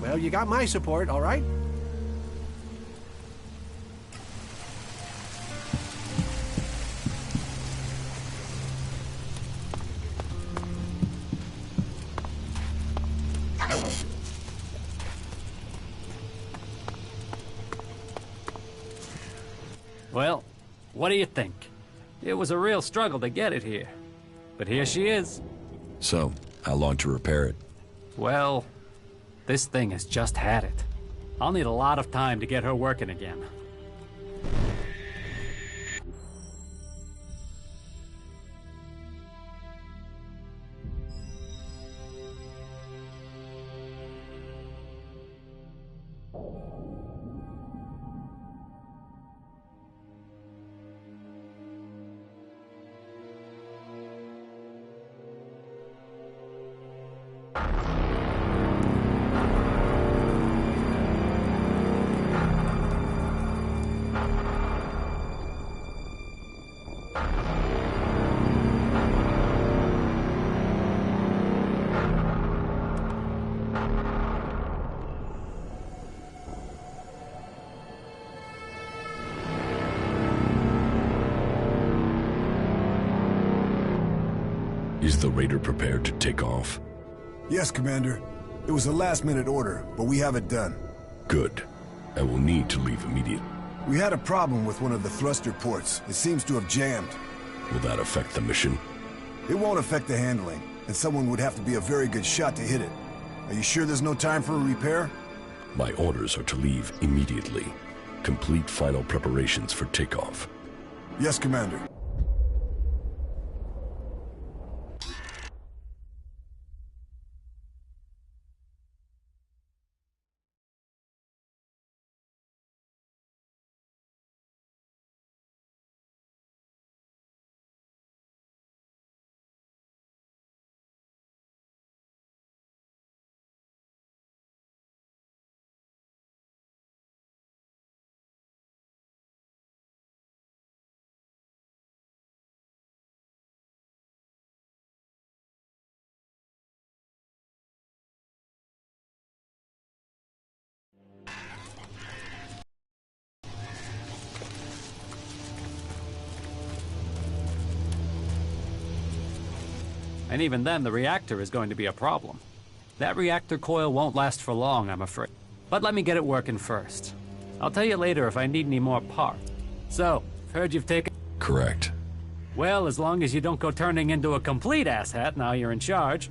Well, you got my support, all right? Well, what do you think? It was a real struggle to get it here. But here she is. So, how long to repair it? Well, this thing has just had it. I'll need a lot of time to get her working again. Is the Raider prepared to take off? Yes, Commander. It was a last-minute order, but we have it done. Good. I will need to leave immediately. We had a problem with one of the thruster ports. It seems to have jammed. Will that affect the mission? It won't affect the handling, and someone would have to be a very good shot to hit it. Are you sure there's no time for a repair? My orders are to leave immediately. Complete final preparations for takeoff. Yes, Commander. And even then, the reactor is going to be a problem. That reactor coil won't last for long, I'm afraid. But let me get it working first. I'll tell you later if I need any more parts. So, heard you've taken... Correct. Well, as long as you don't go turning into a complete asshat now you're in charge,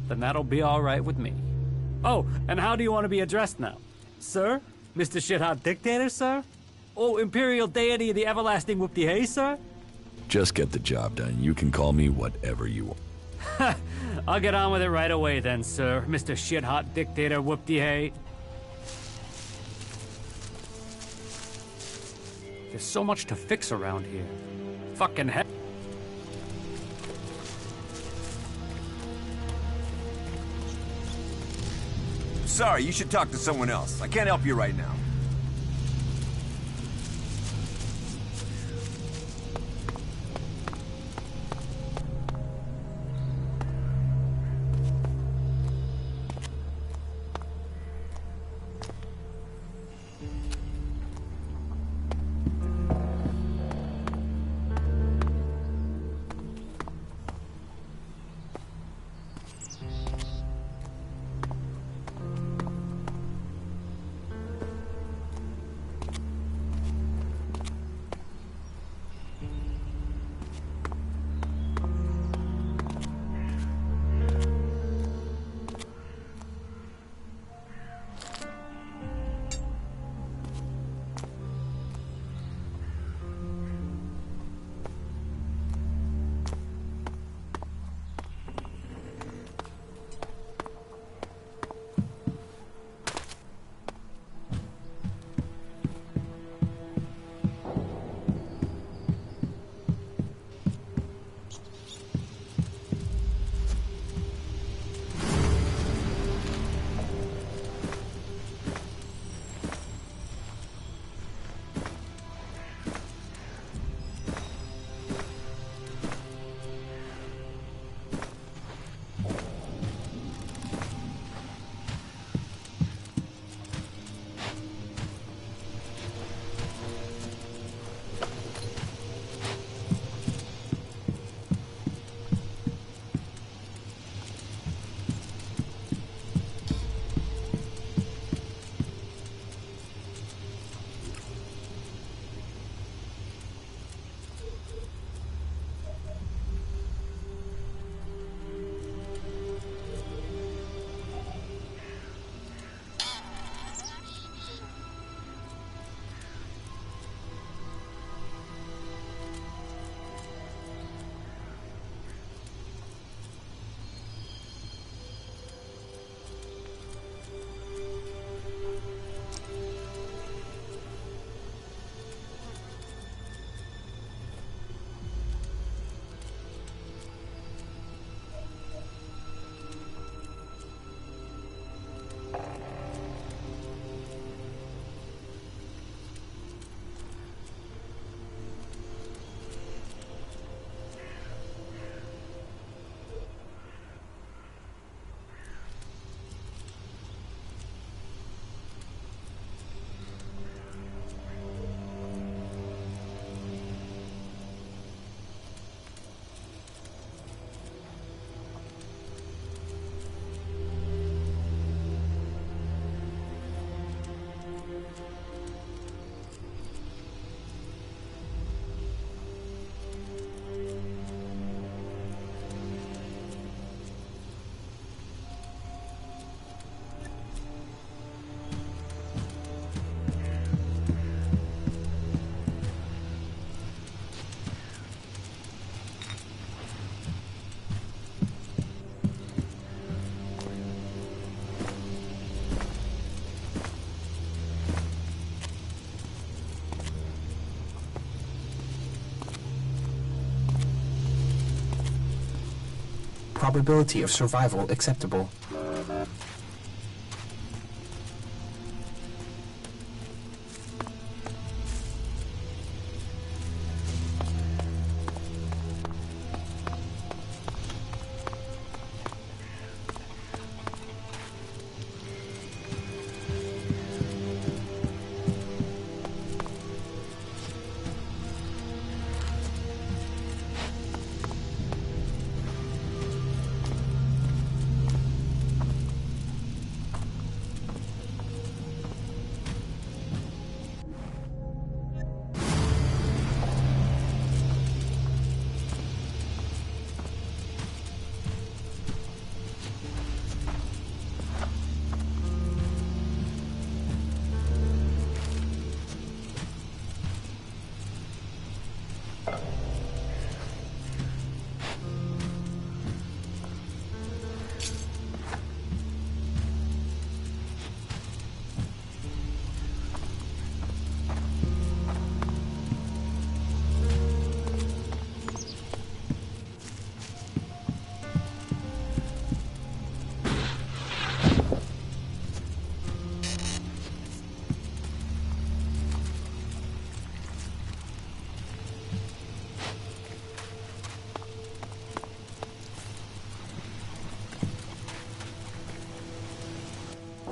then that'll be all right with me. Oh, and how do you want to be addressed now? Sir? Mr. Shithot Dictator, sir? Oh, Imperial Deity of the Everlasting Whoop-de-Hay, sir? Just get the job done. You can call me whatever you want. I'll get on with it right away then, sir. Mr. Shithot Dictator Whoop-de-Hay. There's so much to fix around here. Fucking heck. Sorry, you should talk to someone else. I can't help you right now. Probability of survival acceptable.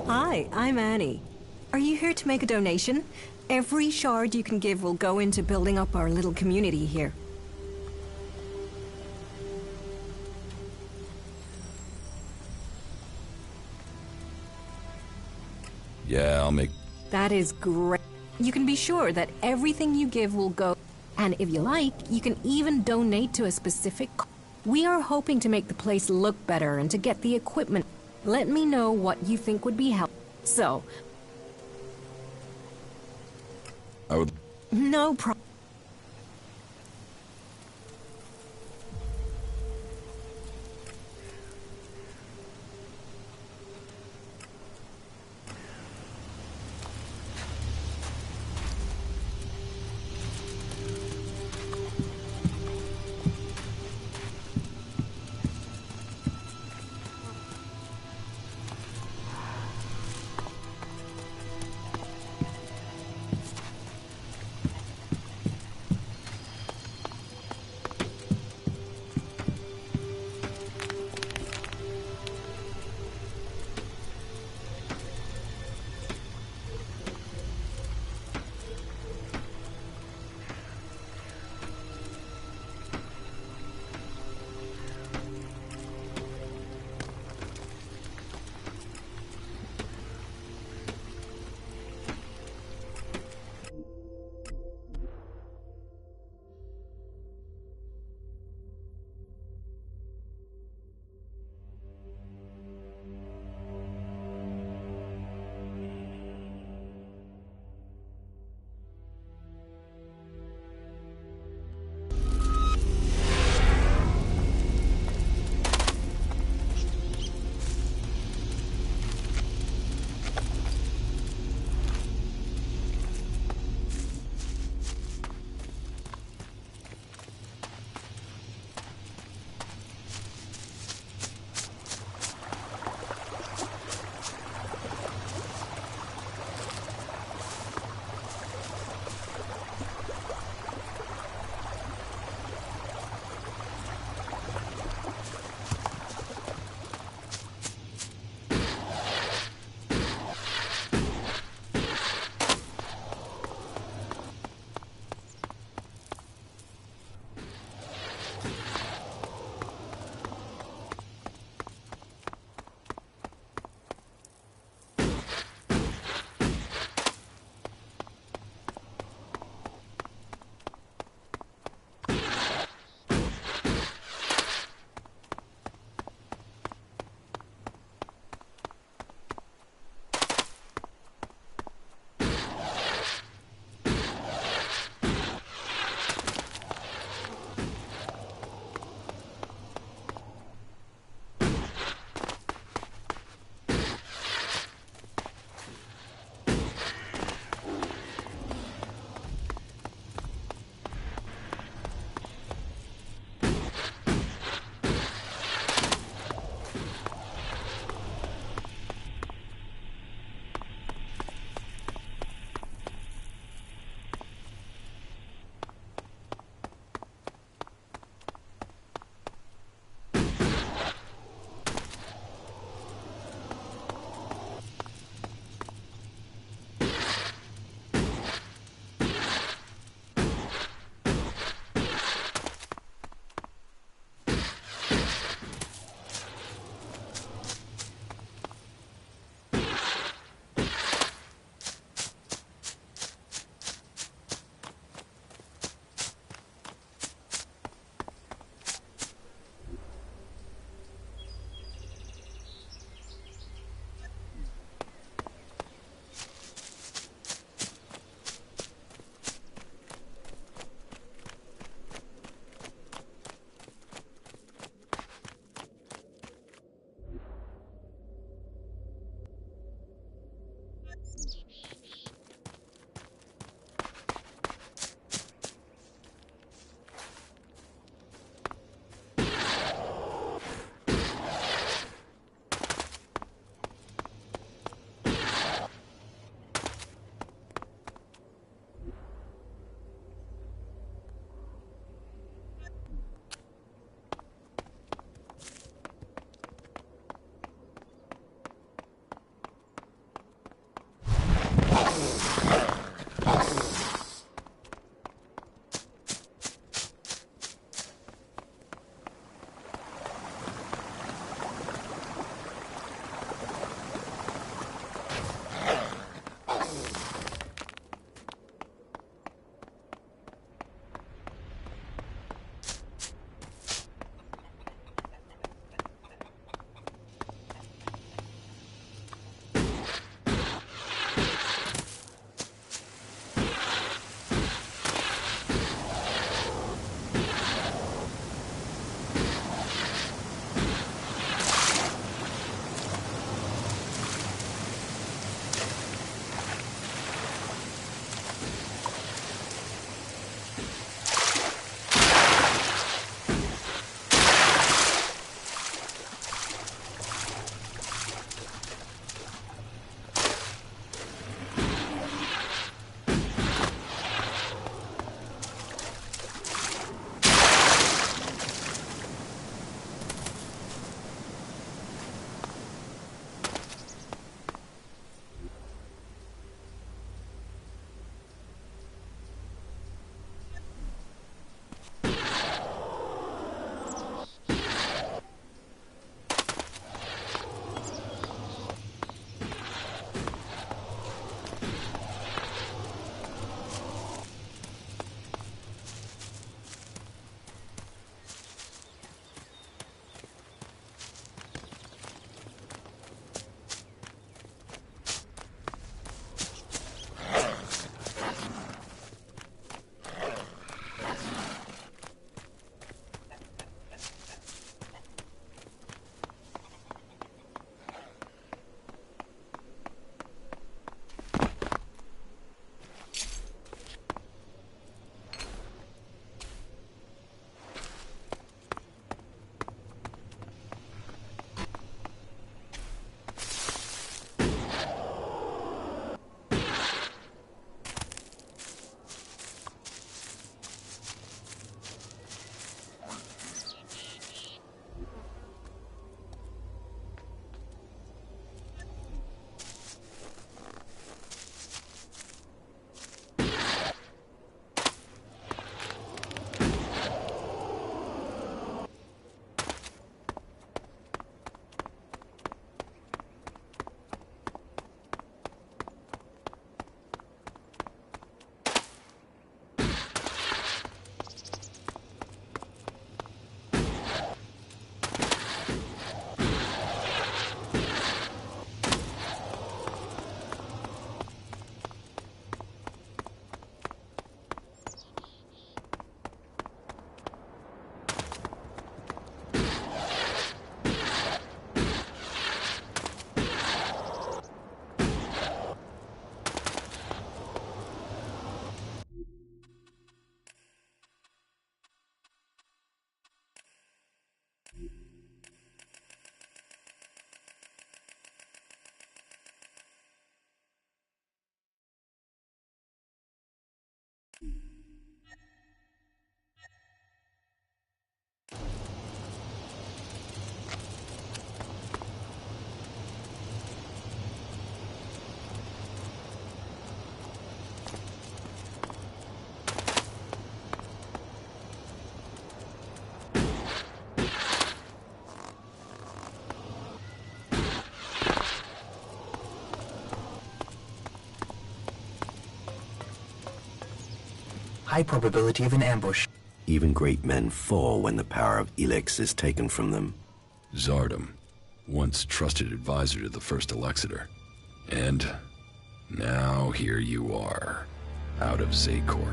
Hi, I'm Annie. Are you here to make a donation? Every shard you can give will go into building up our little community here. Yeah, I'll make... That is great. You can be sure that everything you give will go. And if you like, you can even donate to a specific... We are hoping to make the place look better and to get the equipment. Let me know what you think would be helpful. So... I would... No problem. high probability of an ambush. Even great men fall when the power of Elex is taken from them. Zardom, once trusted advisor to the First Elexiter. And now here you are, out of Zakor,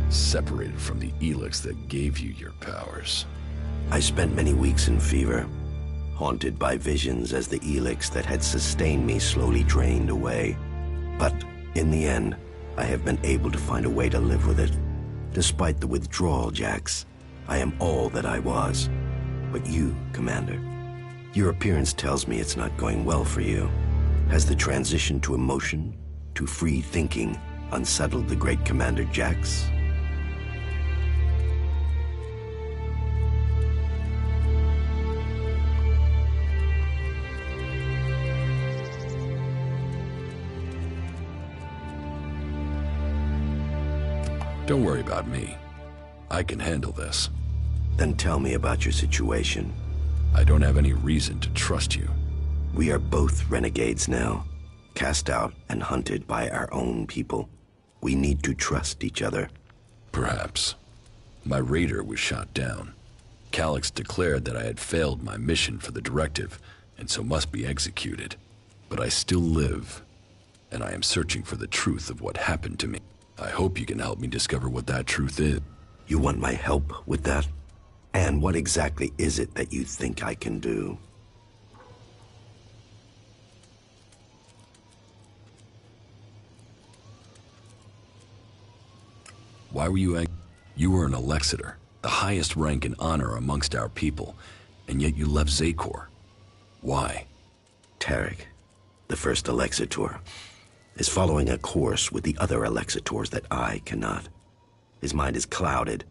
separated from the Elex that gave you your powers. I spent many weeks in fever, haunted by visions as the Elex that had sustained me slowly drained away. But in the end, I have been able to find a way to live with it. Despite the withdrawal, Jax, I am all that I was. But you, Commander, your appearance tells me it's not going well for you. Has the transition to emotion, to free thinking, unsettled the great Commander Jax? Don't worry about me. I can handle this. Then tell me about your situation. I don't have any reason to trust you. We are both renegades now, cast out and hunted by our own people. We need to trust each other. Perhaps. My raider was shot down. Calix declared that I had failed my mission for the directive, and so must be executed. But I still live, and I am searching for the truth of what happened to me. I hope you can help me discover what that truth is. You want my help with that? And what exactly is it that you think I can do? Why were you You were an Elexiter, the highest rank and honor amongst our people, and yet you left Zakor. Why? Tarek, the first Elexitor, is following a course with the other Elexitors that I cannot. His mind is clouded.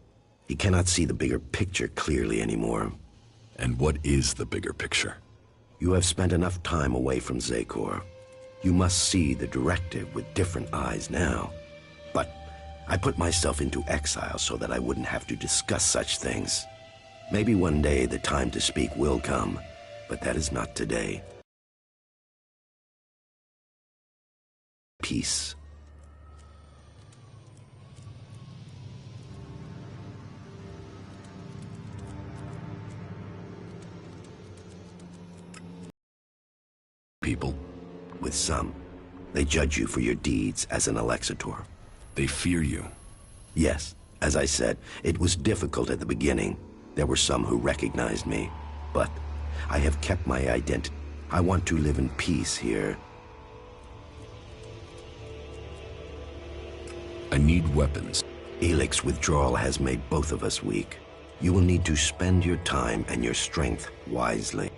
He cannot see the bigger picture clearly anymore. And what is the bigger picture? You have spent enough time away from Zakor. You must see the directive with different eyes now. But I put myself into exile so that I wouldn't have to discuss such things. Maybe one day the time to speak will come, but that is not today. Peace. People? With some. They judge you for your deeds as an Elexitor. They fear you. Yes. As I said, it was difficult at the beginning. There were some who recognized me. But I have kept my identity. I want to live in peace here. I need weapons. Elex withdrawal has made both of us weak. You will need to spend your time and your strength wisely.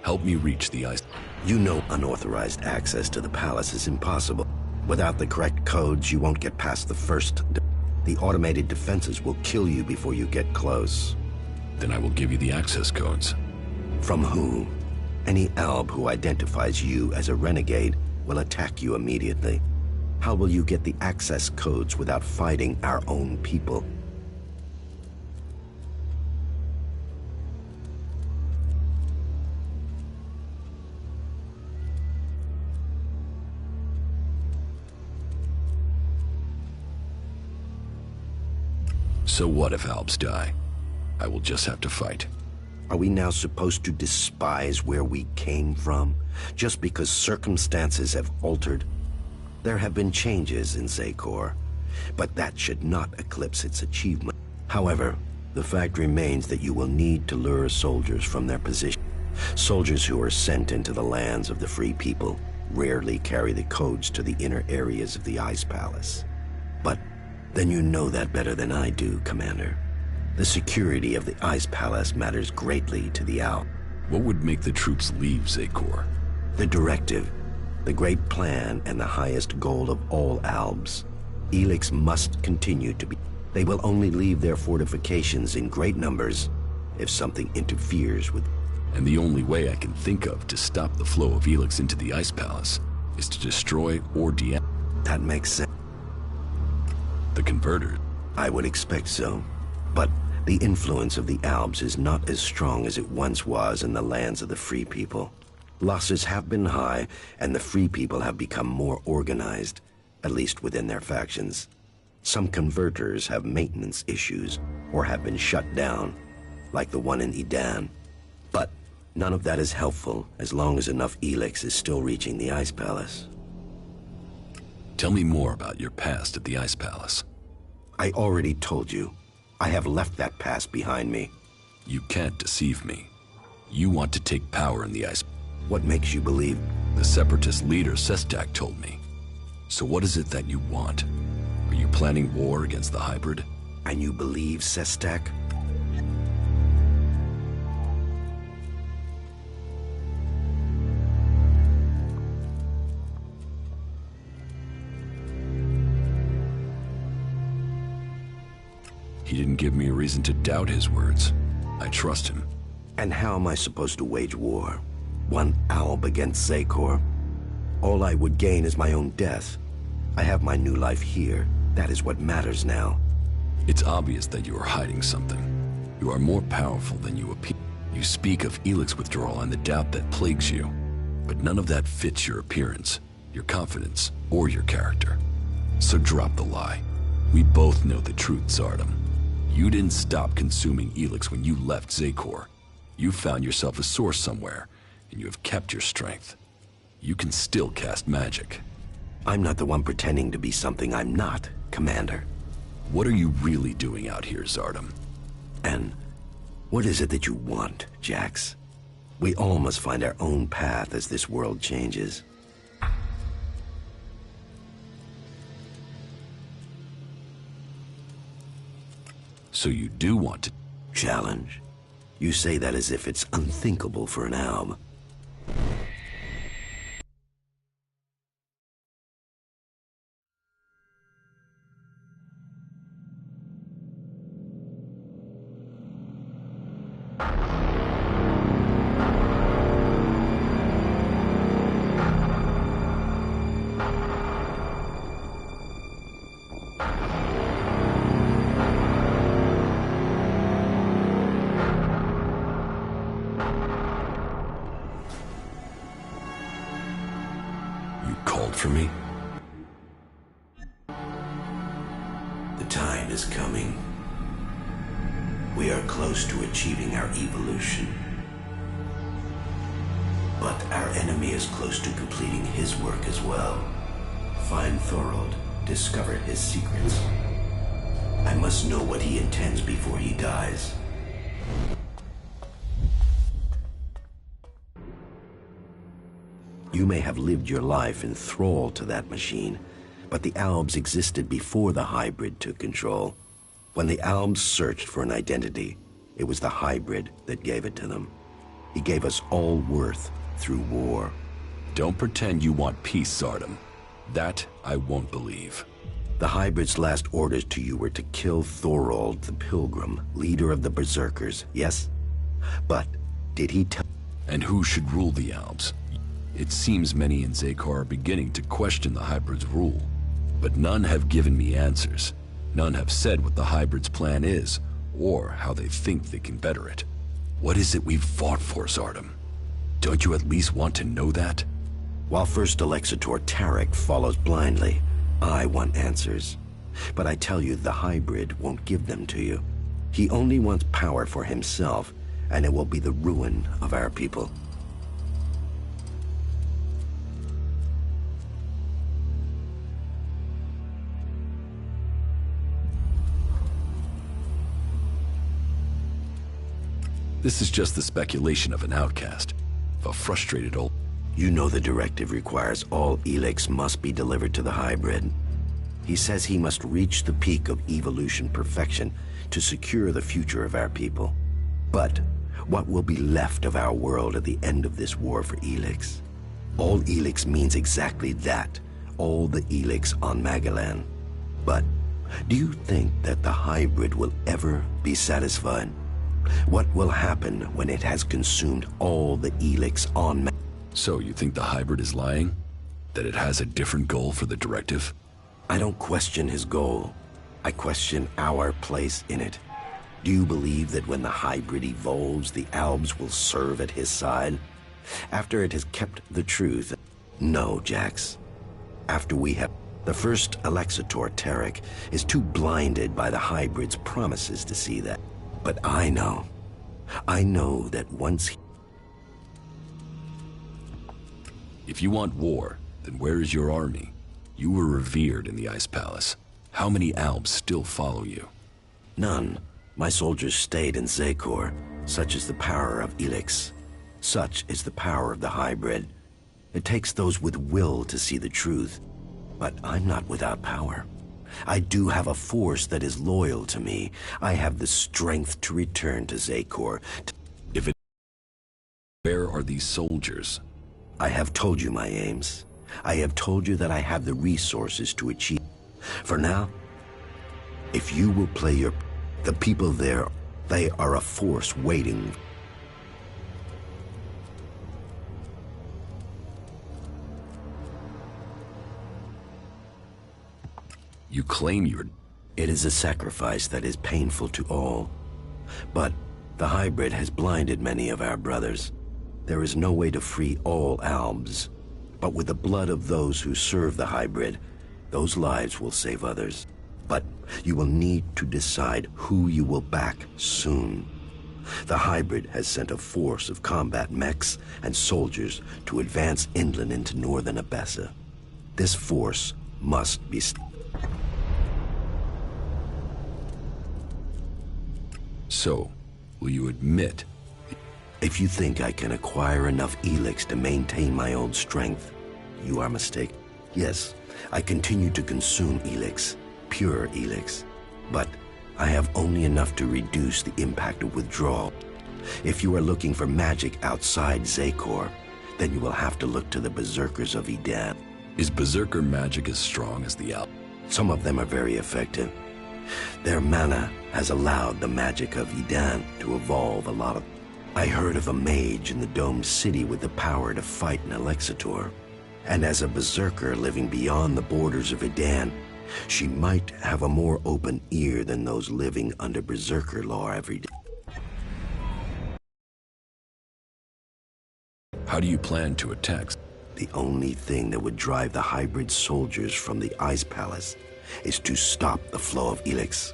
Help me reach the ice. You know unauthorized access to the palace is impossible. Without the correct codes, you won't get past the first. The automated defenses will kill you before you get close. Then I will give you the access codes. From who? Any Alb who identifies you as a renegade will attack you immediately. How will you get the access codes without fighting our own people? So what if Albs die? I will just have to fight. Are we now supposed to despise where we came from, just because circumstances have altered? There have been changes in Zakor, but that should not eclipse its achievement. However, the fact remains that you will need to lure soldiers from their position. Soldiers who are sent into the lands of the free people rarely carry the codes to the inner areas of the Ice Palace. But then you know that better than I do, Commander. The security of the Ice Palace matters greatly to the Alb. What would make the troops leave Zakor? The directive, the great plan, and the highest goal of all Albs. Elex must continue to be. They will only leave their fortifications in great numbers if something interferes with. And the only way I can think of to stop the flow of Elex into the Ice Palace is to destroy or deactivate. That makes sense. The converter? I would expect so. But the influence of the Albs is not as strong as it once was in the lands of the free people. Losses have been high, and the free people have become more organized, at least within their factions. Some converters have maintenance issues or have been shut down, like the one in Edan. But none of that is helpful as long as enough Elex is still reaching the Ice Palace. Tell me more about your past at the Ice Palace. I already told you. I have left that past behind me. You can't deceive me. You want to take power in the Ice... What makes you believe? The Separatist leader, Sestak, told me. So what is it that you want? Are you planning war against the hybrid? And you believe Sestak? He didn't give me a reason to doubt his words. I trust him. And how am I supposed to wage war? One alb against Zakor? All I would gain is my own death. I have my new life here. That is what matters now. It's obvious that you are hiding something. You are more powerful than you appear. You speak of Elex withdrawal and the doubt that plagues you. But none of that fits your appearance, your confidence, or your character. So drop the lie. We both know the truth, Zardom. You didn't stop consuming Elex when you left Zakor. You found yourself a source somewhere, and you have kept your strength. You can still cast magic. I'm not the one pretending to be something I'm not, Commander. What are you really doing out here, Zardom? And what is it that you want, Jax? We all must find our own path as this world changes. So you do want to... Challenge? You say that as if it's unthinkable for an alb. For me? The time is coming. We are close to achieving our evolution. But our enemy is close to completing his work as well. Find Thorold, discover his secrets. I must know what he intends before he dies. You may have lived your life in thrall to that machine, but the Albs existed before the hybrid took control. When the Albs searched for an identity, it was the hybrid that gave it to them. He gave us all worth through war. Don't pretend you want peace, Zardom. That I won't believe. The hybrid's last orders to you were to kill Thorold the Pilgrim, leader of the Berserkers, yes? But did he tell... And who should rule the Albs? It seems many in Zakor are beginning to question the hybrid's rule, but none have given me answers. None have said what the hybrid's plan is, or how they think they can better it. What is it we've fought for, Zardom? Don't you at least want to know that? While First Alexitor Tarek follows blindly, I want answers. But I tell you, the hybrid won't give them to you. He only wants power for himself, and it will be the ruin of our people. This is just the speculation of an outcast, of a frustrated old... You know the directive requires all Elex must be delivered to the hybrid. He says he must reach the peak of evolution perfection to secure the future of our people. But what will be left of our world at the end of this war for Elex? All Elex means exactly that, all the Elex on Magalan. But do you think that the hybrid will ever be satisfied? What will happen when it has consumed all the Elex on Magalan? So you think the hybrid is lying? That it has a different goal for the directive? I don't question his goal. I question our place in it. Do you believe that when the hybrid evolves, the Albs will serve at his side? After it has kept the truth? No, Jax. After we have... The first Alexitor, Tarek, is too blinded by the hybrid's promises to see that. But I know. I know that once he... If you want war, then where is your army? You were revered in the Ice Palace. How many Albs still follow you? None. My soldiers stayed in Zekor. Such is the power of Elex. Such is the power of the hybrid. It takes those with will to see the truth. But I'm not without power. I do have a force that is loyal to me. I have the strength to return to Zekor. Where are these soldiers? I have told you my aims. I have told you that I have the resources to achieve. For now, if you will play your... The people there, they are a force waiting. You claim you're... It is a sacrifice that is painful to all. But the hybrid has blinded many of our brothers. There is no way to free all Albs. But with the blood of those who serve the hybrid, those lives will save others. But you will need to decide who you will back soon. The hybrid has sent a force of combat mechs and soldiers to advance inland into northern Abessa. This force must be... So, will you admit... If you think I can acquire enough Elex to maintain my own strength, you are mistaken. Yes, I continue to consume Elex, pure Elex, but I have only enough to reduce the impact of withdrawal. If you are looking for magic outside Zekor, then you will have to look to the Berserkers of Edan. Is Berserker magic as strong as the Alb? Some of them are very effective. Their mana has allowed the magic of Edan to evolve a lot of... I heard of a mage in the domed city with the power to fight an Alexitor. And as a berserker living beyond the borders of Edan, she might have a more open ear than those living under berserker law every day. How do you plan to attack? The only thing that would drive the hybrid soldiers from the Ice Palace is to stop the flow of Elex.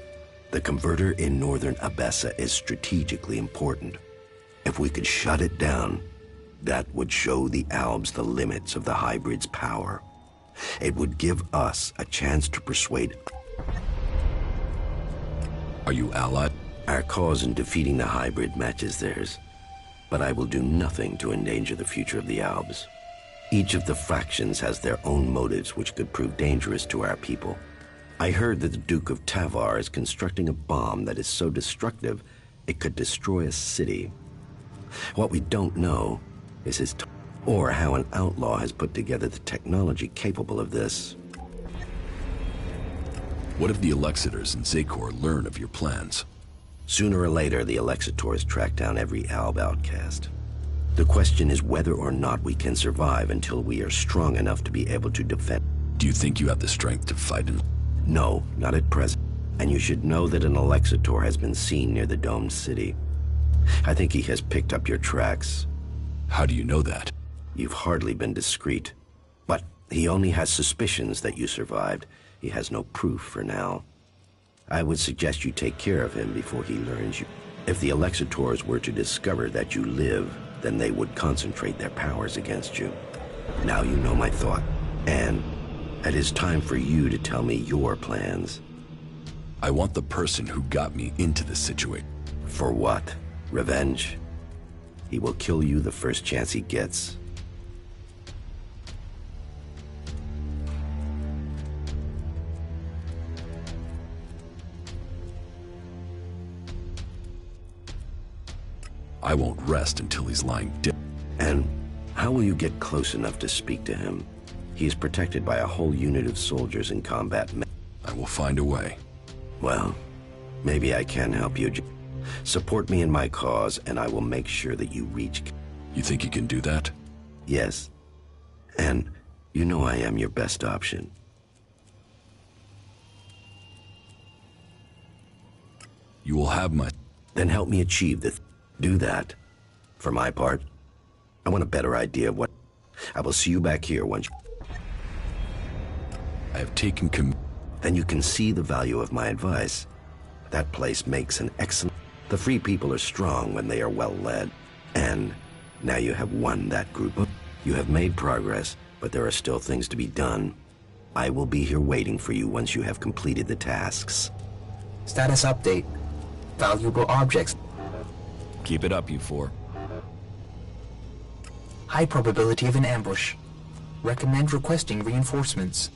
The converter in northern Abessa is strategically important. If we could shut it down, that would show the Albs the limits of the hybrid's power. It would give us a chance to persuade... Are you allied? Our cause in defeating the hybrid matches theirs. But I will do nothing to endanger the future of the Albs. Each of the factions has their own motives which could prove dangerous to our people. I heard that the Duke of Tavar is constructing a bomb that is so destructive it could destroy a city. What we don't know is his or how an outlaw has put together the technology capable of this. What if the Alexitors in Zekor learn of your plans? Sooner or later, the Alexitors track down every Alb outcast. The question is whether or not we can survive until we are strong enough to be able to defend. Do you think you have the strength to fight him? No, not at present. And you should know that an Alexitor has been seen near the domed city. I think he has picked up your tracks. How do you know that? You've hardly been discreet. But he only has suspicions that you survived. He has no proof for now. I would suggest you take care of him before he learns you. If the Alexitors were to discover that you live, then they would concentrate their powers against you. Now you know my thought. And it is time for you to tell me your plans. I want the person who got me into this situation. For what? Revenge? He will kill you the first chance he gets. I won't rest until he's lying dead. And how will you get close enough to speak to him? He is protected by a whole unit of soldiers in combat. I will find a way. Well, maybe I can help you. Support me in my cause, and I will make sure that you reach... You think you can do that? Yes. And you know I am your best option. You will have my... Then help me achieve the... Do that. For my part, I want a better idea of what... I will see you back here once... I have taken Then you can see the value of my advice. That place makes an excellent... The Free People are strong when they are well led. And now you have won that group of... You have made progress, but there are still things to be done. I will be here waiting for you once you have completed the tasks. Status update. Valuable objects. Keep it up, you four. High probability of an ambush. Recommend requesting reinforcements.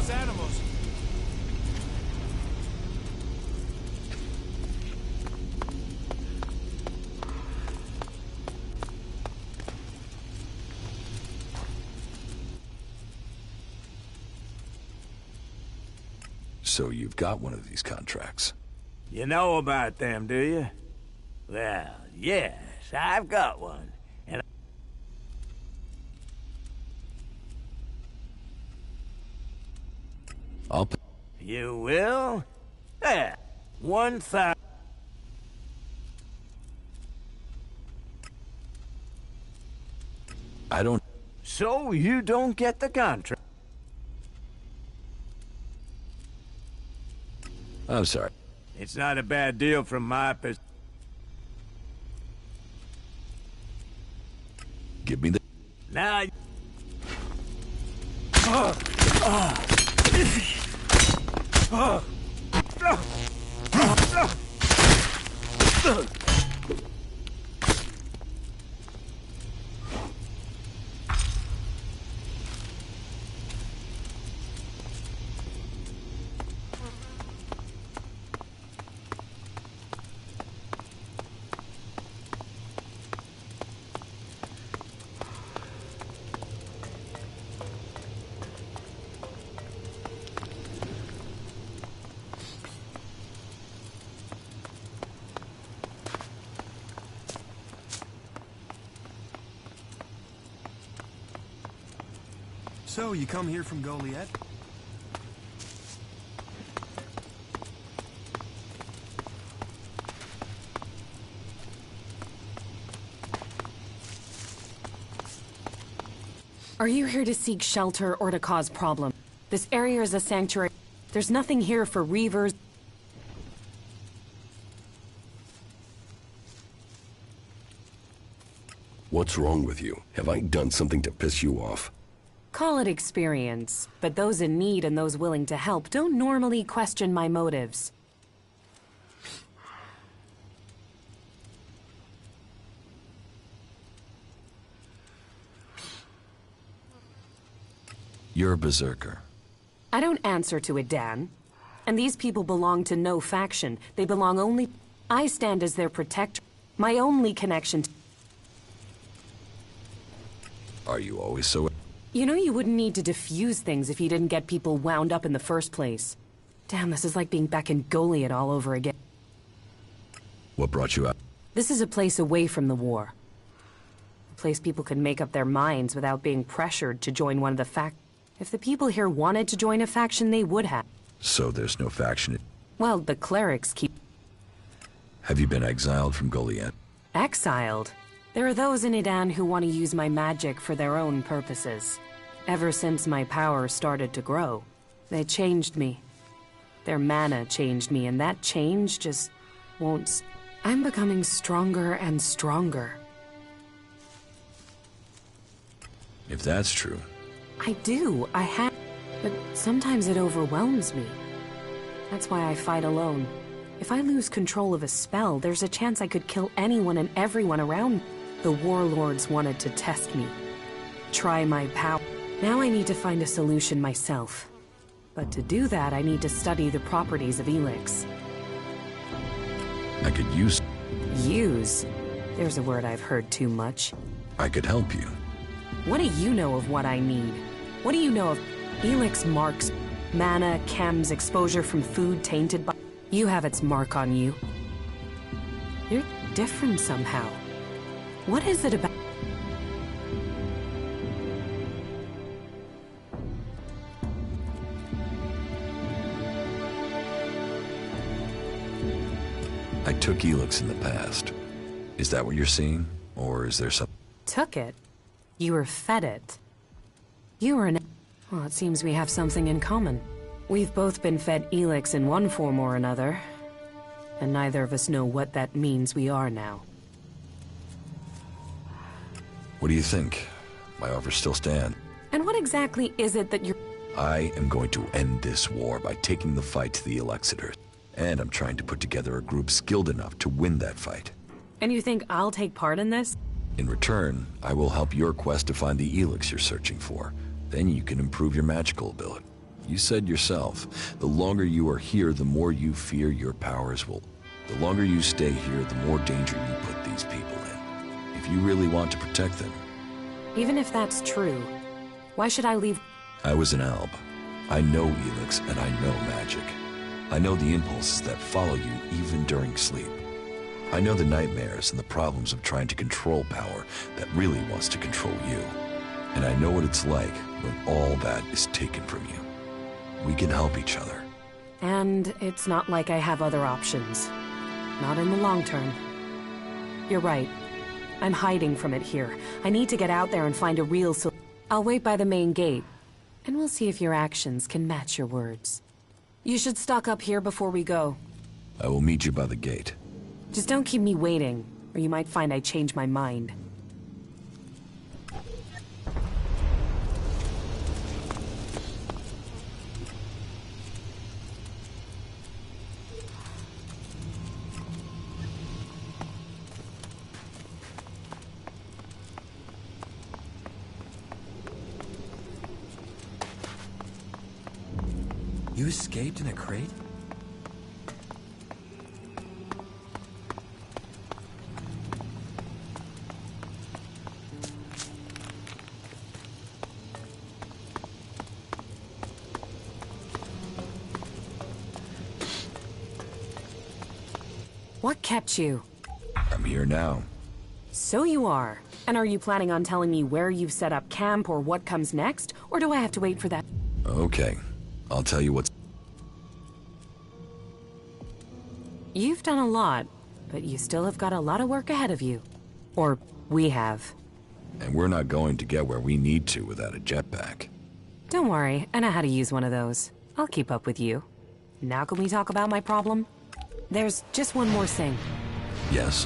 Animals. So you've got one of these contracts. You know about them, do you? Well, yes, I've got one. And I'll pay. You will? Yeah, 1,000. I don't... So you don't get the contract? I'm sorry. It's not a bad deal from my perspective. Give me the... Now... So, you come here from Goliath? Are you here to seek shelter or to cause problem? This area is a sanctuary. There's nothing here for reavers. What's wrong with you? Have I done something to piss you off? Call it experience, but those in need and those willing to help don't normally question my motives. You're a berserker. I don't answer to it, Dan. And these people belong to no faction. They belong only... I stand as their protector. My only connection to... Are you always so... You know you wouldn't need to diffuse things if you didn't get people wound up in the first place. Damn, this is like being back in Goliath all over again. What brought you out? This is a place away from the war. A place people can make up their minds without being pressured to join one of the fact. If the people here wanted to join a faction, they would have. So there's no faction. Well, the clerics keep... Have you been exiled from Goliath? Exiled? There are those in Idan who want to use my magic for their own purposes. Ever since my power started to grow, they changed me. Their mana changed me, and that change just won't... I'm becoming stronger and stronger. If that's true... I do, I have... But sometimes it overwhelms me. That's why I fight alone. If I lose control of a spell, there's a chance I could kill anyone and everyone around me. The warlords wanted to test me. Try my power. Now I need to find a solution myself. But to do that, I need to study the properties of Elex. I could use... Use? There's a word I've heard too much. I could help you. What do you know of what I need? What do you know of Elex marks? Mana, chems, exposure from food tainted by... You have its mark on you. You're different somehow. What is it about... I took Elex in the past. Is that what you're seeing? Or is there some... Took it? You were fed it. You were an... Well, it seems we have something in common. We've both been fed Elex in one form or another. And neither of us know what that means we are now. What do you think? My offer still stands. And what exactly is it that you're... I am going to end this war by taking the fight to the Elexiters. And I'm trying to put together a group skilled enough to win that fight. And you think I'll take part in this? In return, I will help your quest to find the Elex you're searching for. Then you can improve your magical ability. You said yourself, the longer you are here, the more you fear your powers will... The longer you stay here, the more danger you put these people in. If you really want to protect them... Even if that's true, why should I leave... I was an alb. I know Elex and I know magic. I know the impulses that follow you even during sleep. I know the nightmares and the problems of trying to control power that really wants to control you. And I know what it's like when all that is taken from you. We can help each other. And it's not like I have other options. Not in the long term. You're right. I'm hiding from it here. I need to get out there and find a real solution. I'll wait by the main gate, and we'll see if your actions can match your words. You should stock up here before we go. I will meet you by the gate. Just don't keep me waiting, or you might find I change my mind. You escaped in a crate? What kept you? I'm here now. So you are. And are you planning on telling me where you've set up camp or what comes next? Or do I have to wait for that? Okay. I'll tell you what's... You've done a lot, but you still have got a lot of work ahead of you. Or we have. And we're not going to get where we need to without a jetpack. Don't worry, I know how to use one of those. I'll keep up with you. Now can we talk about my problem? There's just one more thing. Yes?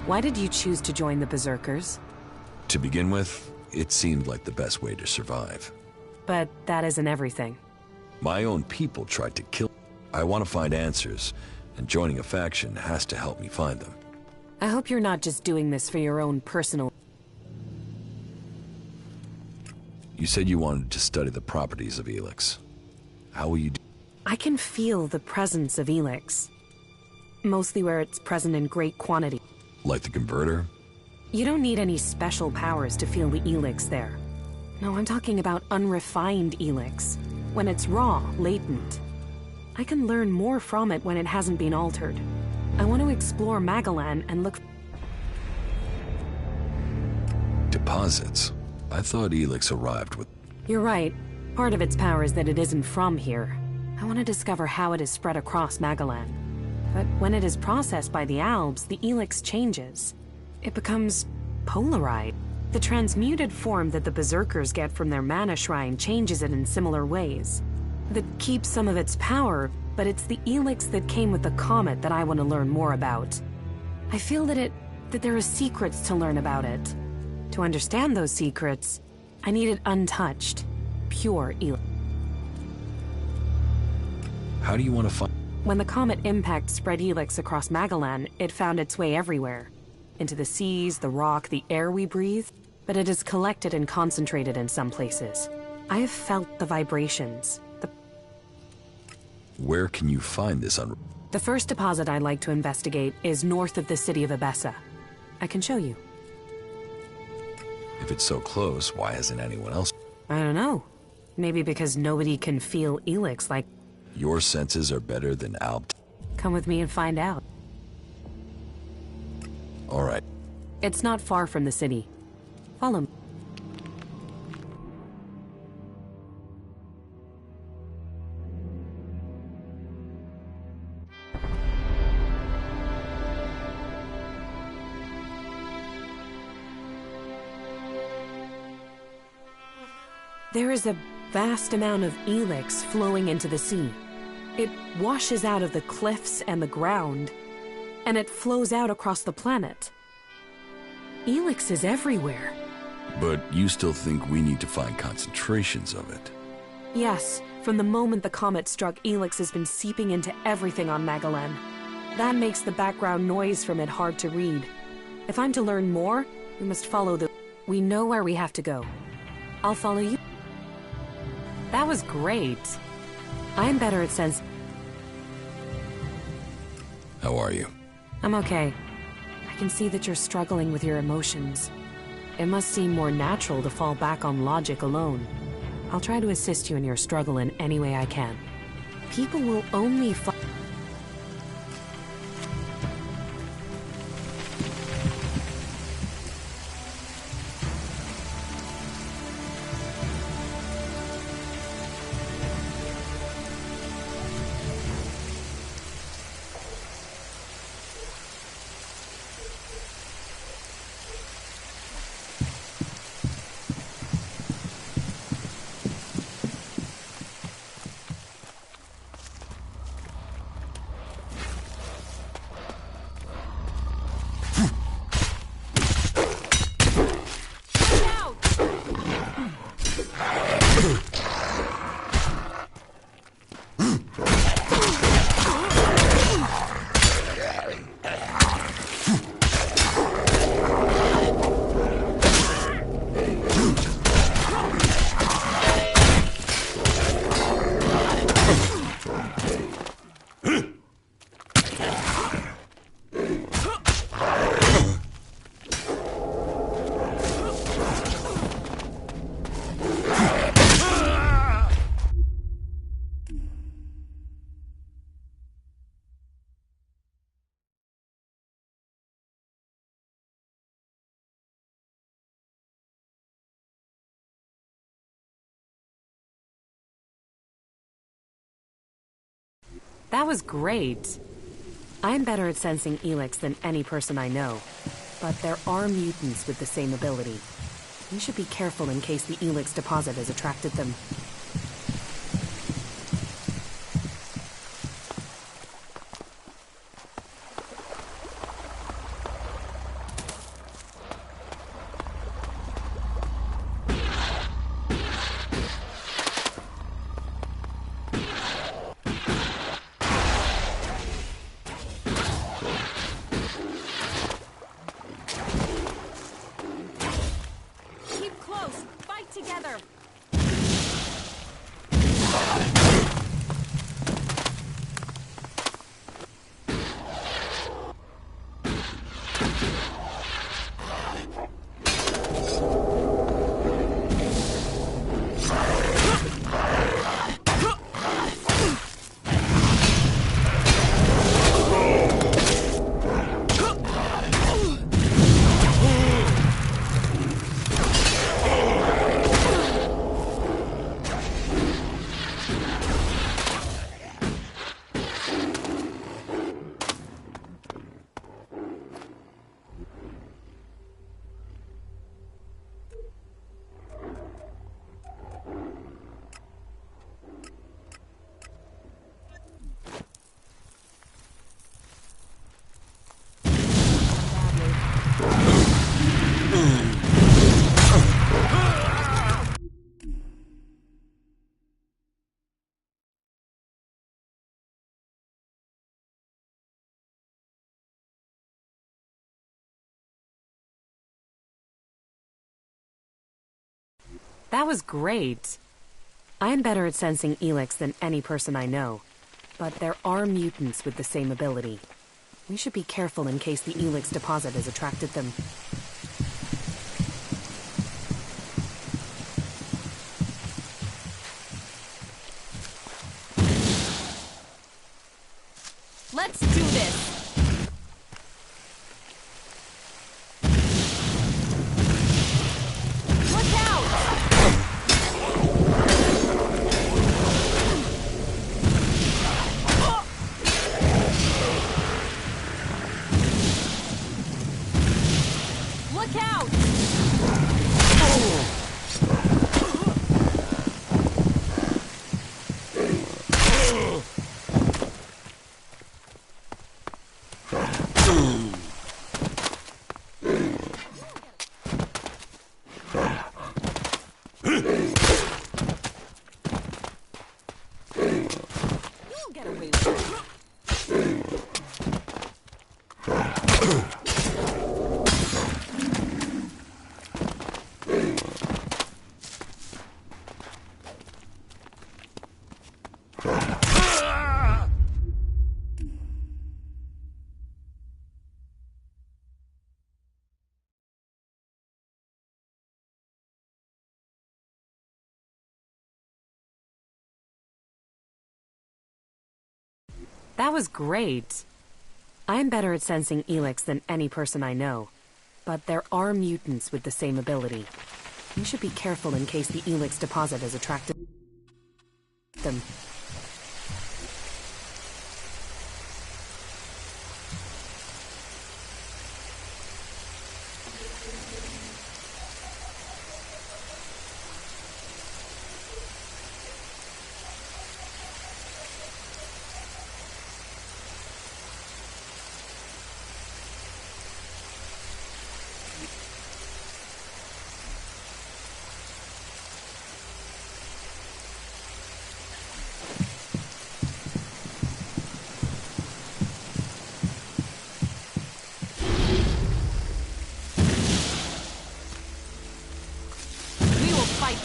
Why did you choose to join the Berserkers? To begin with, it seemed like the best way to survive. But that isn't everything. My own people tried to kill... I want to find answers, and joining a faction has to help me find them. I hope you're not just doing this for your own personal... You said you wanted to study the properties of Elex. How will you do... I can feel the presence of Elex. Mostly where it's present in great quantity. Like the converter? You don't need any special powers to feel the Elex there. No, I'm talking about unrefined Elex. When it's raw, latent. I can learn more from it when it hasn't been altered. I want to explore Magalan and look... Deposits? I thought Elex arrived with... You're right. Part of its power is that it isn't from here. I want to discover how it is spread across Magalan. But when it is processed by the Albs, the Elex changes. It becomes polarized. The transmuted form that the Berserkers get from their mana shrine changes it in similar ways. That keeps some of its power, but it's the Elex that came with the comet that I want to learn more about. I feel that there are secrets to learn about it. To understand those secrets, I need it untouched, pure Elex. How do you want to find... When the comet impact spread Elex across Magalan, it found its way everywhere. Into the seas, the rock, the air we breathe. But it is collected and concentrated in some places. I have felt the vibrations. Where can you find this The first deposit I'd like to investigate is north of the city of Abessa. I can show you. If it's so close, why hasn't anyone else? I don't know. Maybe because nobody can feel Elex like... Your senses are better than Alb. Come with me and find out. All right. It's not far from the city. Follow me. There is a vast amount of Elex flowing into the sea. It washes out of the cliffs and the ground, and it flows out across the planet. Elex is everywhere. But you still think we need to find concentrations of it? Yes, from the moment the comet struck, Elex has been seeping into everything on Magalan. That makes the background noise from it hard to read. If I'm to learn more, we must follow the... We know where we have to go. I'll follow you. That was great. I'm better at sense... How are you? I'm okay. I can see that you're struggling with your emotions. It must seem more natural to fall back on logic alone. I'll try to assist you in your struggle in any way I can. People will only That was great. I'm better at sensing Elex than any person I know. But there are mutants with the same ability. We should be careful in case the Elex deposit has attracted them. That was great. I'm better at sensing Elex than any person I know. But there are mutants with the same ability. We should be careful in case the Elex deposit has attracted them. Let's do this! That was great. I'm better at sensing Elex than any person I know. But there are mutants with the same ability. We should be careful in case the Elex deposit has attracted them.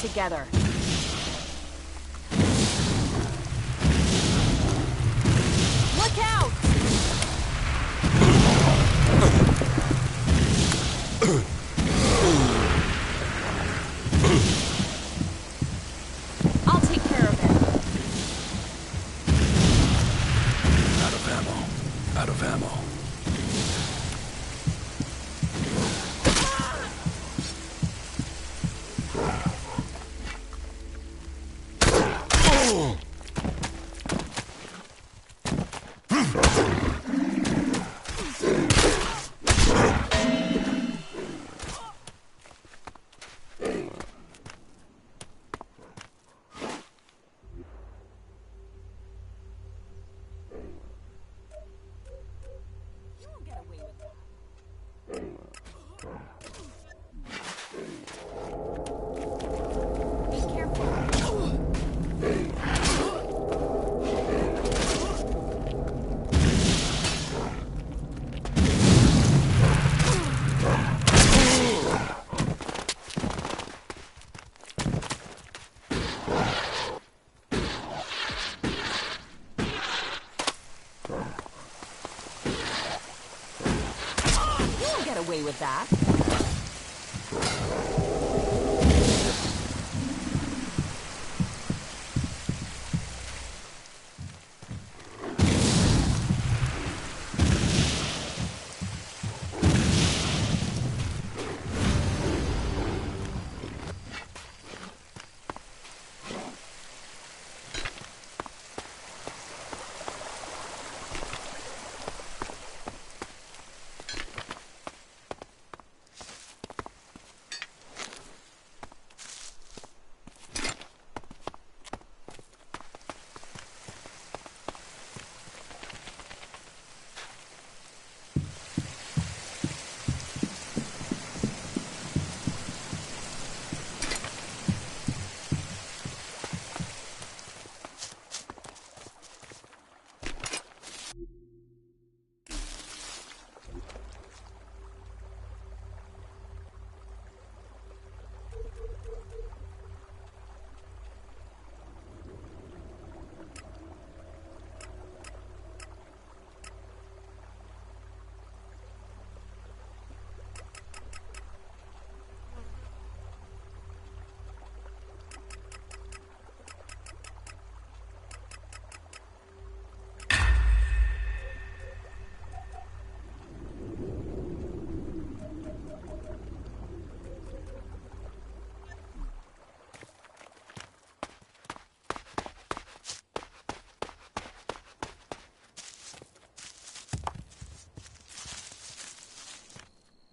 Together. Look out! I'll take care of it. Out of ammo. Out of ammo. of that.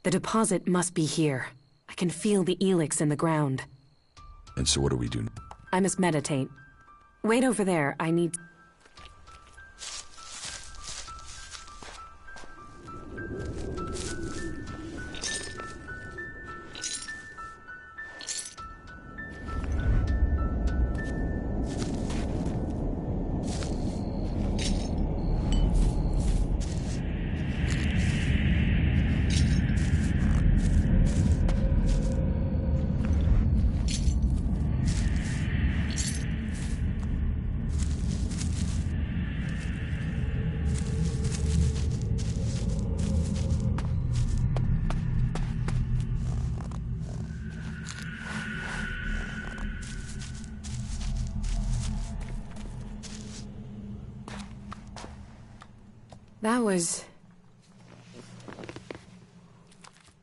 The deposit must be here. I can feel the Elex in the ground. And so what do we do? I must meditate. Wait over there, I need...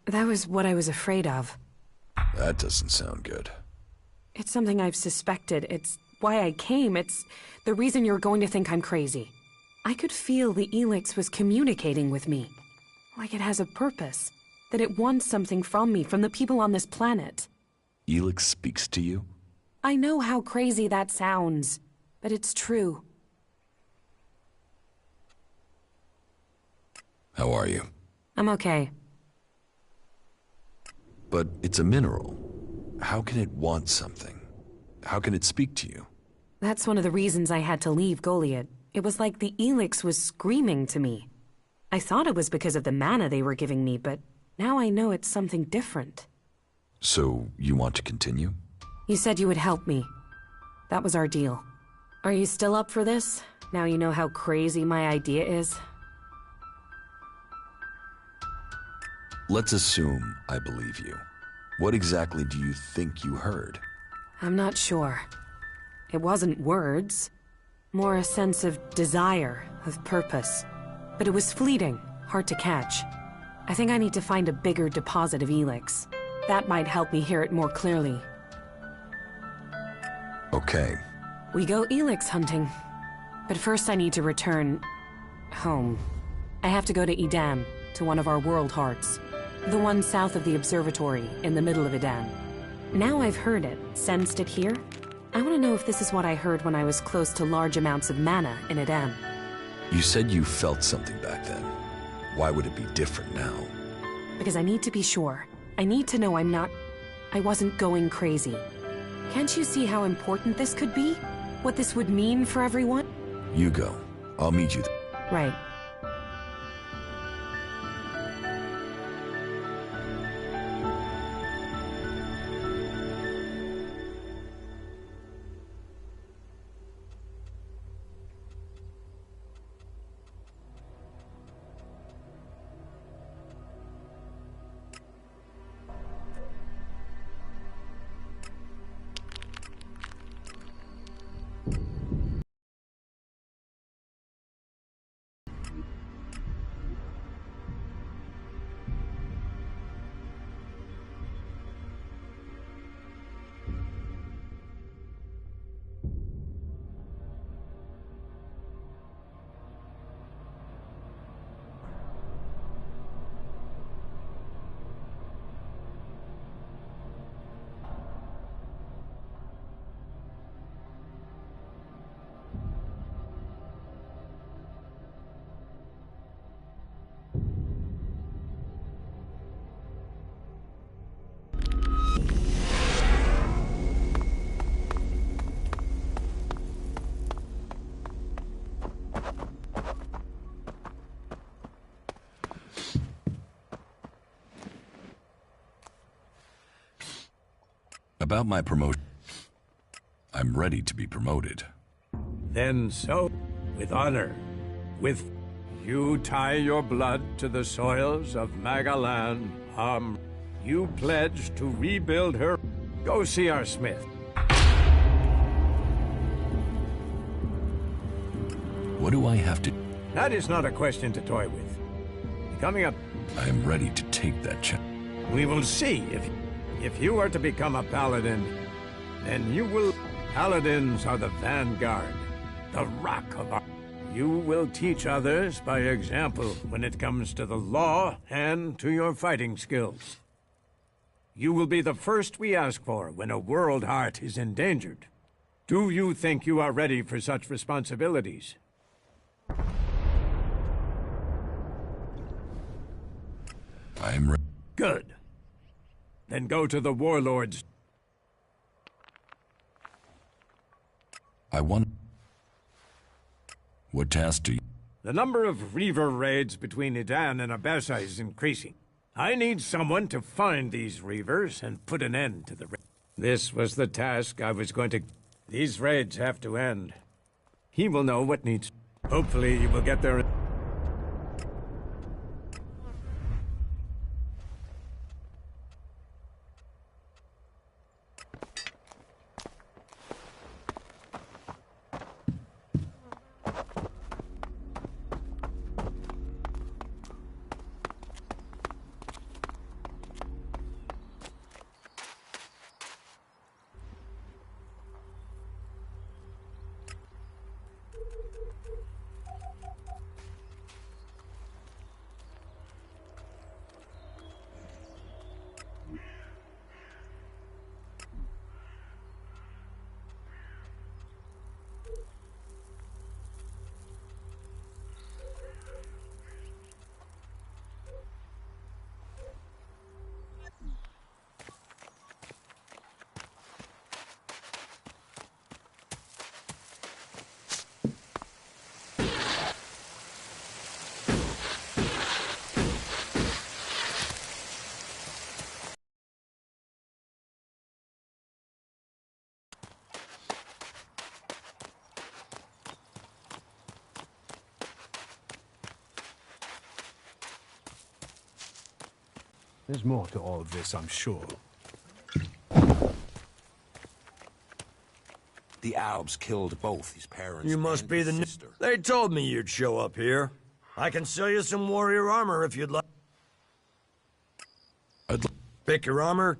That was what I was afraid of. That doesn't sound good. It's something I've suspected. It's why I came. It's the reason you're going to think I'm crazy. I could feel the Elex was communicating with me. Like it has a purpose. That it wants something from me, from the people on this planet. Elex speaks to you? I know how crazy that sounds, but it's true. How are you? I'm okay. But it's a mineral. How can it want something? How can it speak to you? That's one of the reasons I had to leave Goliad. It was like the Elex was screaming to me. I thought it was because of the mana they were giving me, but now I know it's something different. So, you want to continue? You said you would help me. That was our deal. Are you still up for this? Now you know how crazy my idea is? Let's assume I believe you. What exactly do you think you heard? I'm not sure. It wasn't words. More a sense of desire, of purpose. But it was fleeting, hard to catch. I think I need to find a bigger deposit of Elex. That might help me hear it more clearly. Okay. We go Elex hunting. But first I need to return... home. I have to go to Edan, to one of our world hearts. The one south of the observatory, in the middle of Edan. Now I've heard it, sensed it here. I want to know if this is what I heard when I was close to large amounts of mana in Edan. You said you felt something back then. Why would it be different now? Because I need to be sure. I need to know I wasn't going crazy. Can't you see how important this could be? What this would mean for everyone? You go. I'll meet you there. Right. About my promotion. I'm ready to be promoted. Then so, with honor, with you tie your blood to the soils of Magalan, you pledge to rebuild her. Go see our smith. What do I have to... That is not a question to toy with. Coming up... I am ready to take that chance. We will see if you are to become a paladin, then you will... Paladins are the vanguard, the rock of our... You will teach others by example when it comes to the law and to your fighting skills. You will be the first we ask for when a world heart is endangered. Do you think you are ready for such responsibilities? I am ready. Good. Then go to the warlords. I want... What task do you... The number of Reaver raids between Idan and Abessa is increasing. I need someone to find these Reavers and put an end to the... This was the task I was going to... These raids have to end. He will know what needs... Hopefully he will get there... There's more to all of this, I'm sure. The Albs killed both his parents. You must and be his the... sister. They told me you'd show up here. I can sell you some warrior armor if you'd like. Pick your armor.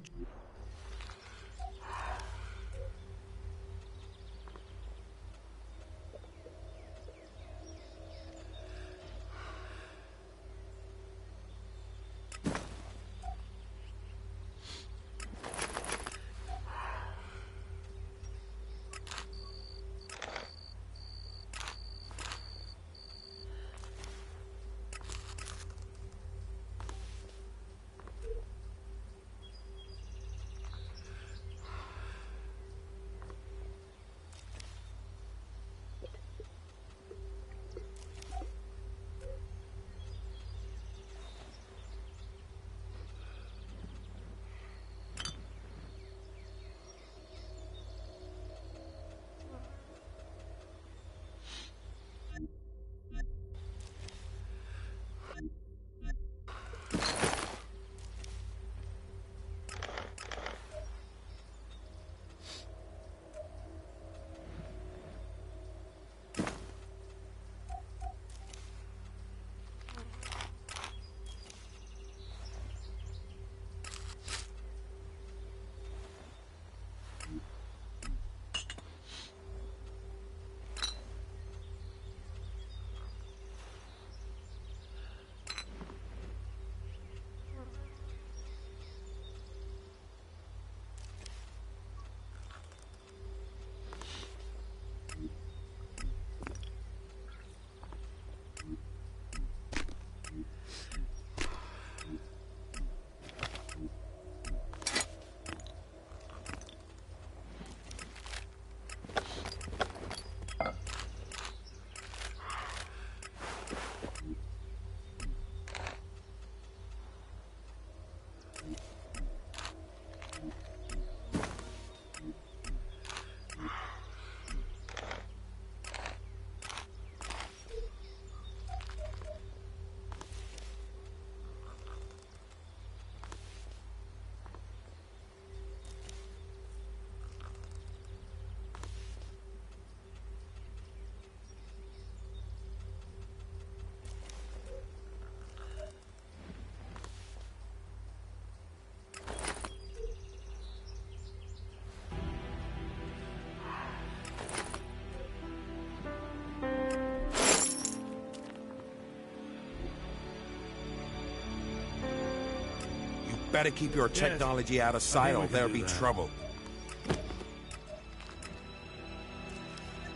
Better keep your technology out of sight or there'll be trouble.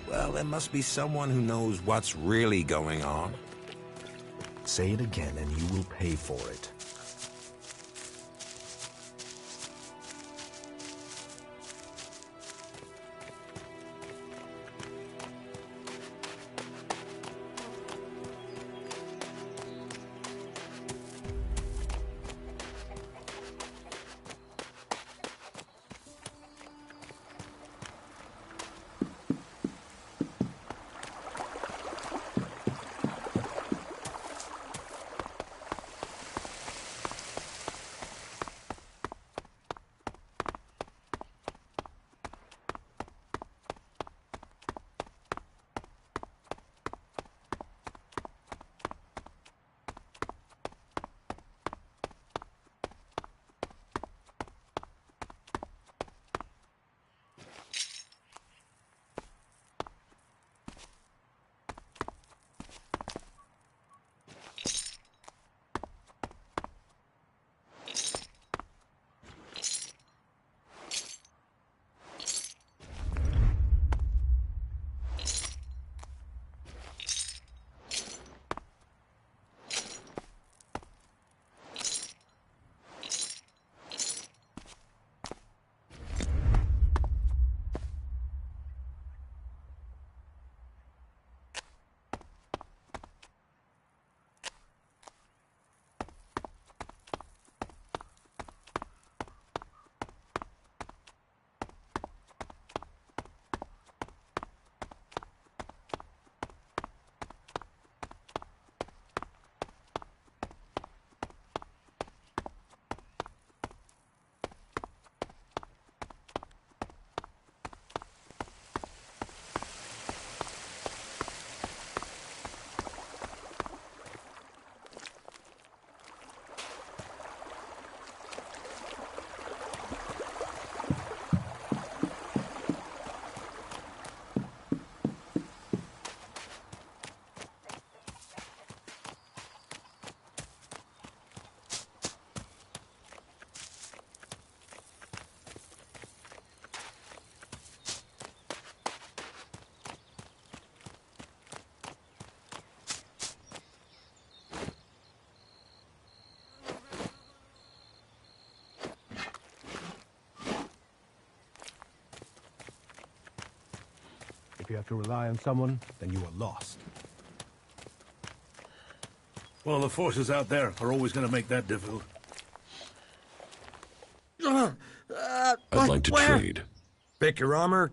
Well, there must be someone who knows what's really going on. Say it again and you will pay for it. If you have to rely on someone, then you are lost. Well, the forces out there are always going to make that difficult. I'd like to trade. Pick your armor.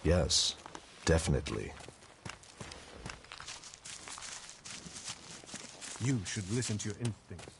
Yes, definitely. You should listen to your instincts.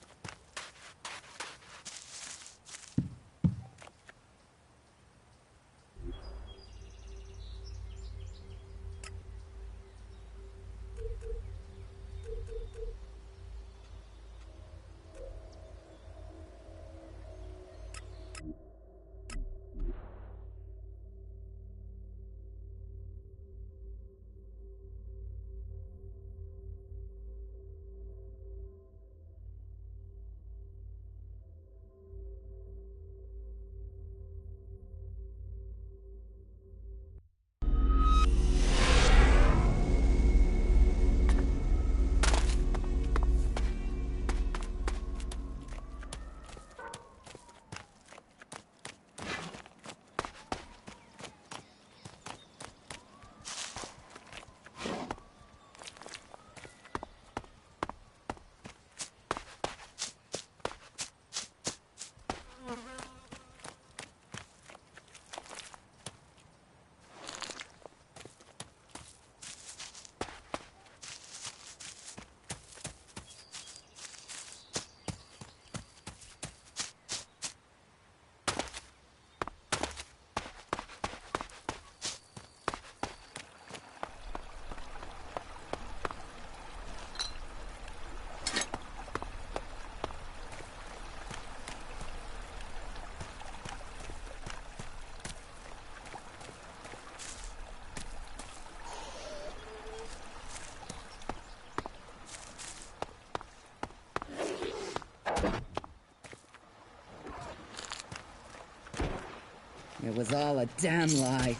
It was all a damn lie.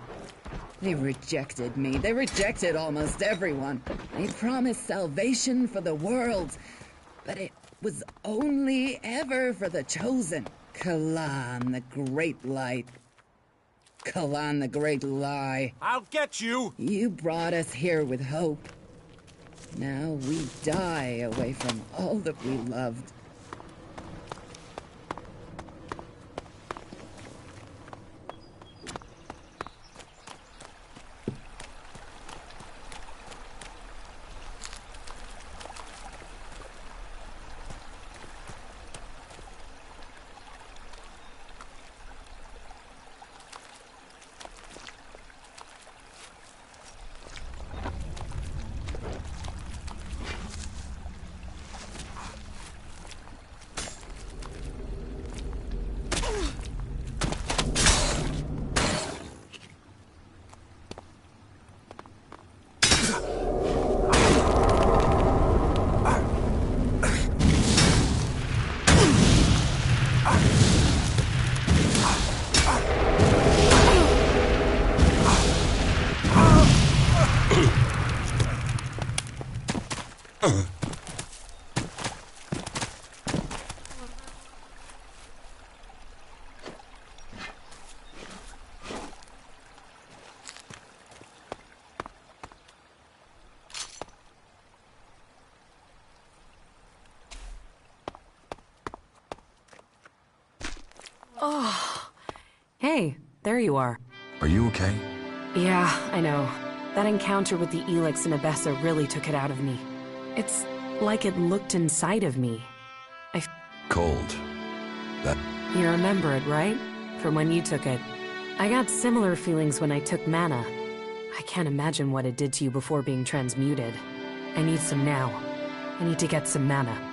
They rejected me. They rejected almost everyone. They promised salvation for the world, but it was only ever for the chosen. Kalan, the great light. Kalan, the great lie. I'll get you! You brought us here with hope. Now we die away from all that we loved. Oh. Hey, there you are. Are you okay? Yeah, I know. That encounter with the Elex and Abessa really took it out of me. It's like it looked inside of me. Cold. That... You remember it, right? From when you took it. I got similar feelings when I took mana. I can't imagine what it did to you before being transmuted. I need some now. I need to get some mana.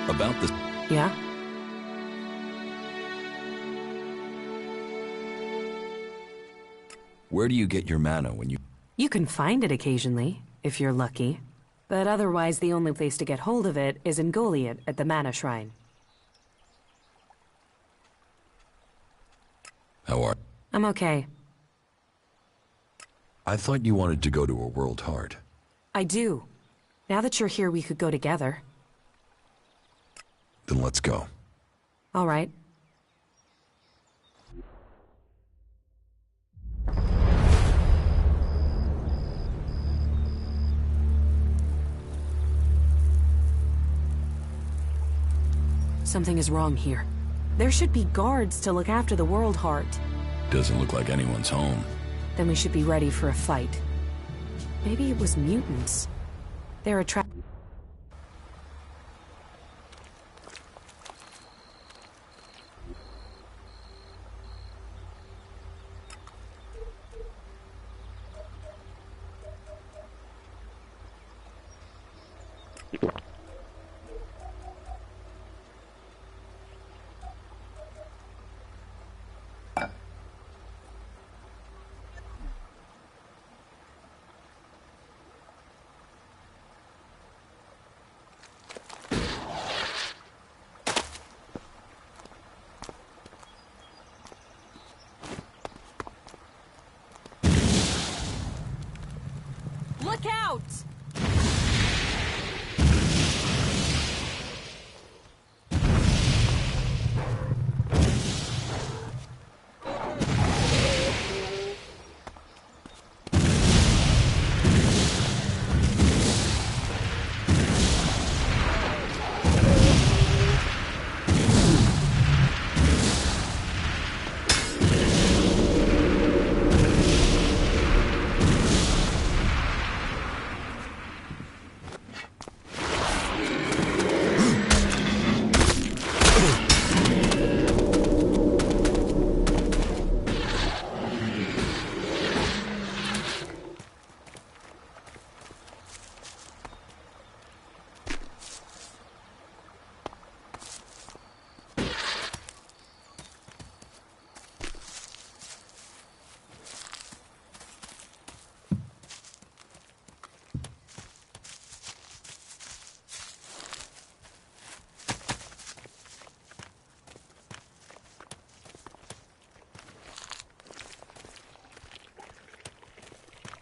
About this... Yeah? Where do you get your mana when you... You can find it occasionally, if you're lucky. But otherwise, the only place to get hold of it is in Goliath at the Mana Shrine. How are... I'm okay. I thought you wanted to go to a world heart. I do. Now that you're here, we could go together. Then let's go. All right. Something is wrong here. There should be guards to look after the World Heart. Doesn't look like anyone's home. Then we should be ready for a fight. Maybe it was mutants. They're Look out!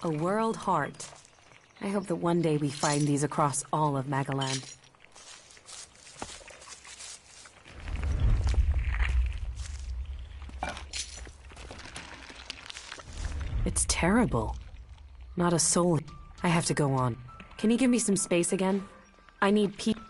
A world heart. I hope that one day we find these across all of Magaland. It's terrible. Not a soul. I have to go on. Can you give me some space again? I need people.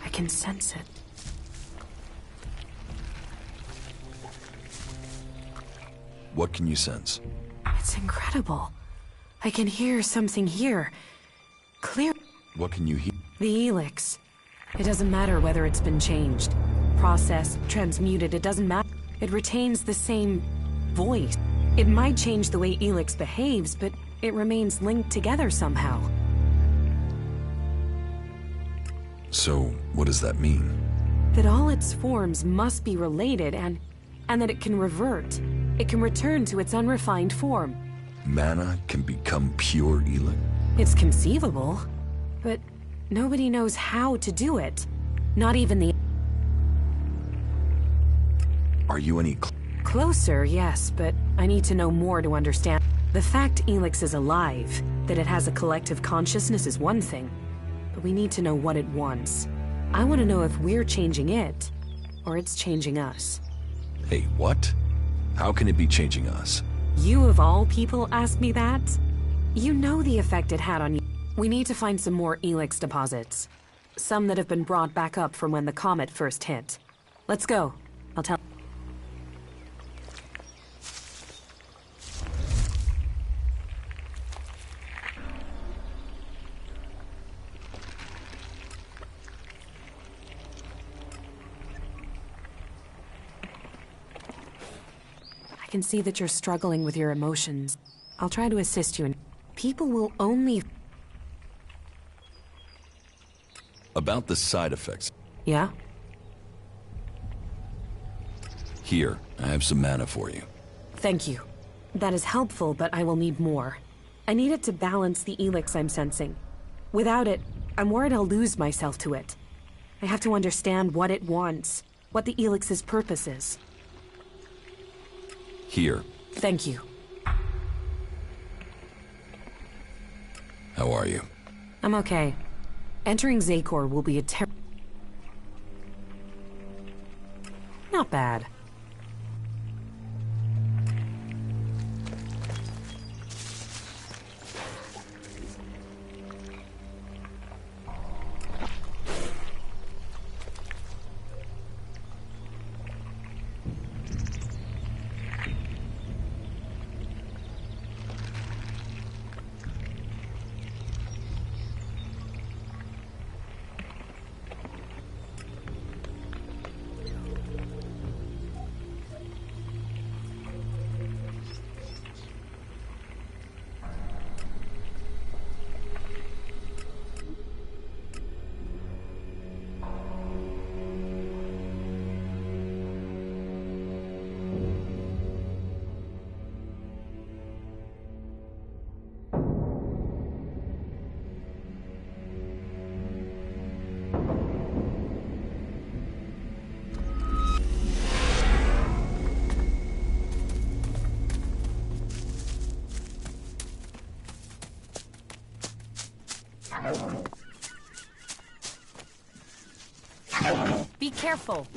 I can sense it. What can you sense? It's incredible. I can hear something here. Clear. What can you hear? The Elex. It doesn't matter whether it's been changed, processed, transmuted, it doesn't matter. It retains the same voice. It might change the way Elex behaves, but it remains linked together somehow. So, what does that mean? That all its forms must be related and that it can revert. It can return to its unrefined form. Mana can become pure Elex? It's conceivable, but nobody knows how to do it. Not even the... Are you any Closer, yes, but I need to know more to understand. The fact Elex is alive, that it has a collective consciousness is one thing, but we need to know what it wants. I want to know if we're changing it, or it's changing us. Hey, what? How can it be changing us? You of all people ask me that? You know the effect it had on you. We need to find some more Elex deposits. Some that have been brought back up from when the comet first hit. Let's go. I'll tell... I can see that you're struggling with your emotions. I'll try to assist you, and people will only... About the side effects. Yeah? Here, I have some mana for you. Thank you. That is helpful, but I will need more. I need it to balance the Elex I'm sensing. Without it, I'm worried I'll lose myself to it. I have to understand what it wants, what the Elix's purpose is. Here. Thank you. How are you? I'm okay. Entering Zakor will be a Not bad. Be careful.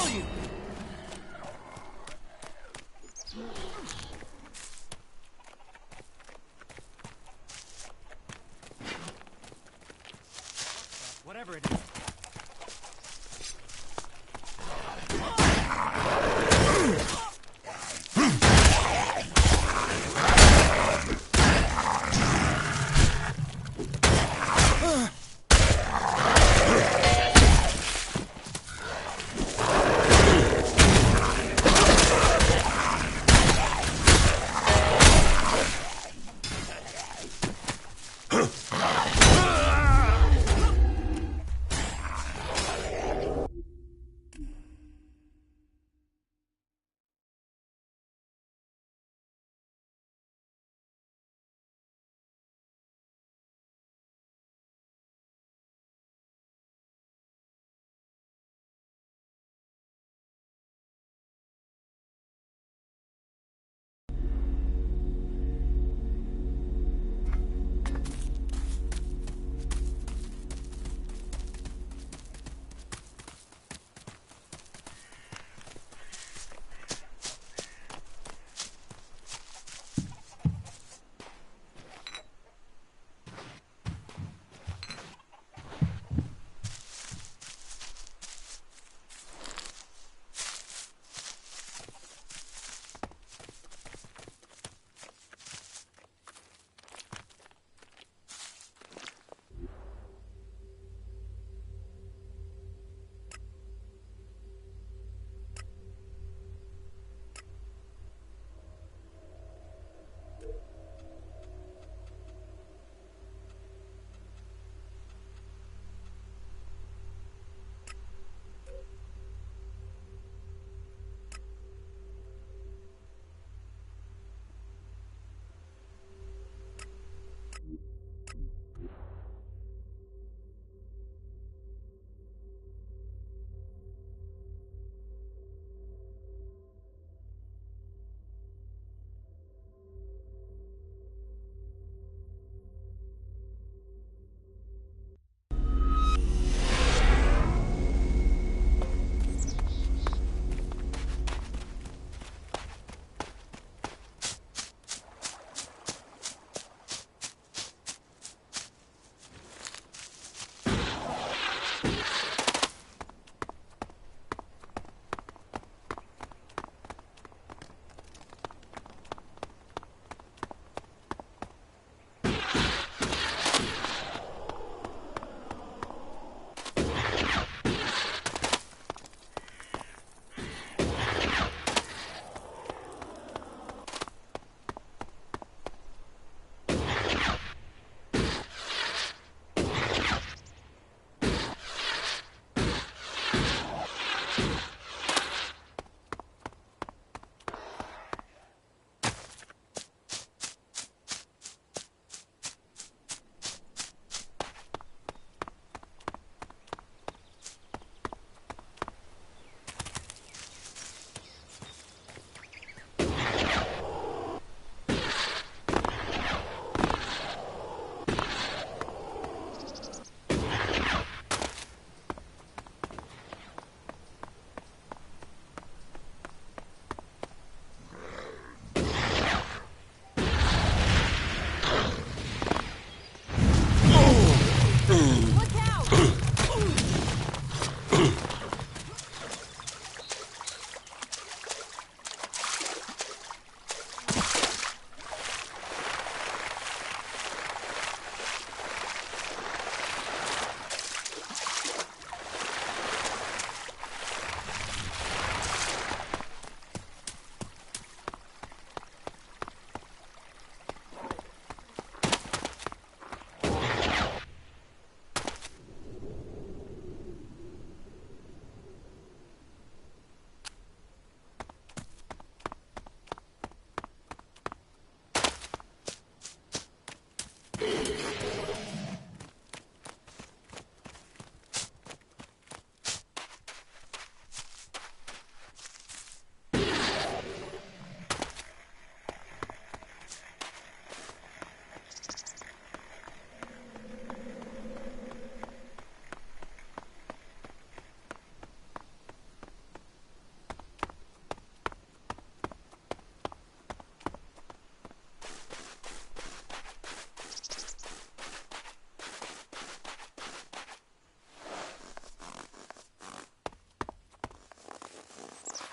kill you! Whatever it is.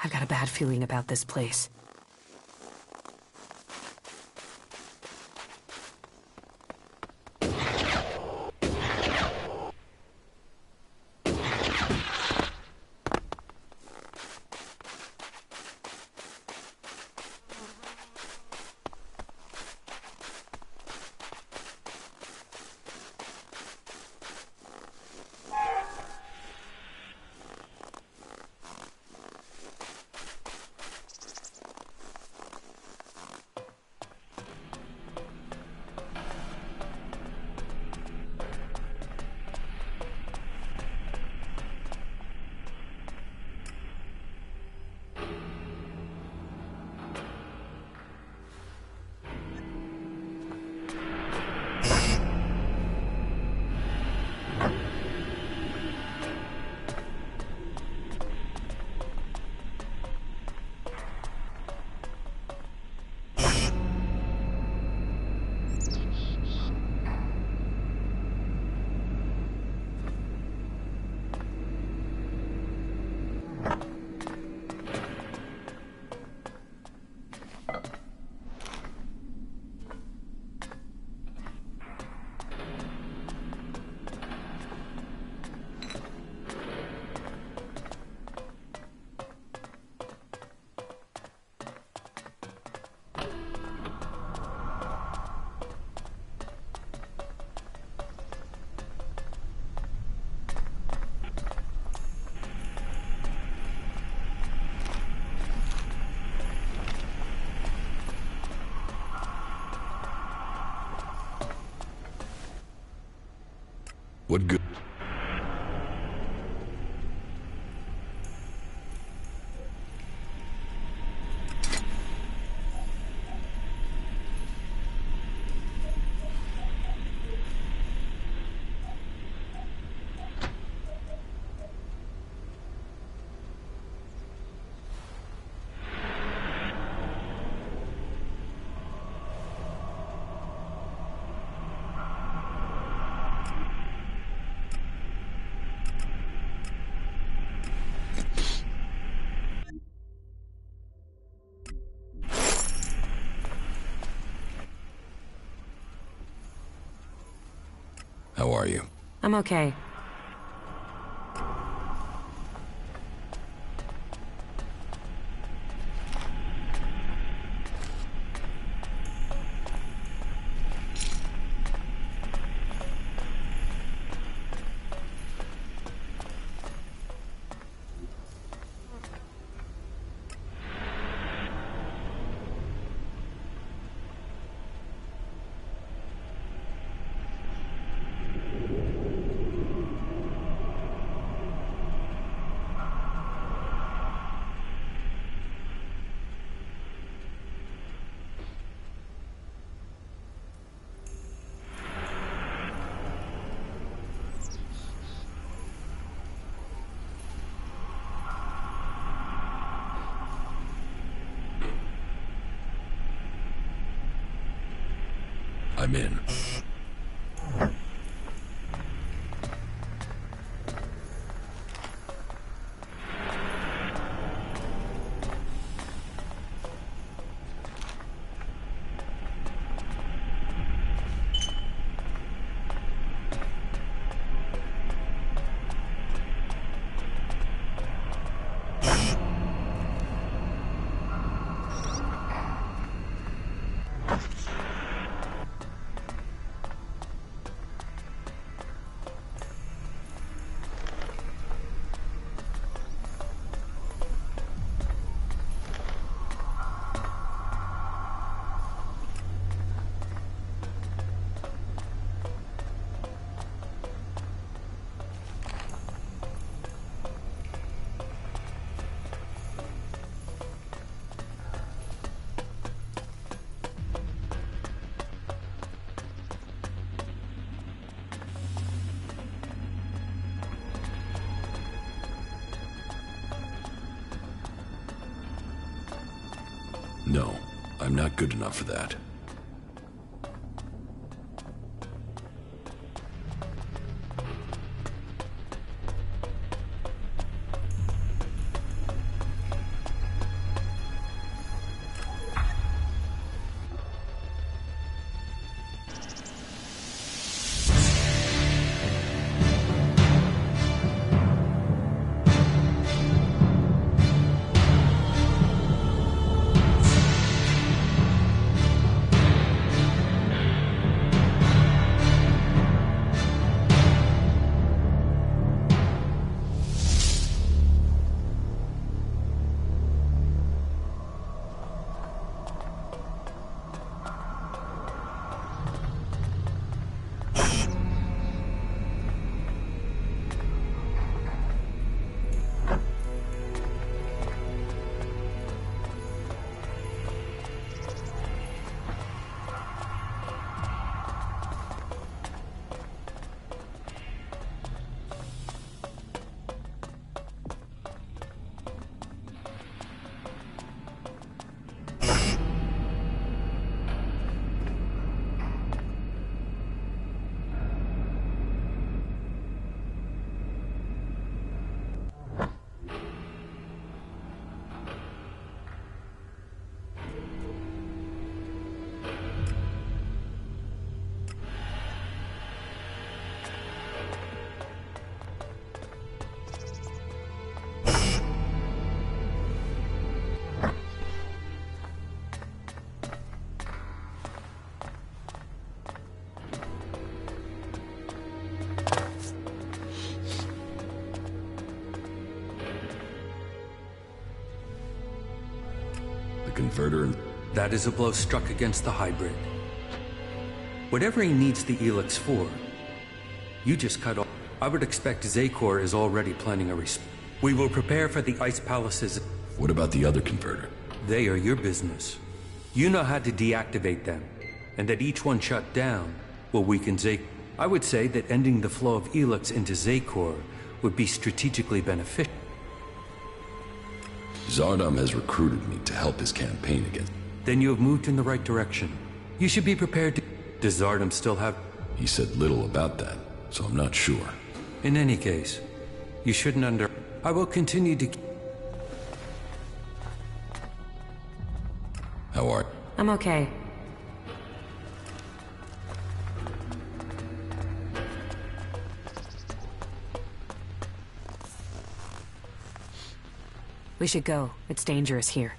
I've got a bad feeling about this place. What good? How are you? I'm okay. I'm in. No, I'm not good enough for that. The converter and... That is a blow struck against the hybrid. Whatever he needs the Elex for, you just cut off. I would expect Zakor is already planning a response. We will prepare for the Ice Palaces. What about the other converter? They are your business. You know how to deactivate them, and that each one shut down will weaken Zakor. I would say that ending the flow of Elex into Zakor would be strategically beneficial. Zardom has recruited me to help his campaign against... Then you have moved in the right direction. You should be prepared to... Does Zardom still have... He said little about that, so I'm not sure. In any case, you shouldn't I will continue to... How are you? I'm okay. We should go. It's dangerous here.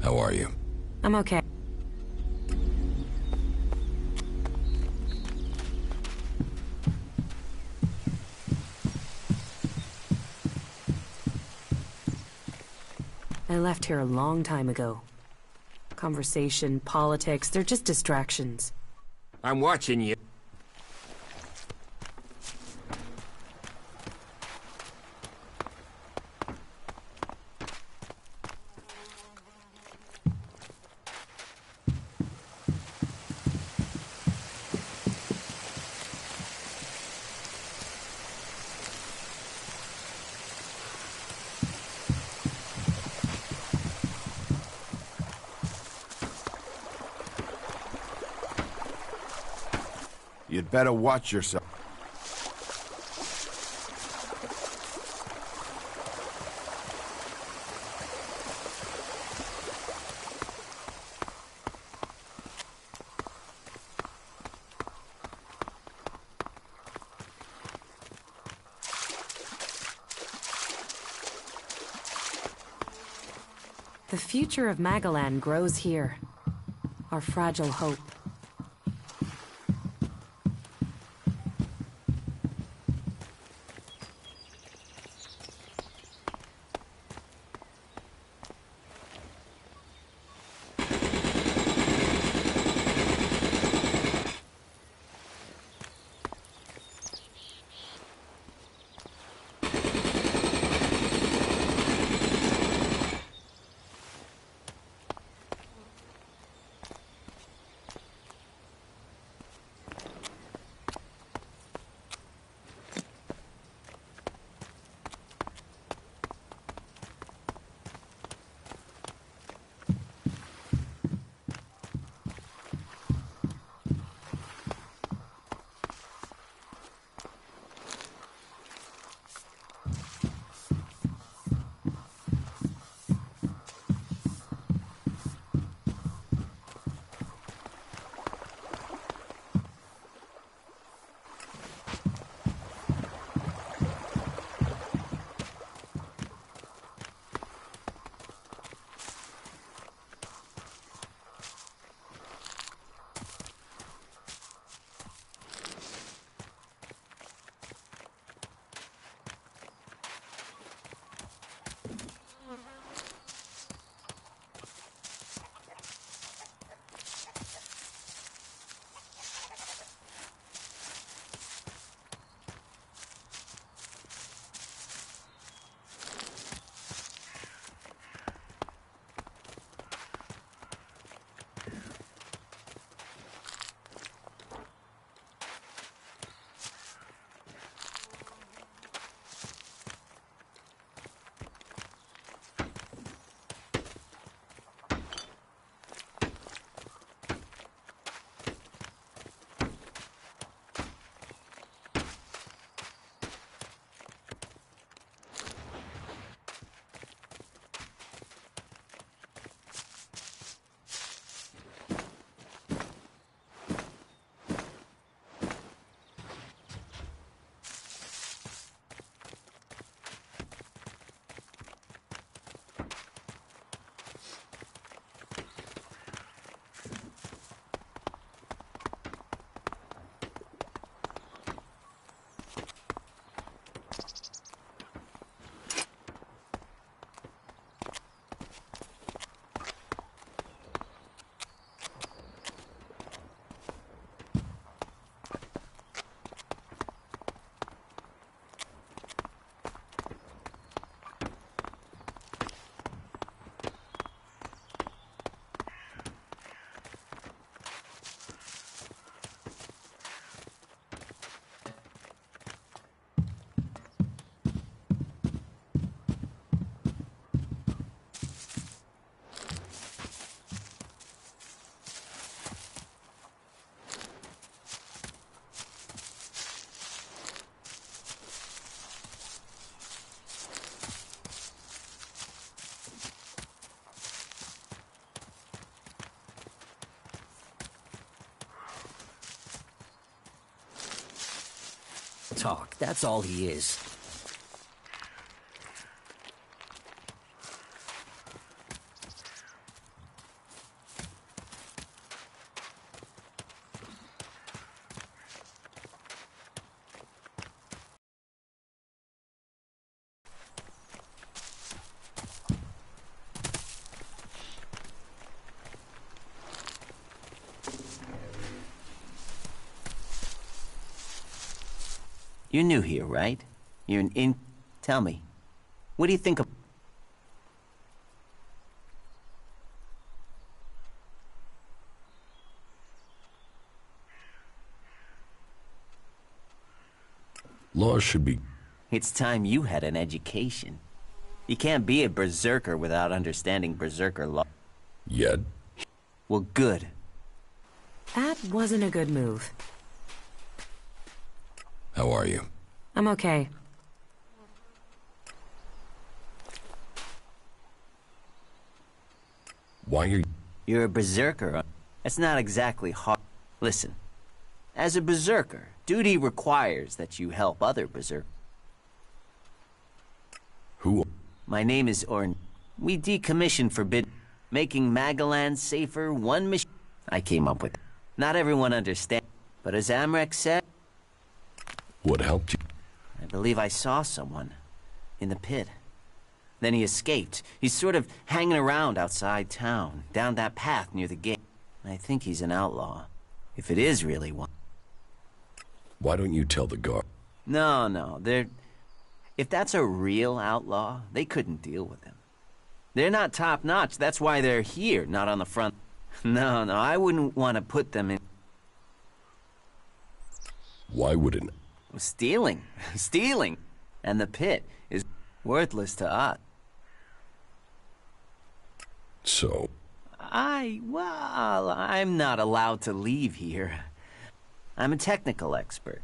How are you? I'm okay. I left here a long time ago. Conversation, politics, they're just distractions. I'm watching you. You'd better watch yourself. The future of Magalan grows here. Our fragile hope. talk. That's all he is. You're new here, right? You're an in... Tell me, what do you think of... Laws should be... It's time you had an education. You can't be a berserker without understanding berserker law. Yet? Well, good. That wasn't a good move. How are you? I'm okay. Why are you... You're a berserker. That's not exactly hard. Listen, as a berserker, duty requires that you help other berserkers. Who? My name is Orn. We decommission forbidden, making Magaland safer one mission. I came up with it. Not everyone understands, but as Amrek said... What helped you? I believe I saw someone in the pit. Then he escaped. He's sort of hanging around outside town, down that path near the gate. I think he's an outlaw, if it is really one. Why don't you tell the guard? No, if that's a real outlaw, they couldn't deal with him. They're not top-notch, that's why they're here, not on the front. No, I wouldn't want to put them in... Why wouldn't... Stealing. And the pit is worthless to us. So? I'm not allowed to leave here. I'm a technical expert.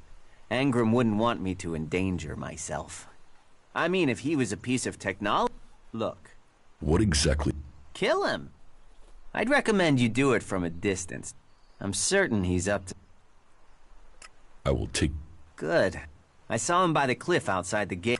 Angram wouldn't want me to endanger myself. I mean, if he was a piece of technology... Look. What exactly? Kill him. I'd recommend you do it from a distance. I'm certain he's up to... I will take... Good. I saw him by the cliff outside the gate.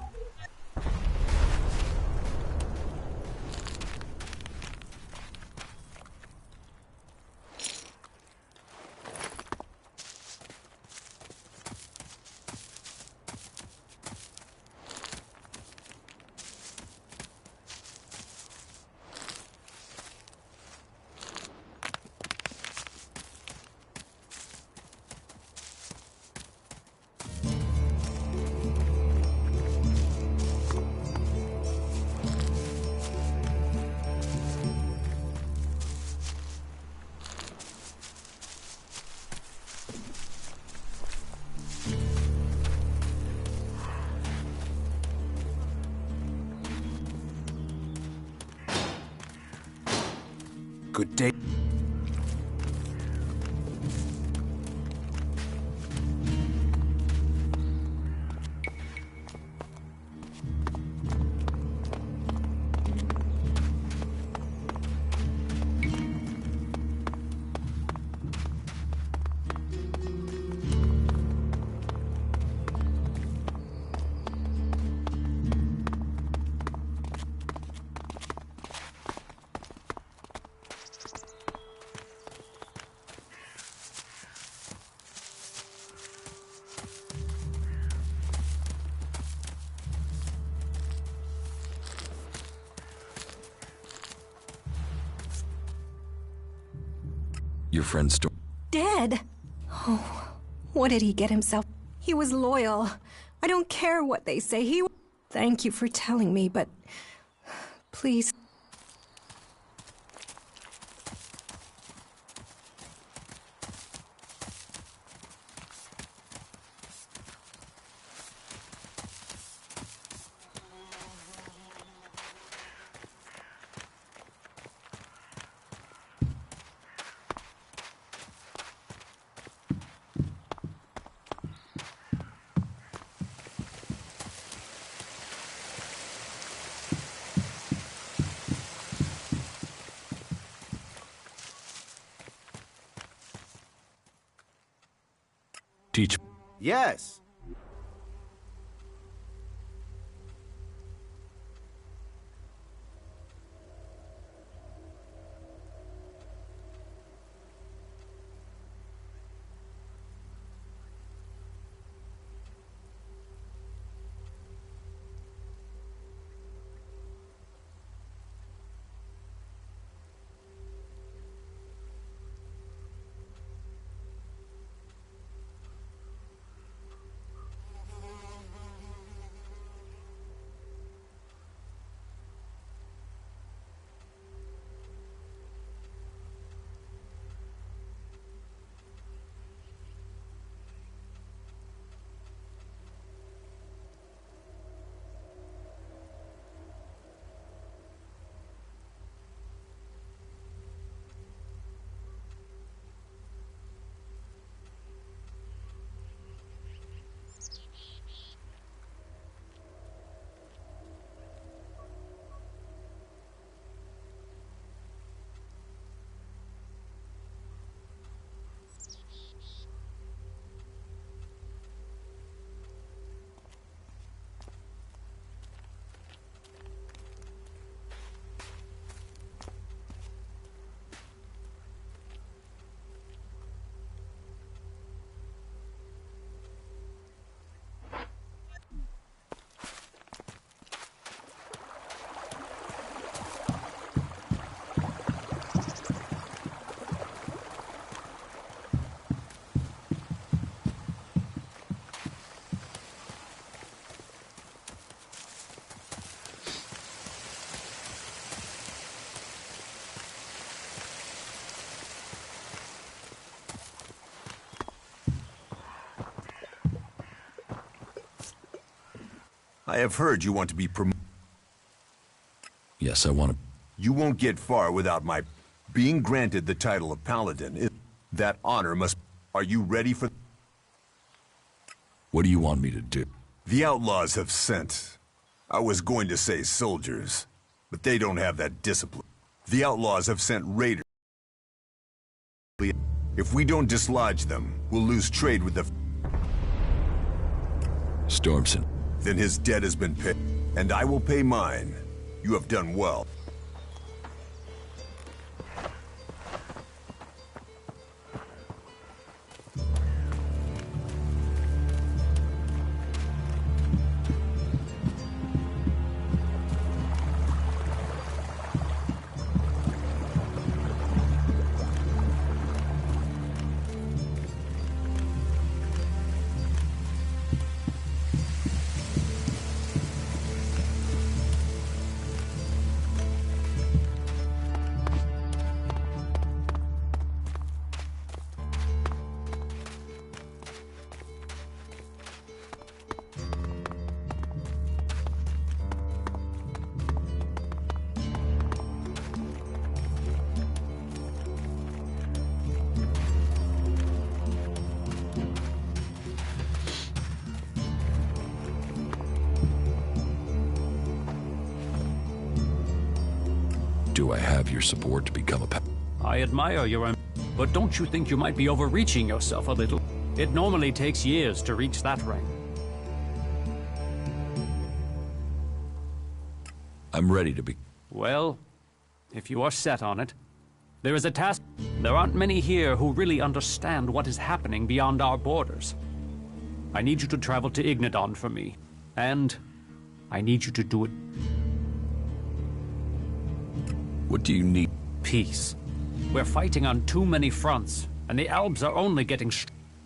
Good day. Your friend's story. Dead? Oh, what did he get himself? He was loyal. I don't care what they say. Thank you for telling me, but... Please... Teach. Yes. I have heard you want to be promoted. Yes, I want to... You won't get far without my being granted the title of Paladin. That honor must... Are you ready for... What do you want me to do? The outlaws have sent... I was going to say soldiers, but they don't have that discipline. The outlaws have sent raiders. If we don't dislodge them, we'll lose trade with the... Stormson. Then his debt has been paid, and I will pay mine. You have done well. Do I have your support to become a... I admire your but don't you think you might be overreaching yourself a little? It normally takes years to reach that rank. I'm ready to be... Well, if you are set on it, there is a task. There aren't many here who really understand what is happening beyond our borders. I need you to travel to Ignadon for me, and I need you to do it. What do you need? Peace. We're fighting on too many fronts, and the Albs are only getting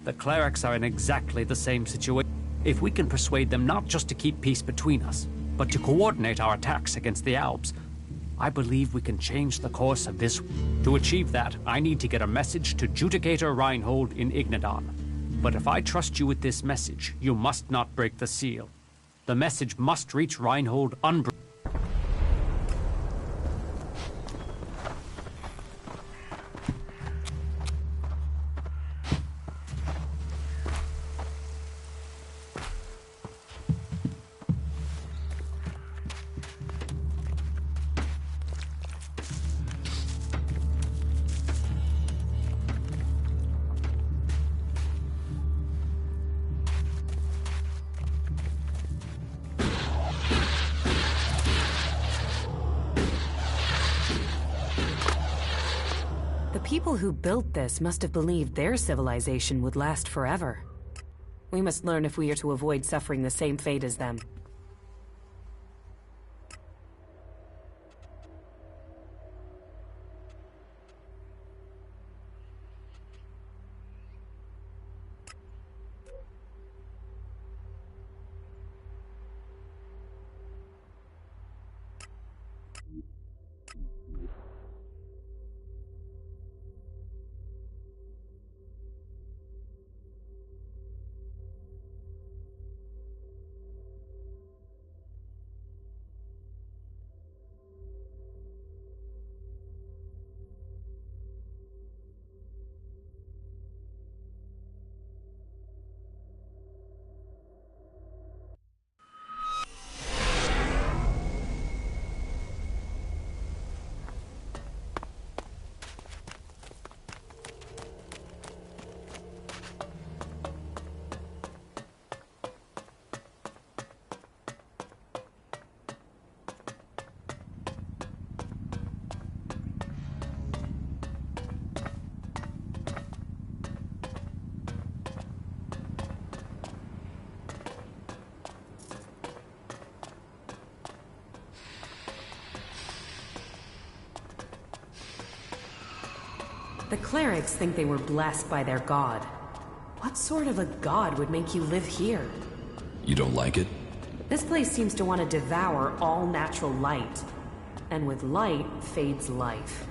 The clerics are in exactly the same situation. If we can persuade them not just to keep peace between us, but to coordinate our attacks against the Albs, I believe we can change the course of this. To achieve that, I need to get a message to Judicator Reinhold in Ignadon. But if I trust you with this message, you must not break the seal. The message must reach Reinhold unbroken. People who built this must have believed their civilization would last forever. We must learn if we are to avoid suffering the same fate as them. The clerics think they were blessed by their god. What sort of a god would make you live here? You don't like it? This place seems to want to devour all natural light. And with light fades life.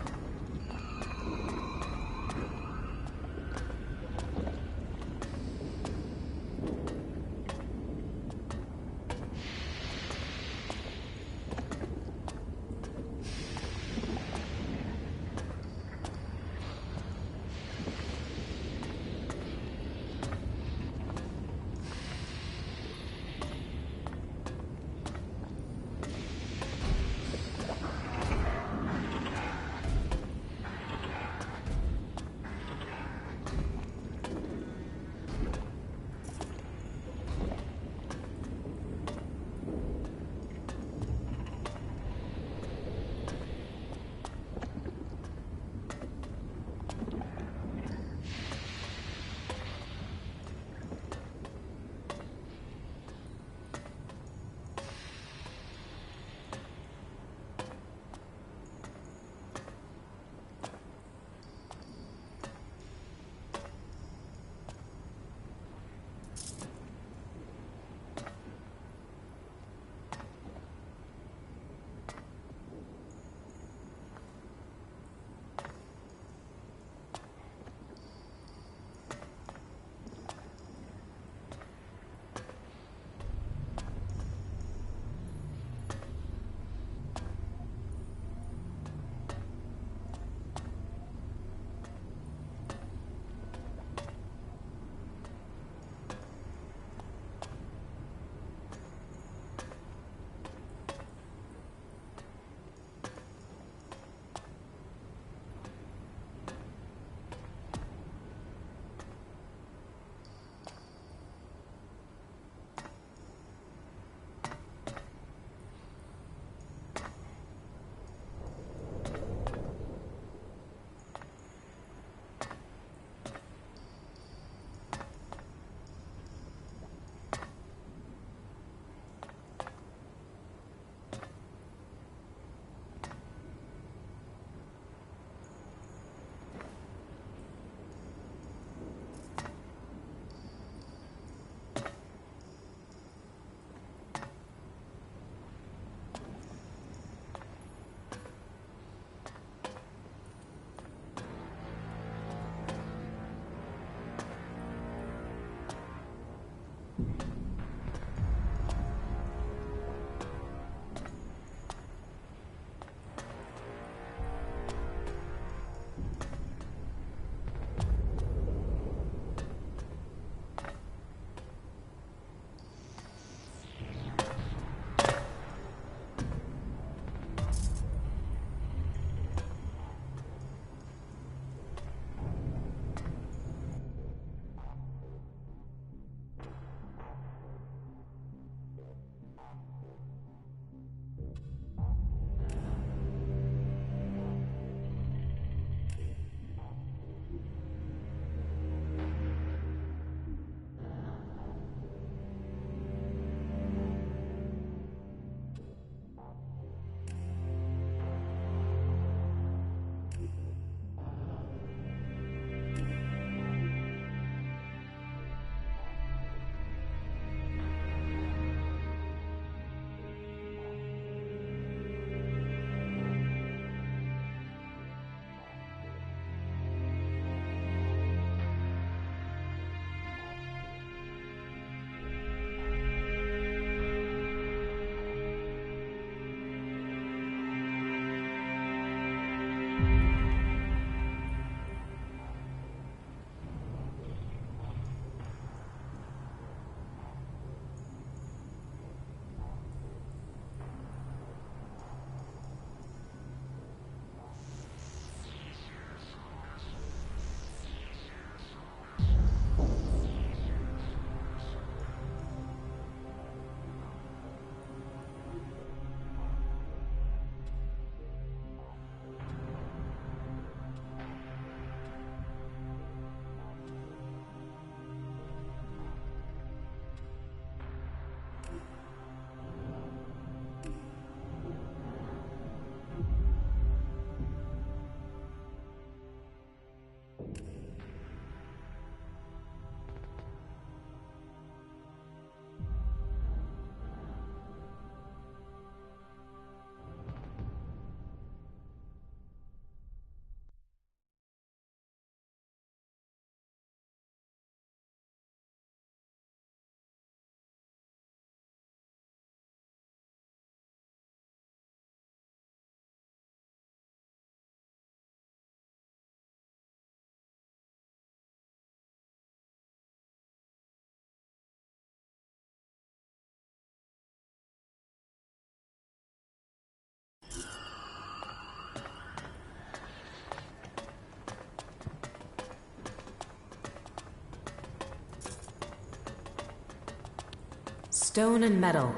Stone and metal.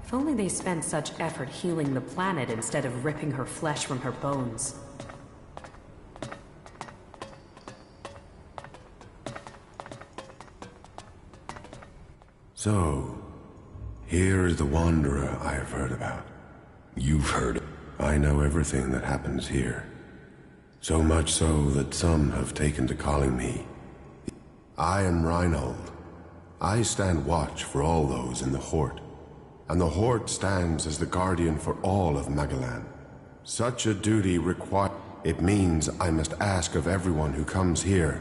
If only they spent such effort healing the planet instead of ripping her flesh from her bones. So, here is the Wanderer I have heard about. You've heard. I know everything that happens here. So much so that some have taken to calling me. I am Reinhold. I stand watch for all those in the Horde. And the Horde stands as the guardian for all of Magellan. Such a duty requires... It means I must ask of everyone who comes here,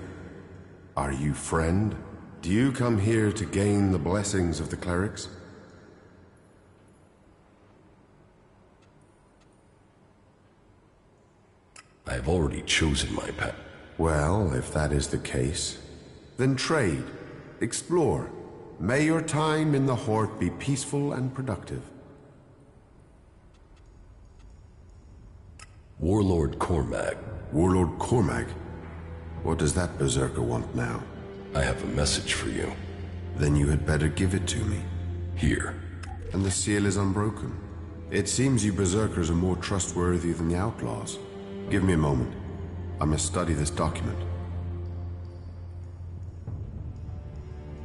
are you friend? Do you come here to gain the blessings of the clerics? I have already chosen my path. Well, if that is the case, then trade, explore. May your time in the Horde be peaceful and productive. Warlord Cormac. Warlord Cormac? What does that berserker want now? I have a message for you. Then you had better give it to me. Here. And the seal is unbroken. It seems you berserkers are more trustworthy than the outlaws. Give me a moment. I must study this document.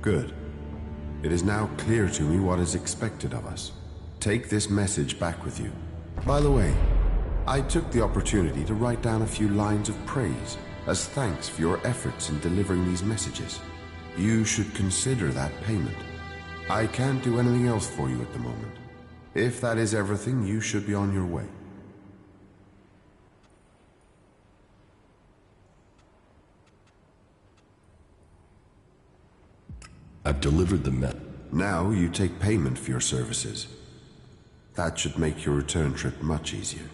Good. It is now clear to me what is expected of us. Take this message back with you. By the way, I took the opportunity to write down a few lines of praise as thanks for your efforts in delivering these messages. You should consider that payment. I can't do anything else for you at the moment. If that is everything, you should be on your way. I've delivered the met. Now you take payment for your services. That should make your return trip much easier.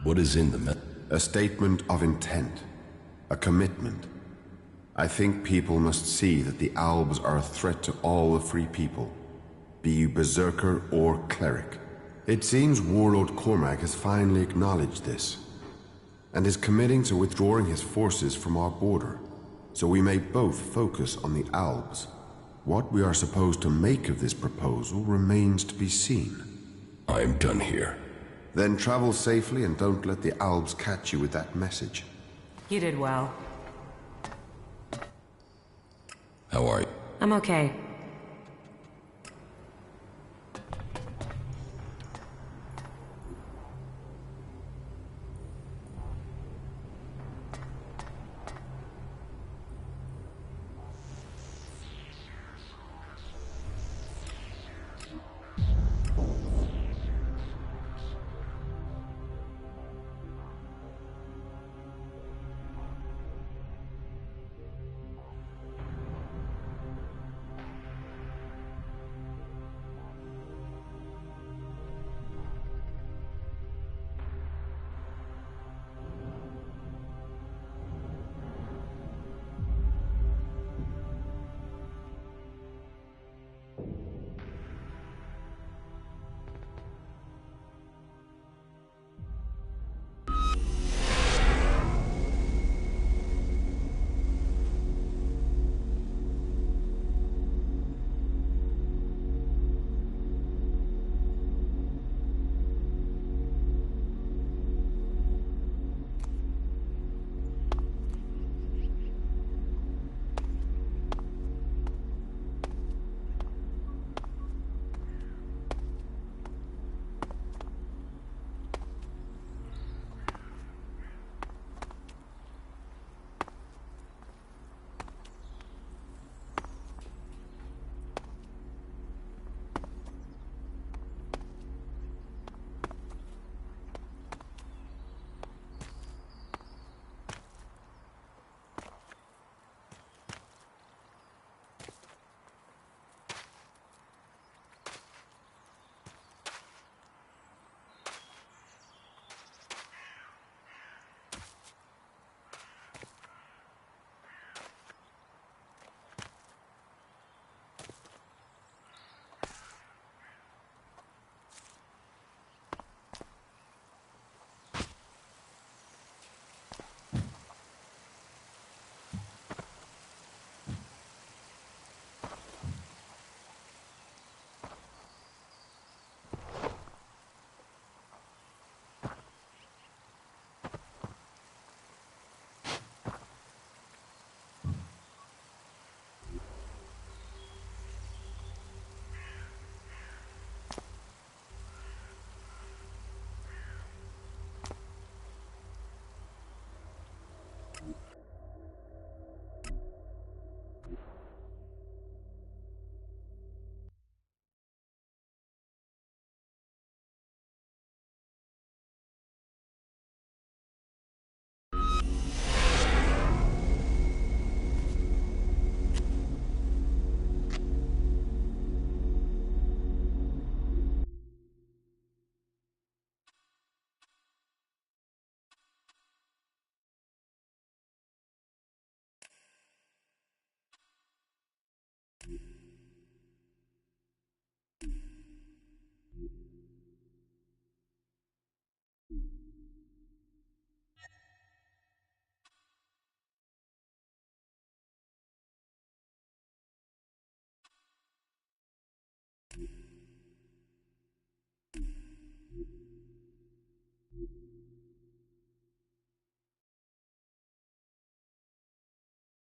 What is in the met? A statement of intent. A commitment. I think people must see that the Albs are a threat to all the free people, be you berserker or cleric. It seems Warlord Cormac has finally acknowledged this, and is committing to withdrawing his forces from our border, so we may both focus on the Albs. What we are supposed to make of this proposal remains to be seen. I'm done here. Then travel safely and don't let the Albs catch you with that message. You did well. How are you? I'm okay.